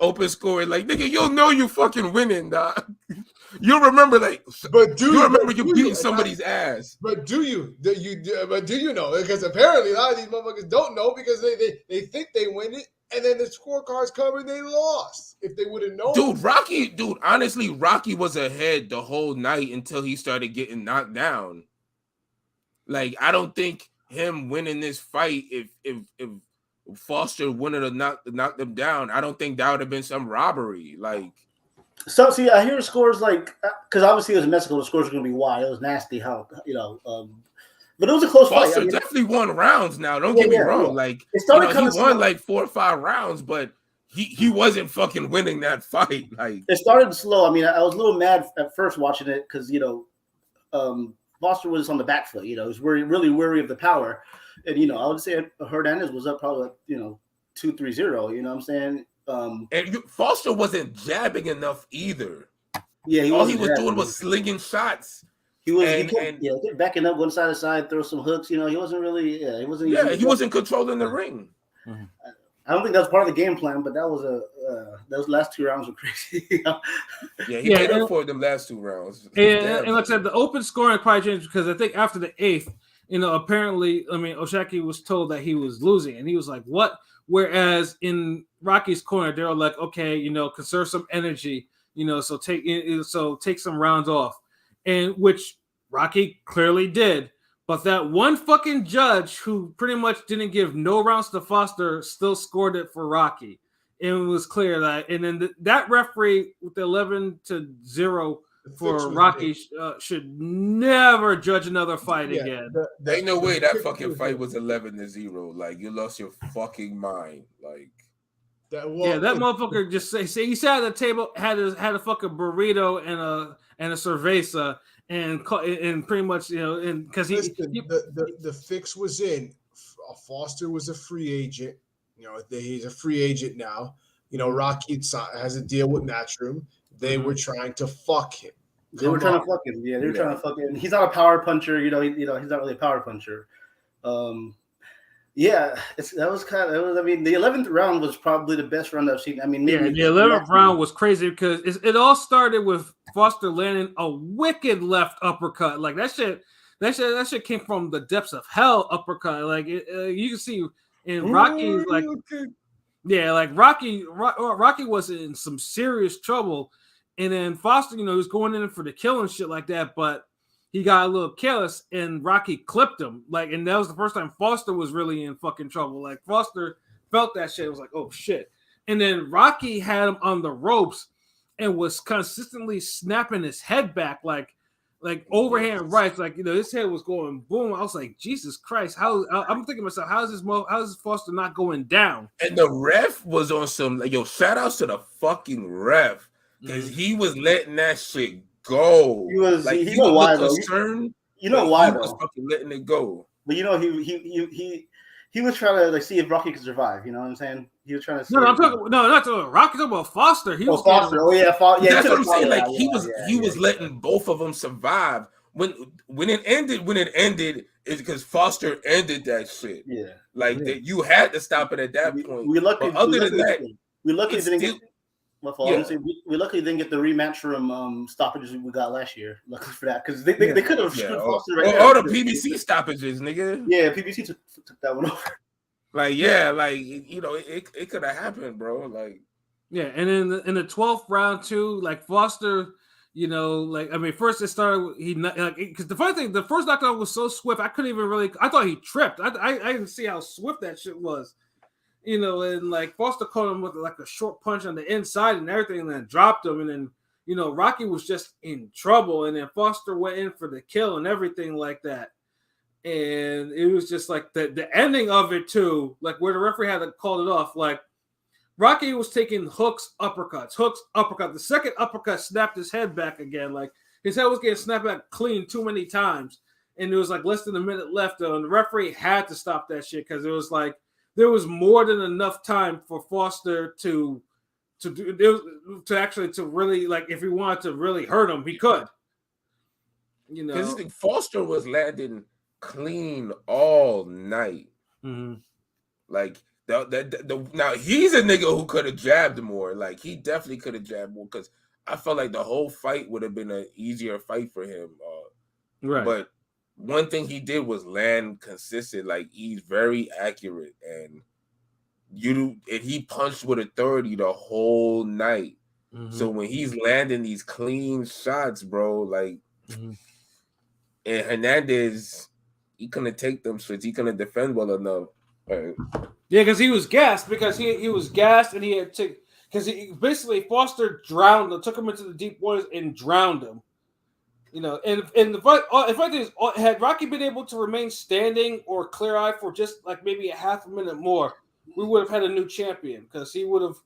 Open scoring, like, nigga, you'll know you fucking winning, dog. You'll remember, like, but you remember you beating somebody's ass. But do you know? Because apparently a lot of these motherfuckers don't know because they think they win it, and then the scorecards come and they lost. If they would have known, honestly, Rocky was ahead the whole night until he started getting knocked down. Like, I don't think him winning this fight, if Foster wouldn't have knocked them down, I don't think that would have been some robbery. Like, so see, I hear scores like because obviously it was in Mexico, the scores are going to be wide. It was nasty how but it was a close Foster fight. I mean, definitely won rounds. Now, don't get me wrong. Yeah. Like, it started he won like 4 or 5 rounds, but he wasn't fucking winning that fight. Like, it started slow. I mean, I was a little mad at first watching it because Foster was on the back foot. He was really wary of the power. And, I would say Hernandez was up probably, 2-3-0. You know what I'm saying? And Foster wasn't jabbing enough either. Yeah, all he was doing was slinging shots. He was backing up one side to side, throw some hooks. He wasn't really. He wasn't. He wasn't controlling the ring. Mm-hmm. I don't think that was part of the game plan, but that was those last 2 rounds were crazy. He made up for them last 2 rounds. And like I said, the open scoring probably changed because I think after the 8th. Apparently, Oshaki was told that he was losing, and he was like, "What?" Whereas in Rocky's corner, they're like, "Okay, conserve some energy, so take some rounds off," and which Rocky clearly did. But that one fucking judge who pretty much didn't give no rounds to Foster still scored it for Rocky. It was clear that, and then that referee with the 11-0. For Rocky should never judge another fight again. Ain't no way that fucking fight was 11-0. Like, you lost your fucking mind. Like, that motherfucker just say he sat at the table, had a fucking burrito and a cerveza, and pretty much because the fix was in. Foster was a free agent. He's a free agent now. Rocky has a deal with Matchroom. They were trying to fuck him. They were trying to fuck him. Yeah, they were trying to fuck him. He's not a power puncher. He's not really a power puncher. I mean, the 11th round was probably the best round I've seen. I mean, the 11th round was crazy because it all started with Foster landing a wicked left uppercut. Like that shit came from the depths of hell uppercut. Like you can see in Rocky's like. Okay. Yeah, like Rocky was in some serious trouble, and then Foster, he was going in for the kill and shit like that, but he got a little careless, and Rocky clipped him. Like, and that was the first time Foster was really in fucking trouble. Like Foster felt that shit. It was like, oh shit. And then Rocky had him on the ropes and was consistently snapping his head back, like overhand rights, like his head was going boom. I was like, Jesus Christ! I'm thinking to myself, how is this Foster not going down? And the ref was on some shout outs to the fucking ref because he was letting that shit go. He was like he was why concerned. Why he was fucking letting it go. But he was trying to see if Rocky could survive. You know what I'm saying? He was trying to. I'm talking. No, not to Rocky. I'm talking about Foster. He was Foster. Yeah, that's what I'm saying. Like he was letting both of them survive. When it ended is because Foster ended that shit. Yeah, that you had to stop it at that point. We luckily didn't get. We luckily didn't get the rematch from stoppages we got last year. Luckily for that, because they could have screwed Foster right all the PBC stoppages, nigga. Yeah, PBC took that one over. It could have happened, bro. Like, yeah, and in the 12th round too, like Foster, first it started because the funny thing, the first knockdown was so swift, I couldn't even really. I thought he tripped. I didn't see how swift that shit was. And like Foster caught him with like a short punch on the inside and everything, and then dropped him. And then, Rocky was just in trouble. And then Foster went in for the kill and everything like that. and it was just like the ending of it too, like where the referee had to call it off. Like Rocky was taking hooks, uppercuts. The second uppercut snapped his head back again. Like his head was getting snapped back clean too many times, and there was like less than a minute left. And the referee had to stop that shit because it was like there was more than enough time for Foster to really, like, if he wanted to really hurt him, he could. You know, because Foster was landing clean all night. Mm-hmm. Like now he's a nigga who could have jabbed more. Like he definitely could have jabbed more because I felt like the whole fight would have been an easier fight for him. Right. But one thing he did was land consistent. Like he's very accurate, and he punched with authority the whole night. Mm-hmm. So when he's landing these clean shots, bro, like, mm-hmm. and Hernandez, he couldn't take them shots. He couldn't defend well enough. Yeah, because he was gassed. Because he was gassed, and he had to. Because he basically Foster drowned him, took him into the deep waters and drowned him. You know, and the fight. If I think had Rocky been able to remain standing or clear eye for just like maybe a half a minute more, we would have had a new champion because he would have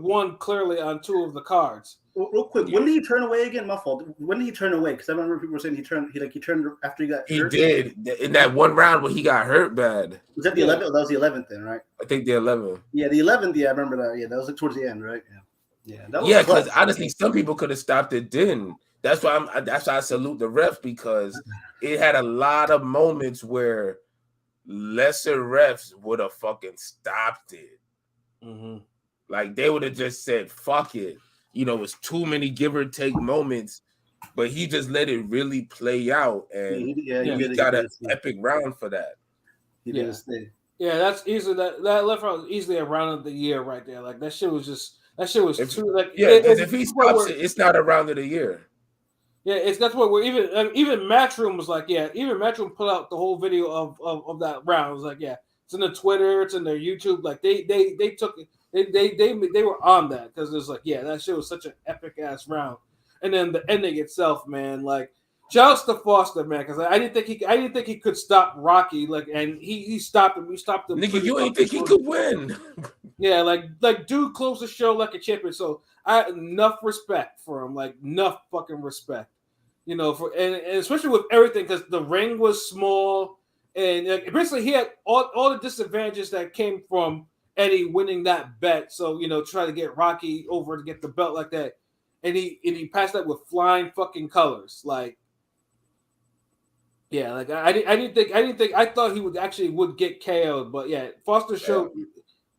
won clearly on 2 of the cards. Real quick, when did he turn away again? My fault. When did he turn away? Because I remember people were saying he turned after he got hurt. He did in that one round when he got hurt bad. Was that the 11th? That was the 11th then, right? I think the 11th. Yeah, the 11th. Yeah, I remember that. Yeah, that was like towards the end, right? Yeah. Yeah, because honestly, some people could have stopped it then. That's why I salute the refs because it had a lot of moments where lesser refs would have fucking stopped it. Mm-hmm. Like they would have just said, fuck it. You know, it's too many give or take moments, but he just let it really play out, and he got an epic round for that. Yeah, that's easily that left round was easily a round of the year right there. Like that shit was too like if he stops it, it's not a round of the year. Yeah, that's what we're even Matchroom was like, yeah, even Matchroom put out the whole video of that round. It was like, yeah, it's in the Twitter, it's in their YouTube. Like they took it. They were on that because it was like, yeah, that shit was such an epic ass round, and then the ending itself, man. Like, shouts to Foster, man, because I didn't think he could stop Rocky, like, and he stopped him. He stopped him. Nigga, you ain't think he could win? Yeah, like dude closed the show like a champion. So I had enough respect for him, like enough fucking respect, you know, and especially with everything because the ring was small and basically he had all the disadvantages that came from Eddie winning that bet, so you know, try to get Rocky over to get the belt like that, and he passed that with flying fucking colors. Like, yeah, like I didn't think I thought he would get KO'd, but yeah, Foster showed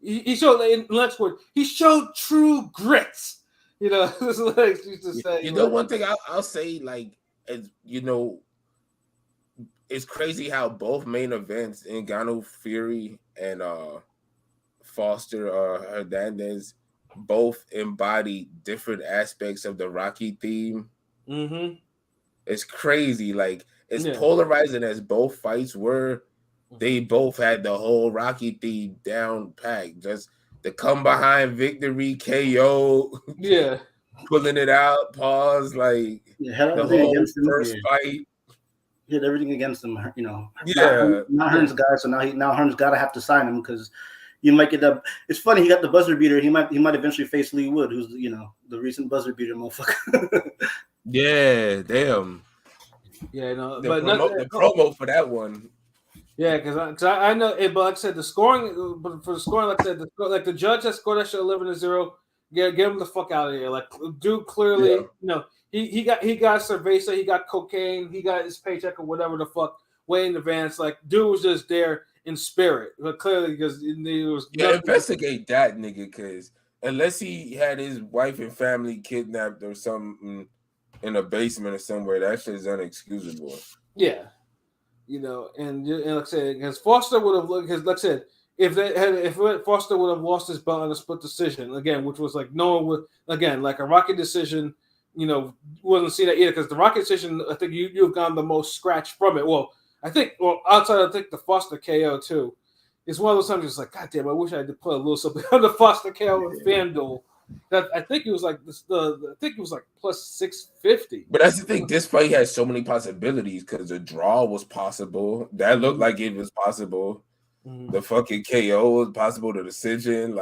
he showed in next word he showed true grits. You know, like used to say. You know, one thing I'll say, like, as you know, it's crazy how both main events, Ngannou Fury and Foster Hernandez, both embody different aspects of the Rocky theme. Mm-hmm. It's crazy. Like, as polarizing as both fights were, they both had the whole Rocky theme down packed. Just the come behind victory, KO, pulling it out, pause, like the whole first fight. He had everything against him, you know. Yeah, not Hearn's guy, so now Hearn's gotta have to sign him because you might get up. It's funny, he got the buzzer beater. He might eventually face Lee Wood, who's, you know, the recent buzzer beater motherfucker. Yeah, damn. Yeah, no, the promo for that one. Yeah, because I know it, but like I said, the scoring, but for the scoring, like I said, the judge that scored that shit 11-0. Get him the fuck out of here. Like, dude, clearly, you know, he got cerveza, he got cocaine, he got his paycheck or whatever the fuck way in advance. Like, dude was just there in spirit, but clearly because he was investigate that nigga, because unless he had his wife and family kidnapped or something in a basement or somewhere, that shit is unexcusable. Yeah, you know, and like I said, because Foster would have looked, because like I said, if Foster would have lost his belt in a split decision again, which was like no one would again like a Rocky decision, you know, wouldn't see that either because the Rocky decision, I think you've gotten the most scratch from it. Well, outside I think the Foster KO too. It's one of those times it's like, God damn, I wish I had to put a little something on the Foster KO and FanDuel. I think it was like I think it was like plus 650. But that's the thing. This fight had so many possibilities because the draw was possible. That looked like it was possible. Mm-hmm. The fucking KO was possible. The decision,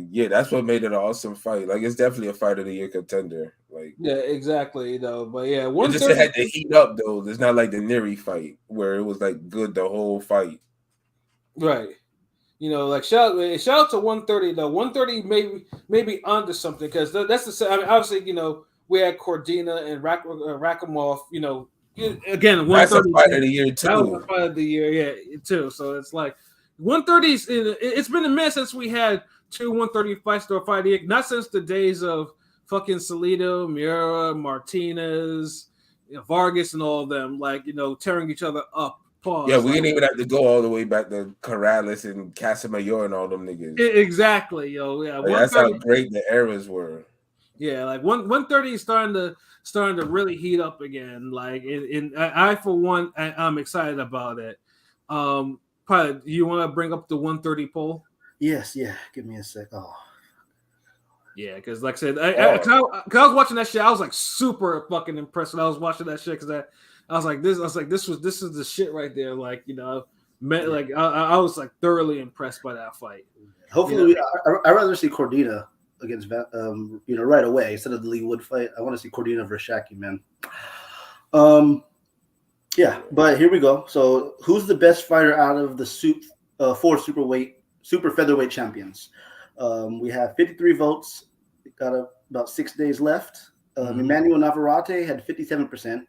yeah, that's what made it an awesome fight. Like, it's definitely a fight of the year contender. Like, yeah, exactly. Though, but yeah, it just had to heat up though. It's not like the Neri fight where it was like good the whole fight. Right. Like shout out to 130 though. 130 maybe onto something because that's the. I mean, obviously, we had Cordina and Rakhimov. Again, 130 that's a fight of the year too. That was a fight of the year, yeah, too. So it's like 130s. It's been a minute since we had two 130 fights to a fight of the year. Not since the days of fucking Salido, Miura, Martinez, Vargas, and all of them. Like tearing each other up. Pause. Yeah, we didn't even have to go all the way back to Corrales and Casamayor and all them niggas. Exactly, yo. Yeah, like, that's how great the eras were. Yeah, like 130 is starting to really heat up again. Like, I for one, I'm excited about it. Probably, you want to bring up the 130 poll? Yes, yeah. Give me a sec. Oh. Yeah, because like I said, I was watching that shit. I was like super fucking impressed when I was watching that shit because I was like, this is the shit right there. Like, like I was like thoroughly impressed by that fight. Hopefully, I'd rather see Cordina against right away instead of the Lee Wood fight. I want to see Cordina versus Shaki, man. Yeah, but here we go. So, who's the best fighter out of the four super featherweight champions? We have 53 votes. Got about 6 days left. Emmanuel Navarrete had 57%.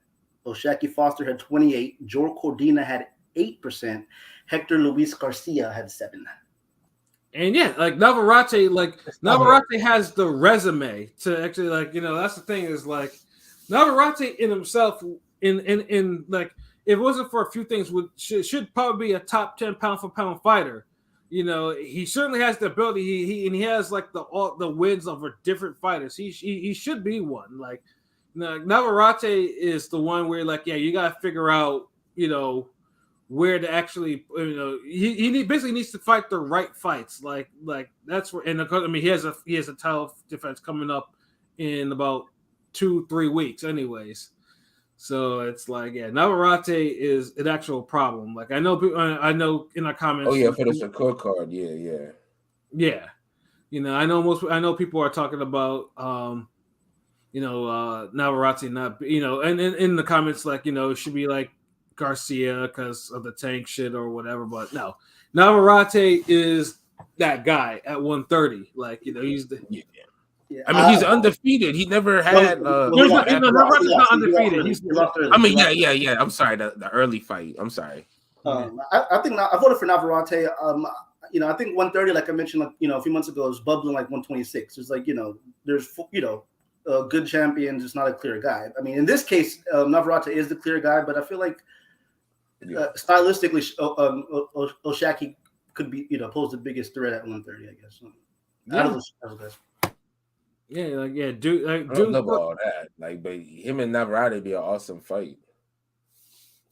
Oshaki Foster had 28%. Joel Cordina had 8%. Hector Luis Garcia had 7%. And yeah, like Navarrete has the resume to actually that's the thing is like Navarrete in himself in like if it wasn't for a few things should probably be a top 10 pound for pound fighter. He certainly has the ability. He has like the wins of different fighters. He should be one. Like Navarrete is the one where like you gotta figure out where to actually he basically needs to fight the right fights. Like that's where he has a title defense coming up in about 2-3 weeks, anyways. So it's like, Navarrete is an actual problem. Like I know in our comments. Oh yeah, for the scorecard, yeah. I know people are talking about Navarrete not and in the comments like it should be like Garcia because of the tank shit or whatever. But no, Navarrete is that guy at 130. Like he's the. Yeah. I mean, he's undefeated. He never had. Navarrete's not undefeated. Yeah. I'm sorry, the early fight. I'm sorry. I think I voted for Navarrete. I think 130, like I mentioned, a few months ago, is bubbling like 126. It's like there's good champions. It's not a clear guy. I mean, in this case, Navarrete is the clear guy, but I feel like stylistically, Oshaki could be pose the biggest threat at 130. I guess. Out of those guys. Yeah, I don't know about all that. Like, but him and Navarrete be an awesome fight.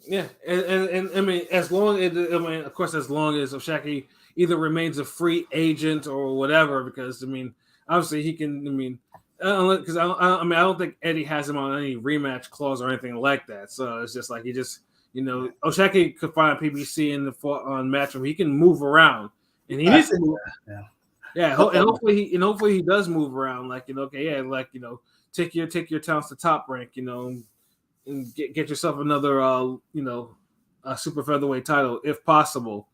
Yeah, and I mean, as long as Oshaki either remains a free agent or whatever, because obviously he can. Because I don't think Eddie has him on any rematch clause or anything like that. So it's just like Oshaki could find a PBC on match where he can move around, and he needs to move. Yeah, and hopefully he does move around. Like take your talents to top rank. And get yourself another a super featherweight title if possible.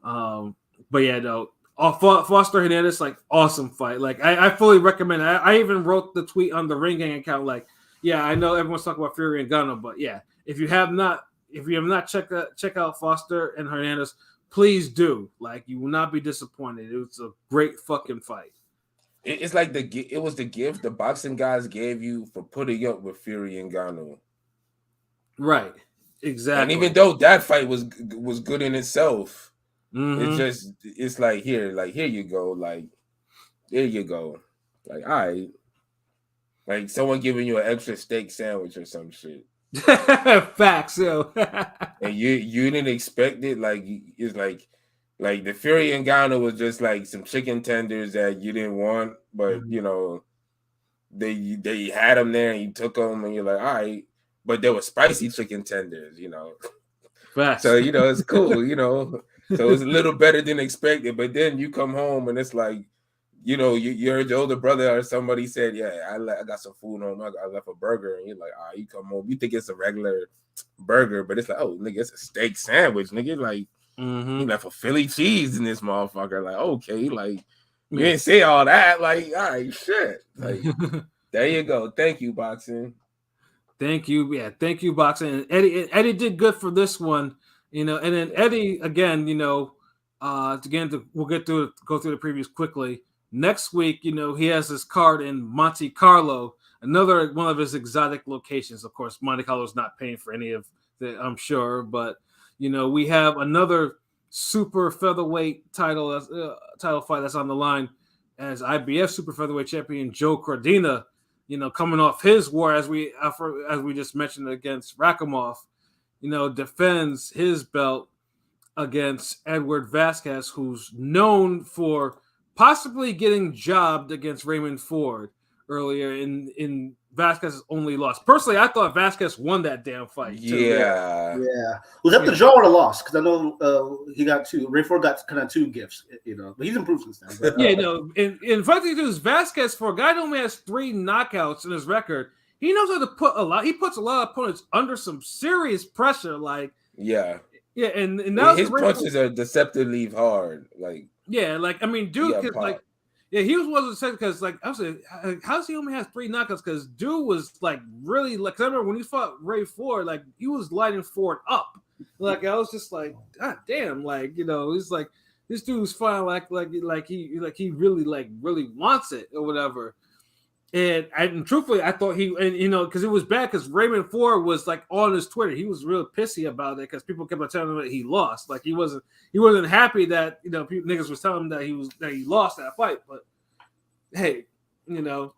But yeah, no. Foster Hernandez, like awesome fight. Like I fully recommend it. I even wrote the tweet on the Ring Gang account. Like, I know everyone's talking about Fury and Ngannou, but if you have not check out Foster and Hernandez. Please do. Like, you will not be disappointed. It was a great fucking fight. It's like it was the gift the boxing guys gave you for putting up with Fury and Ngannou. Right. Exactly. And even though that fight was good in itself, it's like here you go. Like, there you go. Like, all right. Like someone giving you an extra steak sandwich or some shit. Facts, yo. And you didn't expect it. Like it's like Like the Fury and Ngannou was just like some chicken tenders that you didn't want, but you know, they had them there and you took them and you're like, all right. But they were spicy chicken tenders, you know. Facts. So you know it's cool, you know. So it's a little better than expected. But then you come home and it's like, you know, you heard your older brother or somebody said, yeah, I got some food home. I left a burger, and you're like, all right, you come home, you think it's a regular burger, but it's like, oh, nigga, it's a steak sandwich, nigga. Like, you left a Philly cheese in this motherfucker. Like, okay, like you didn't say all that. Like, all right, shit. Like, there you go. Thank you, boxing. Thank you. Yeah, thank you, boxing. And Eddie did good for this one, you know. And then Eddie again, you know, we'll go through the previews quickly. Next week, you know, he has his card in Monte Carlo, another one of his exotic locations. Of course, Monte Carlo is not paying for any of that, I'm sure, but you know, we have another super featherweight title fight that's on the line as IBF super featherweight champion Joe Cordina, you know, coming off his war as we just mentioned against Rakhimov, you know, defends his belt against Edward Vasquez, who's known for possibly getting jobbed against Raymond Ford earlier in Vasquez's only loss. Personally, I thought Vasquez won that damn fight. Yeah. Was that the draw or the loss? Because I know he got two. Ray Ford got kind of two gifts, you know, but he's improved since then. But, yeah, no. And funny thing is, Vasquez, for a guy who only has 3 knockouts in his record, he knows how to put a lot. He puts a lot of opponents under some serious pressure. Like, yeah, and now his punches are deceptively hard. Like, yeah, like I mean, dude, like. Yeah, he was one of the second because, like, I was like, how's he only has 3 knockouts? Because dude was like really like. I remember when he fought Ray Ford, like he was lighting Ford up. Like I was just like, God damn, like you know, he's like this dude's fighting like he really wants it or whatever. And truthfully, I thought you know, because it was bad because Raymond Ford was like on his Twitter, he was real pissy about it because people kept telling him that he lost. Like he wasn't happy that you know niggas was telling him that he lost that fight. But hey, you know,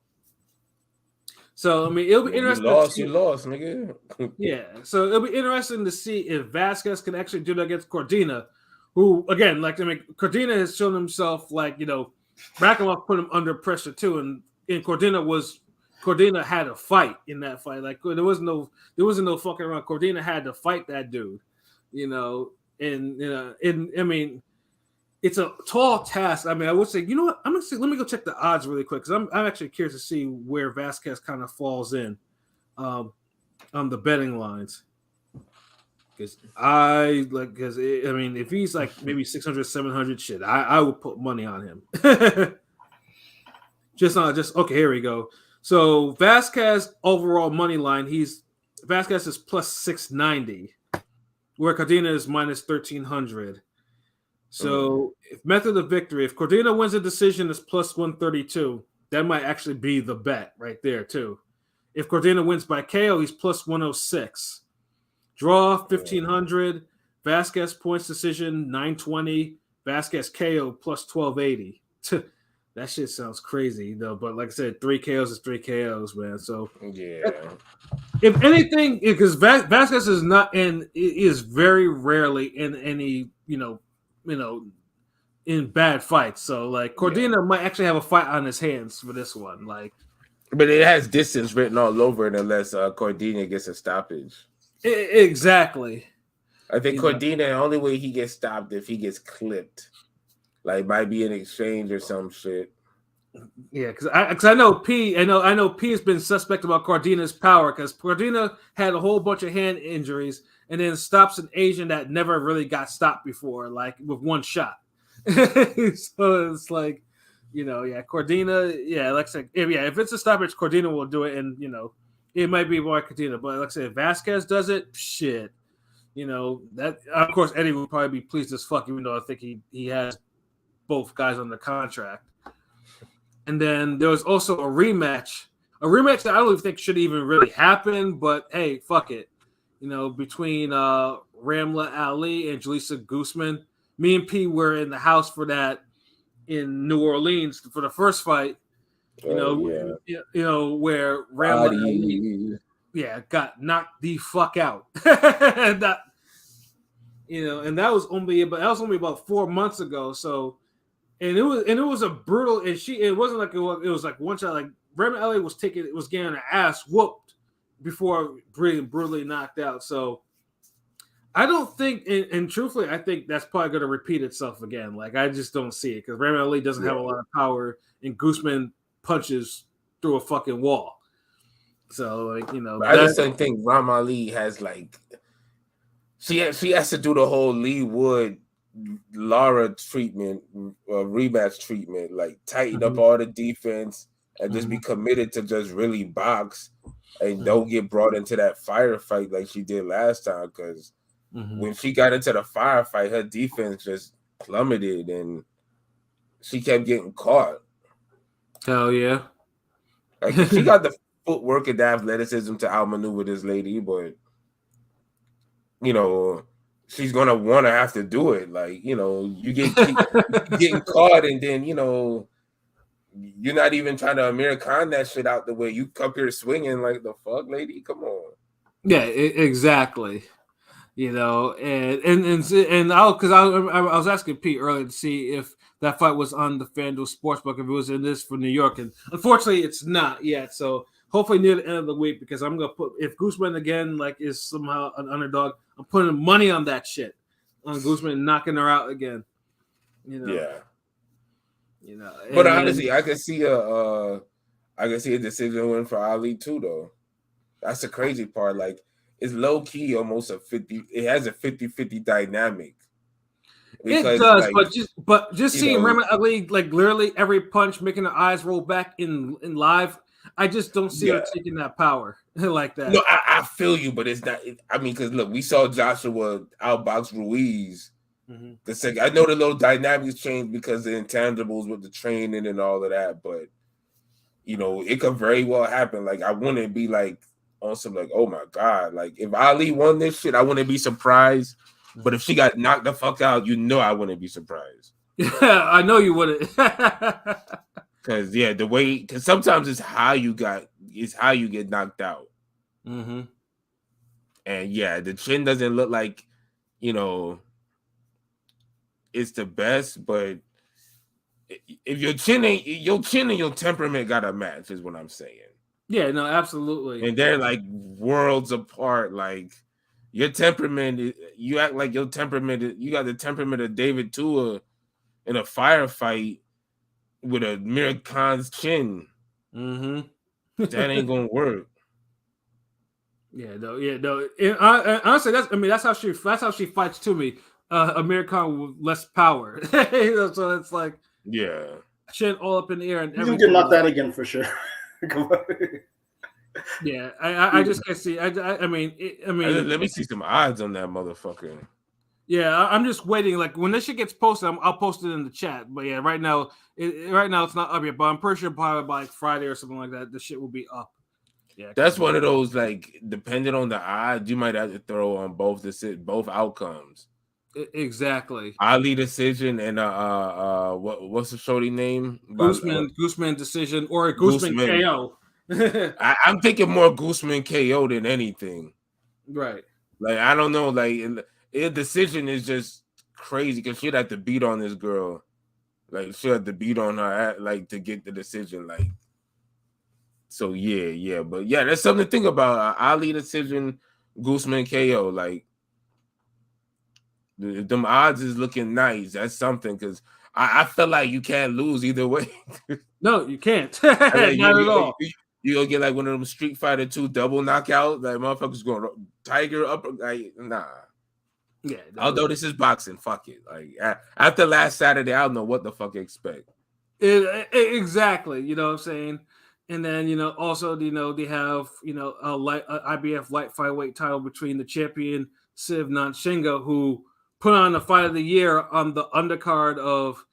so I mean it'll be interesting. You lost, nigga. Yeah, so it'll be interesting to see if Vasquez can actually do that against Cordina, who again, like I mean, Cordina has shown himself like you know, Rakhimov put him under pressure too, and Cordina had a fight in that fight. Like there wasn't no fucking around. Cordina had to fight that dude, you know. And you know, and I mean, it's a tall task. I mean, I would say, you know what? I'm gonna see. Let me go check the odds really quick because I'm actually curious to see where Vasquez kind of falls in on the betting lines. Because I mean, if he's like maybe 600, 700, shit, I would put money on him. Just okay. Here we go. So Vasquez overall money line. Vasquez is plus 690, where Cordina is minus 1300. So if method of victory, if Cordina wins a decision, is plus 132. That might actually be the bet right there too. If Cordina wins by KO, he's plus 106. Draw 1500. Vasquez points decision 920. Vasquez KO plus 1280. That shit sounds crazy though, but like I said, 3 KOs is 3 KOs, man. So yeah, if anything, because Vasquez is very rarely in any in bad fights. So like Cordina might actually have a fight on his hands for this one, like. But it has distance written all over it unless Cordina gets a stoppage. Exactly. I think Cordina, the only way he gets stopped if he gets clipped. Like might be an exchange or some shit. Yeah, because I know P has been suspect about Cordina's power because Cordina had a whole bunch of hand injuries and then stops an Asian that never really got stopped before, like with one shot. So it's like, you know, Cordina, like I said, if it's a stoppage, Cordina will do it, and you know, it might be by Cordina, but like I said, if Vasquez does it, shit, you know that. Of course, Eddie will probably be pleased as fuck, even though I think he has both guys under contract. And then there was also a rematch that I don't even think should even really happen, but hey, fuck it. You know, between Ramla Ali and Julissa Guzman. Me and P were in the house for that in New Orleans for the first fight. You know, where Ramla Ali got knocked the fuck out. and that was only about 4 months ago. So, and it was a brutal, and it wasn't like it was like one shot. Like Raymond Elliott was getting her ass whooped before being brutally knocked out. So I don't think, and truthfully, I think that's probably going to repeat itself again. Like I just don't see it because Raymond Elliott doesn't have a lot of power, and Guzman punches through a fucking wall. So like I just don't think Ram Ali has like she has to do the whole Lee Wood Lara treatment, rematch treatment, like tighten up all the defense and just be committed to just really box and don't get brought into that firefight like she did last time. Because when she got into the firefight, her defense just plummeted and she kept getting caught. Hell yeah! Like she got the footwork and the athleticism to outmaneuver this lady, but she's gonna want to have to do it. Like you keep getting caught, and then you're not even trying to American that shit out the way. You come here swinging like the fuck, lady. Come on. Yeah, exactly. And I was asking Pete earlier to see if that fight was on the FanDuel Sportsbook, if it was in this for New York, and unfortunately it's not yet. So hopefully near the end of the week, because I'm gonna put, if Guzman again is somehow an underdog, I'm putting money on that shit, on Guzman knocking her out again. Yeah. But honestly, I can see a decision win for Ali too, though. That's the crazy part. Like, it's low key almost it has a 50-50 dynamic. Because, it does, but just seeing Raymond Ali like literally every punch making her eyes roll back in live, I just don't see her taking that power like that. No, I feel you, but it's not. Because look, we saw Joshua outbox Ruiz. The second, I know the little dynamics changed because the intangibles with the training and all of that, but it could very well happen. Like, I wouldn't be like on some like, oh my god, like if Ali won this shit, I wouldn't be surprised. But if she got knocked the fuck out, I wouldn't be surprised. Yeah, I know you wouldn't. Because sometimes it's how you get knocked out. And the chin doesn't look like, it's the best, but if your chin and your temperament got a match, is what I'm saying. Yeah, no, absolutely. And they're like worlds apart. Like your temperament, you act like your temperament. You got the temperament of David Tua in a firefight with a Amir Khan's chin. That ain't gonna work. No. Honestly, that's how she fights to me. Amir Khan with less power. So it's like chin all up in the air and everything. You can get knocked out again for sure. Yeah, I just can't see. I mean, let me see some odds on that motherfucker. Yeah, I'm just waiting. Like when this shit gets posted, I'll post it in the chat. But yeah, right now it's not up yet. But I'm pretty sure probably by like Friday or something like that, the shit will be up. Yeah, that's one of those like depending on the odds, you might have to throw on both outcomes. Exactly. Ali decision and what's the shorty name? Guzman decision or a Guzman KO. I'm thinking more Guzman KO than anything. Right. Like I don't know. Like the decision is just crazy because she'd have to beat on this girl. Like she had to beat on her like to get the decision. Like so yeah. But yeah, that's something to think about. Ali decision, Guzman KO. Like. Them odds is looking nice. That's something because I feel like you can't lose either way. No, you can't. Not at all. You gonna get like one of them Street Fighter 2 double knockout. Like motherfuckers going Tiger up. Like nah. Yeah. Although this is boxing, fuck it. Like after last Saturday, I don't know what the fuck to expect. Exactly. You know what I'm saying. And then also they have a IBF light flyweight title between the champion Siv Nanshinga, who put on the fight of the year on the undercard of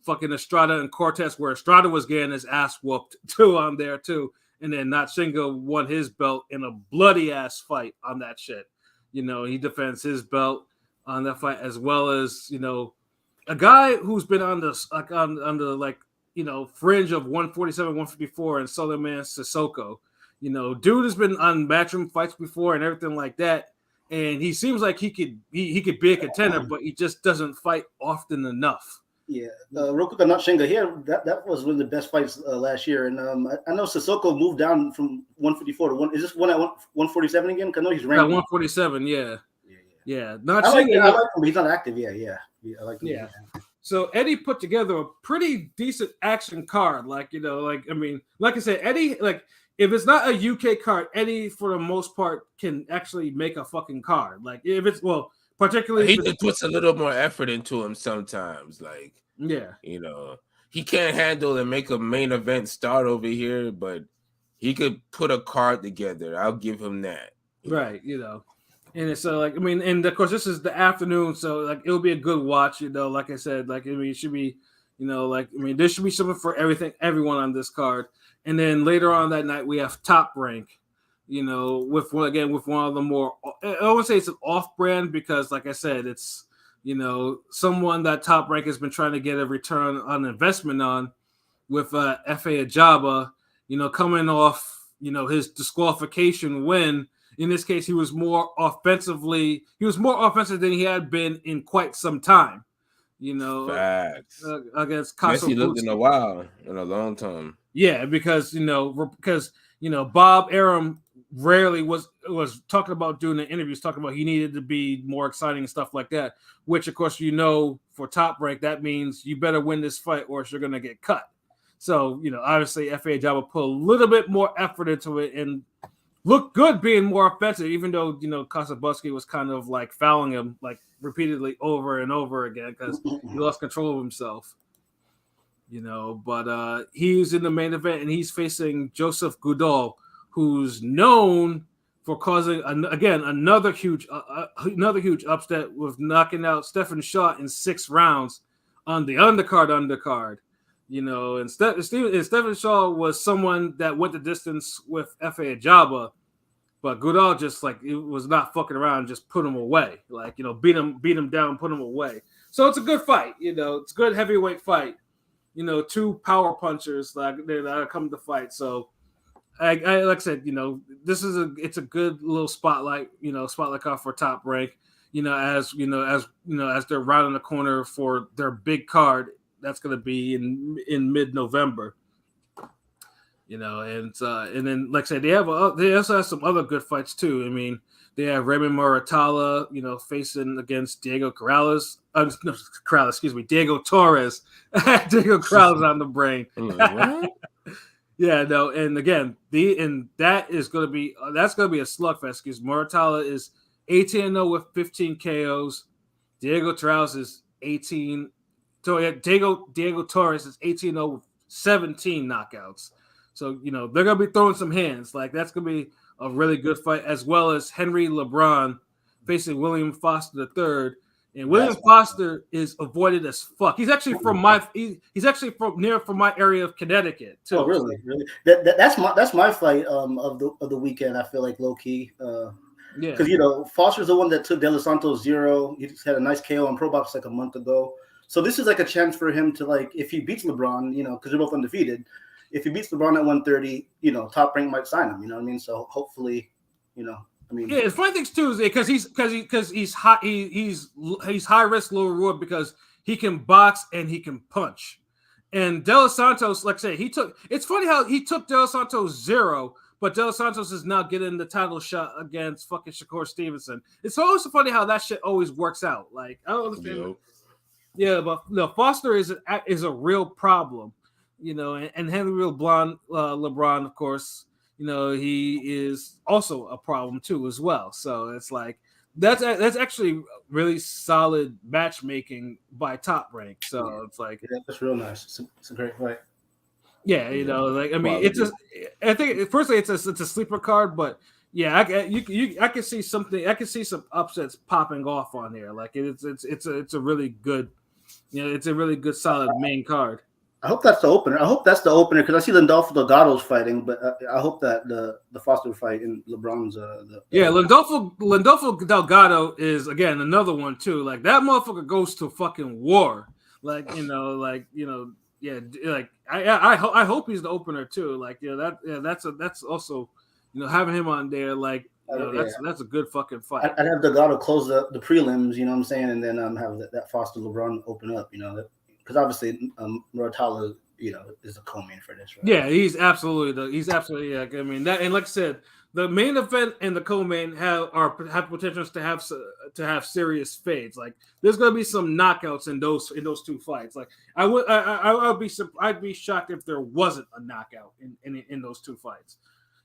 fucking Estrada and Cortez, where Estrada was getting his ass whooped too on there too. And then Nanshinga won his belt in a bloody ass fight on that shit. He defends his belt on that fight, as well as, a guy who's been on the fringe of 147, 154 and Southern Man Sissoko. Dude has been on matchroom fights before and everything like that. and he seems like he could be a contender, but he just doesn't fight often enough. Yeah, real quick on Shinga here. That was one of the best fights last year, and I know Sissoko moved down from 154 to 1. Is this one at 147 again? 'Cause I know he's ranked 147. Yeah. Not I like Shinga. him, but he's not active. Yeah, I like him. Yeah. So Eddie put together a pretty decent action card. Like I said, Eddie, like if it's not a UK card, Eddie for the most part can actually make a fucking card. Like if it's particularly he just puts a little more effort into him sometimes. Like, he can't handle and make a main event start over here, but he could put a card together. I'll give him that. Right, And it's and of course this is the afternoon, so like it'll be a good watch, like I said, it should be, there should be something for everyone on this card. And then later on that night we have Top Rank, with one of the more, I would say it's an off-brand because, like I said, it's, someone that Top Rank has been trying to get a return on investment on with F.A. Ajaba, coming off, his disqualification win. In this case, he was more offensive than he had been in quite some time, Facts. Against Casa Messi looked in a long time. Yeah, because Bob Arum rarely was talking about doing the interviews, talking about he needed to be more exciting and stuff like that, which of course, for Top Rank, that means you better win this fight or else you're going to get cut. So, obviously F.A. Ajaba put a little bit more effort into it and looked good being more offensive, even though, Kasabuski was kind of like fouling him like repeatedly over and over again because he lost control of himself. But he's in the main event and he's facing Joseph Goudal, who's known for causing another huge upset with knocking out Stephen Shaw in 6 rounds on the undercard. And Stephen Shaw was someone that went the distance with F.A. Ajaba, but Goudal just it was not fucking around, just put him away, beat him down, put him away. So it's a good fight, it's a good heavyweight fight. 2 power punchers that come to fight. So I like I said, it's a good little spotlight card for Top Rank, as they're rounding the corner for their big card. That's going to be in mid-November, and then like I said, they also have some other good fights too. I mean, they have Raymond Muratalla, facing against Diego Corrales. Diego Torres. Diego Corrales on the brain. Yeah, no, and again, that's going to be a slugfest because Muratalla is 18-0 with 15 KOs. Diego Torres is 18. So Diego Torres is 18-0 with 17 knockouts. So, they're going to be throwing some hands. Like, that's going to be a really good fight, as well as Henry LeBron facing William Foster III. And William Foster is avoided as fuck. He's actually from my area of Connecticut too. Oh, really? Really? That's my fight of the weekend. I feel like low key. Yeah. Because Foster's the one that took De Los Santos 0. He just had a nice KO on Pro Box like a month ago. So this is like a chance for him to if he beats LeBron, because they're both undefeated. If he beats LeBron at 130, Top Rank might sign him. You know what I mean? So hopefully, yeah. The funny thing too is because he's high risk, low reward because he can box and he can punch. And De Los Santos, like I say, it's funny how he took De Los Santos 0, but De Los Santos is now getting the title shot against fucking Shakur Stevenson. It's always funny how that shit always works out. Like, I don't understand. Yep. Yeah, but no, Foster is a real problem, and Henry LeBron, of course, he is also a problem too as well. So it's like that's actually really solid matchmaking by Top Rank. So it's like that's real nice. It's a great fight. Yeah, I think personally it's a sleeper card, but yeah, I can see something. I can see some upsets popping off on here. Like it's a really good, it's a really good solid main card. I hope that's the opener. Because I see Landolfo Delgado's fighting, but I hope that the Foster fight in LeBron's. Landolfo Delgado is again another one too. Like that motherfucker goes to fucking war. Yeah. Like I hope he's the opener too. Like that's also having him on there. Like That's a good fucking fight. I'd have Delgado close the prelims, you know what I'm saying, and then have that Foster LeBron open up, you know, because obviously Muratalla, you know, is the co-main for this, right? Yeah, he's absolutely yeah. I mean that, and like I said, the main event and the co-main have potentials to have serious fades. Like there's gonna be some knockouts in those two fights. Like I'd be shocked if there wasn't a knockout in those two fights.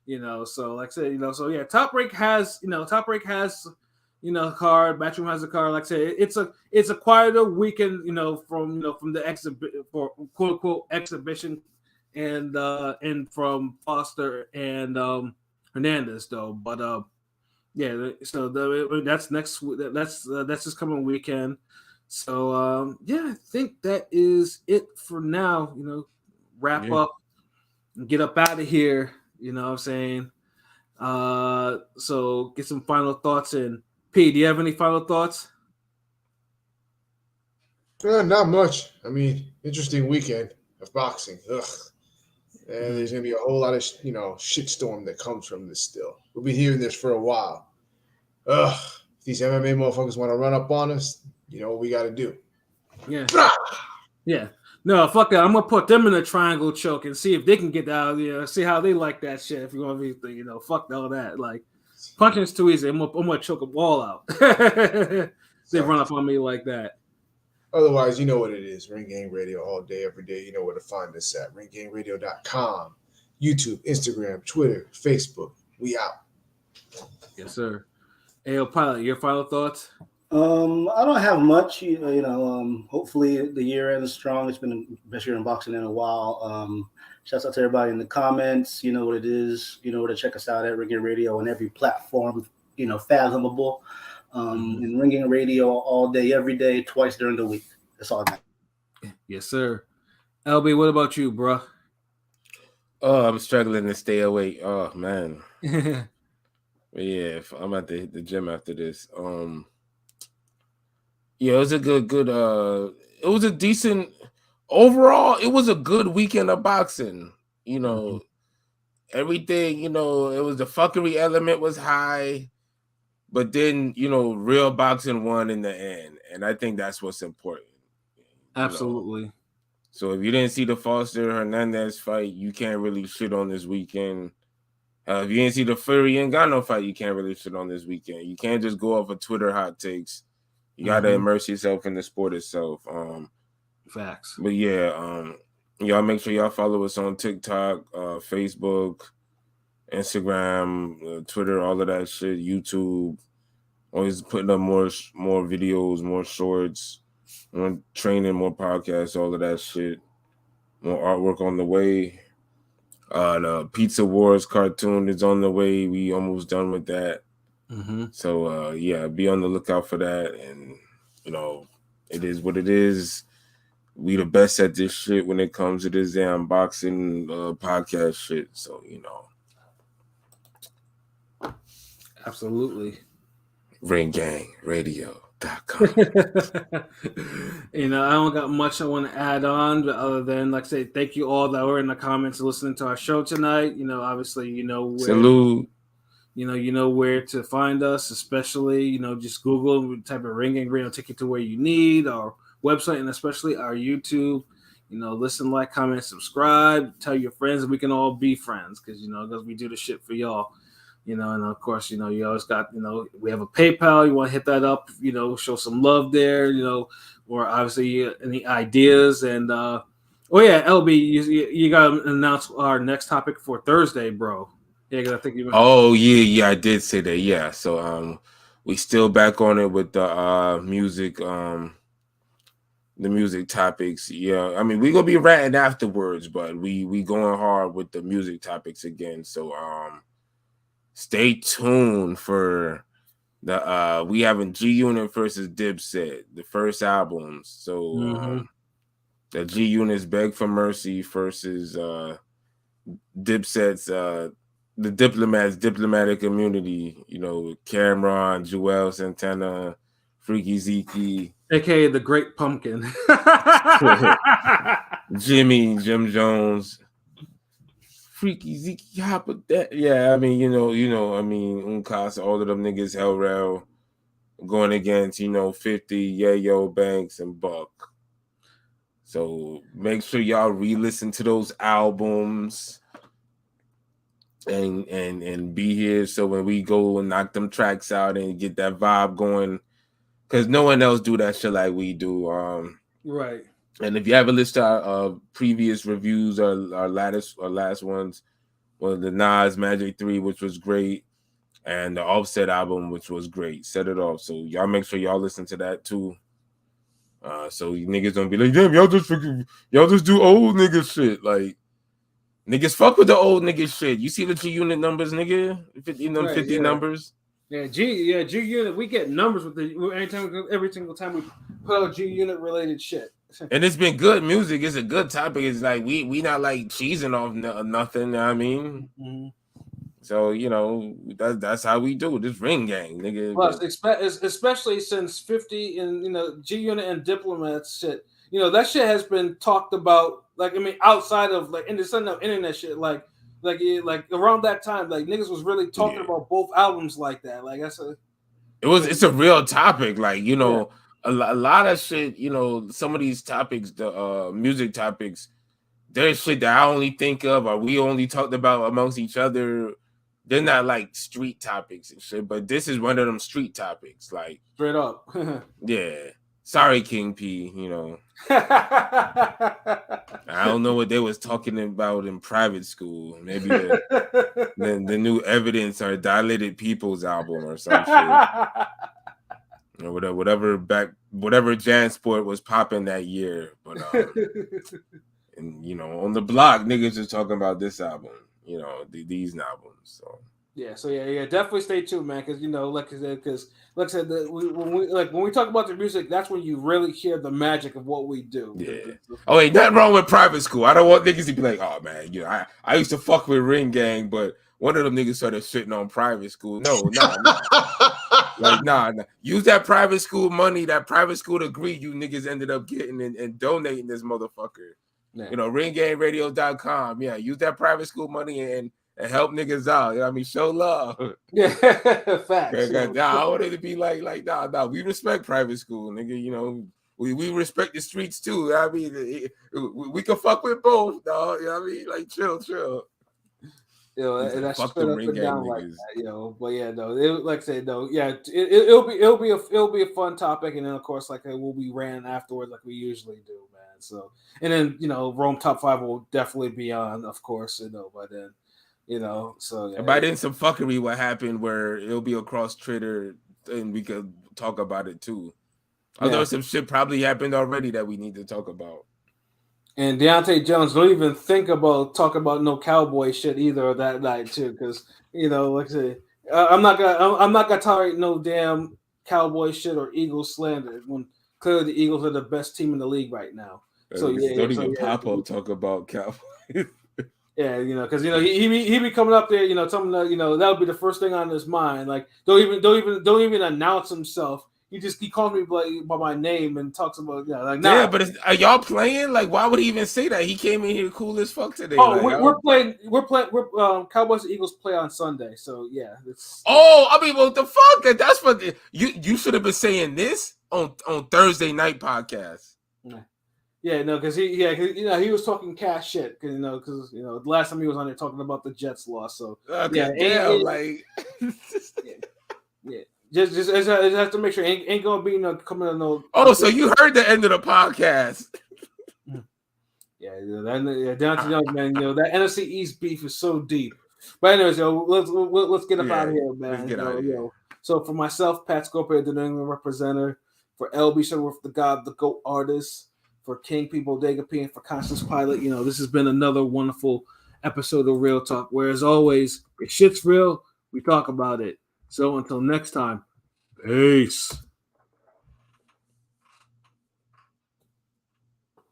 You know, so like I said, you know, so yeah, Top Rank has card, Matchroom has a card. Like I said, it's a quieter weekend, you know, from the for quote unquote exhibition and from Foster and Hernandez though. But yeah, so that's this coming weekend. So yeah, I think that is it for now. You know, wrap up and get up out of here. You know what I'm saying? So get some final thoughts in. P, do you have any final thoughts? Not much. I mean, interesting weekend of boxing. Ugh. And there's going to be a whole lot of, shitstorm that comes from this still. We'll be hearing this for a while. Ugh. If these MMA motherfuckers want to run up on us, you know what we got to do. Yeah. Yeah. No, fuck that. I'm gonna put them in a triangle choke and see if they can get out. You know, see how they like that shit. If you want to be, fuck all that. Like punching is too easy. I'm gonna choke them all out. They run up on me like that. Otherwise, you know what it is. Ring Gang Radio all day, every day. You know where to find us at. RingGangRadio.com, YouTube, Instagram, Twitter, Facebook. We out. Yes, sir. Ayo, Pilot, your final thoughts? I don't have much. Hopefully the year ends strong. It's been the best year in boxing in a while. Shouts out to everybody in the comments. You know what it is. You know where to check us out at Ringing Radio on every platform, fathomable. And Ringing Radio all day, every day, twice during the week. That's all I got. Yes, sir. LB, what about you, bro? Oh, I'm struggling to stay awake. Oh, man. But yeah, I'm at the gym after this. Yeah, it was a good it was a decent overall, it was a good weekend of boxing. Everything, it was the fuckery element was high, but then, real boxing won in the end. And I think that's what's important. Absolutely. So if you didn't see the Foster Hernandez fight, you can't really shit on this weekend. If you didn't see the Fury and Ngannou fight, you can't really shit on this weekend. You can't just go off of Twitter hot takes. You gotta immerse yourself in the sport itself. Facts. But yeah, y'all make sure y'all follow us on TikTok, Facebook, Instagram, Twitter, all of that shit, YouTube. Always putting up more videos, more shorts, more training, more podcasts, all of that shit. More artwork on the way. The Pizza Wars cartoon is on the way. We almost done with that. So yeah, be on the lookout for that. And it is what it is. We the best at this shit when it comes to this damn boxing podcast shit. So absolutely. RingGangRadio.com. I don't got much I want to add on, but other than like I say, thank you all that were in the comments listening to our show tonight. Obviously, where, salute. You know where to find us, especially, just Google, type of Ringing Radio, take you to where you need, our website, and especially our YouTube. Listen, like, comment, subscribe, tell your friends, and we can all be friends because we do the shit for y'all. And of course, you always got, we have a PayPal. You want to hit that up, show some love there, or obviously any ideas. And, oh yeah, LB, you got to announce our next topic for Thursday, bro. Yeah, because I think you. Oh yeah, I did say that. Yeah, so we still back on it with the music, the music topics. Yeah, I mean we gonna be ranting afterwards, but we going hard with the music topics again. So stay tuned for the we having G Unit versus Dipset, the first albums. So the G Unit's Beg for Mercy versus Dipset's the Diplomats, Diplomatic Immunity, Cameron, Joel Santana, Freaky Zeke, aka the Great Pumpkin, Jim Jones, Freaky Zeke Hopper. That yeah, I mean, I mean, Uncasa, all of them niggas hell rail going against 50, Yayo, Banks, and Buck. So make sure y'all re-listen to those albums and be here. So when we go and knock them tracks out and get that vibe going, because no one else do that shit like we do. Right. And if you ever listen to our previous reviews or our last ones, well, the Nas Magic 3, which was great, and the Offset album, which was great. Set it off. So y'all make sure y'all listen to that too. So you niggas don't be like, damn, y'all just do old nigga shit. Like, niggas fuck with the old nigga shit. You see the G Unit numbers, nigga? 50 numbers. Yeah, G Unit. We get numbers with every single time we put out G Unit related shit. And it's been good music. It's a good topic. It's like we not like cheesing off nothing. You know what I mean. Mm-hmm. So that's how we do this ring gang, nigga. Plus, especially since 50 and G Unit and Diplomats shit. That shit has been talked about. Like, I mean, outside of like in the internet shit, like around that time, like niggas was really talking about both albums like that. Like it's a real topic. Like a lot of shit. Some of these topics, the music topics, there's shit that I only think of or we only talked about amongst each other. They're not like street topics and shit, but this is one of them street topics. Like straight up. Yeah. Sorry, King P. I don't know what they was talking about in private school. Maybe the new Evidence or Dilated People's album or some shit. Or whatever JanSport was popping that year. But and on the block, niggas is talking about this album. These albums. So yeah, definitely stay tuned, man. Because like I said, when we talk about the music, that's when you really hear the magic of what we do. Yeah. Oh, ain't nothing wrong with private school. I don't want niggas to be like, oh man, I used to fuck with Ring Gang, but one of them niggas started shitting on private school. No. Like, nah. Use that private school money, that private school degree you niggas ended up getting and donating this motherfucker. Yeah. Ringgangradio.com. Yeah, use that private school money and help niggas out. I mean, show love. Yeah, facts. I want it to be like nah. We respect private school, nigga. We respect the streets too. I mean, we can fuck with both, dog. I mean, like chill. That's fuck the Ring Gang niggas. Like that, But yeah, no. Like I said, no. Yeah, it'll be a fun topic, and then of course, like we'll be ran afterwards, like we usually do, man. So, and then Rome Top 5 will definitely be on, of course, by then. So yeah. By then some fuckery will happen where it'll be across Twitter and we could talk about it too. Although some shit probably happened already that we need to talk about. And Deontay Jones, don't even think about talking about no cowboy shit either that night too, because like I said, I'm not gonna tolerate no damn cowboy shit or Eagles slander when clearly the Eagles are the best team in the league right now. So don't even pop up talk about cowboys. Yeah, because he be coming up there, telling that would be the first thing on his mind. Like don't even announce himself. He calls me by my name and talks about nah. Yeah, but are y'all playing? Like, why would he even say that? He came in here cool as fuck today. Oh, we're playing. Cowboys and Eagles play on Sunday, so yeah. I mean, what the fuck? That's what you should have been saying this on Thursday night podcast. Yeah, no, because he was talking cash shit, because the last time he was on there talking about the Jets loss. So like yeah. Just have to make sure ain't gonna be coming on no. Oh, so you heard the end of the podcast? Down to man. That NFC East beef is so deep. But anyways, let's get up out of here, man. Let's get out of here. So for myself, Pat Scope, the New England representative, for LB Shuttleworth, the God, the GOAT artist, for King P Bodega P, and for Constance Pilot, this has been another wonderful episode of Real Talk. Where as always, if shit's real, we talk about it. So until next time, peace.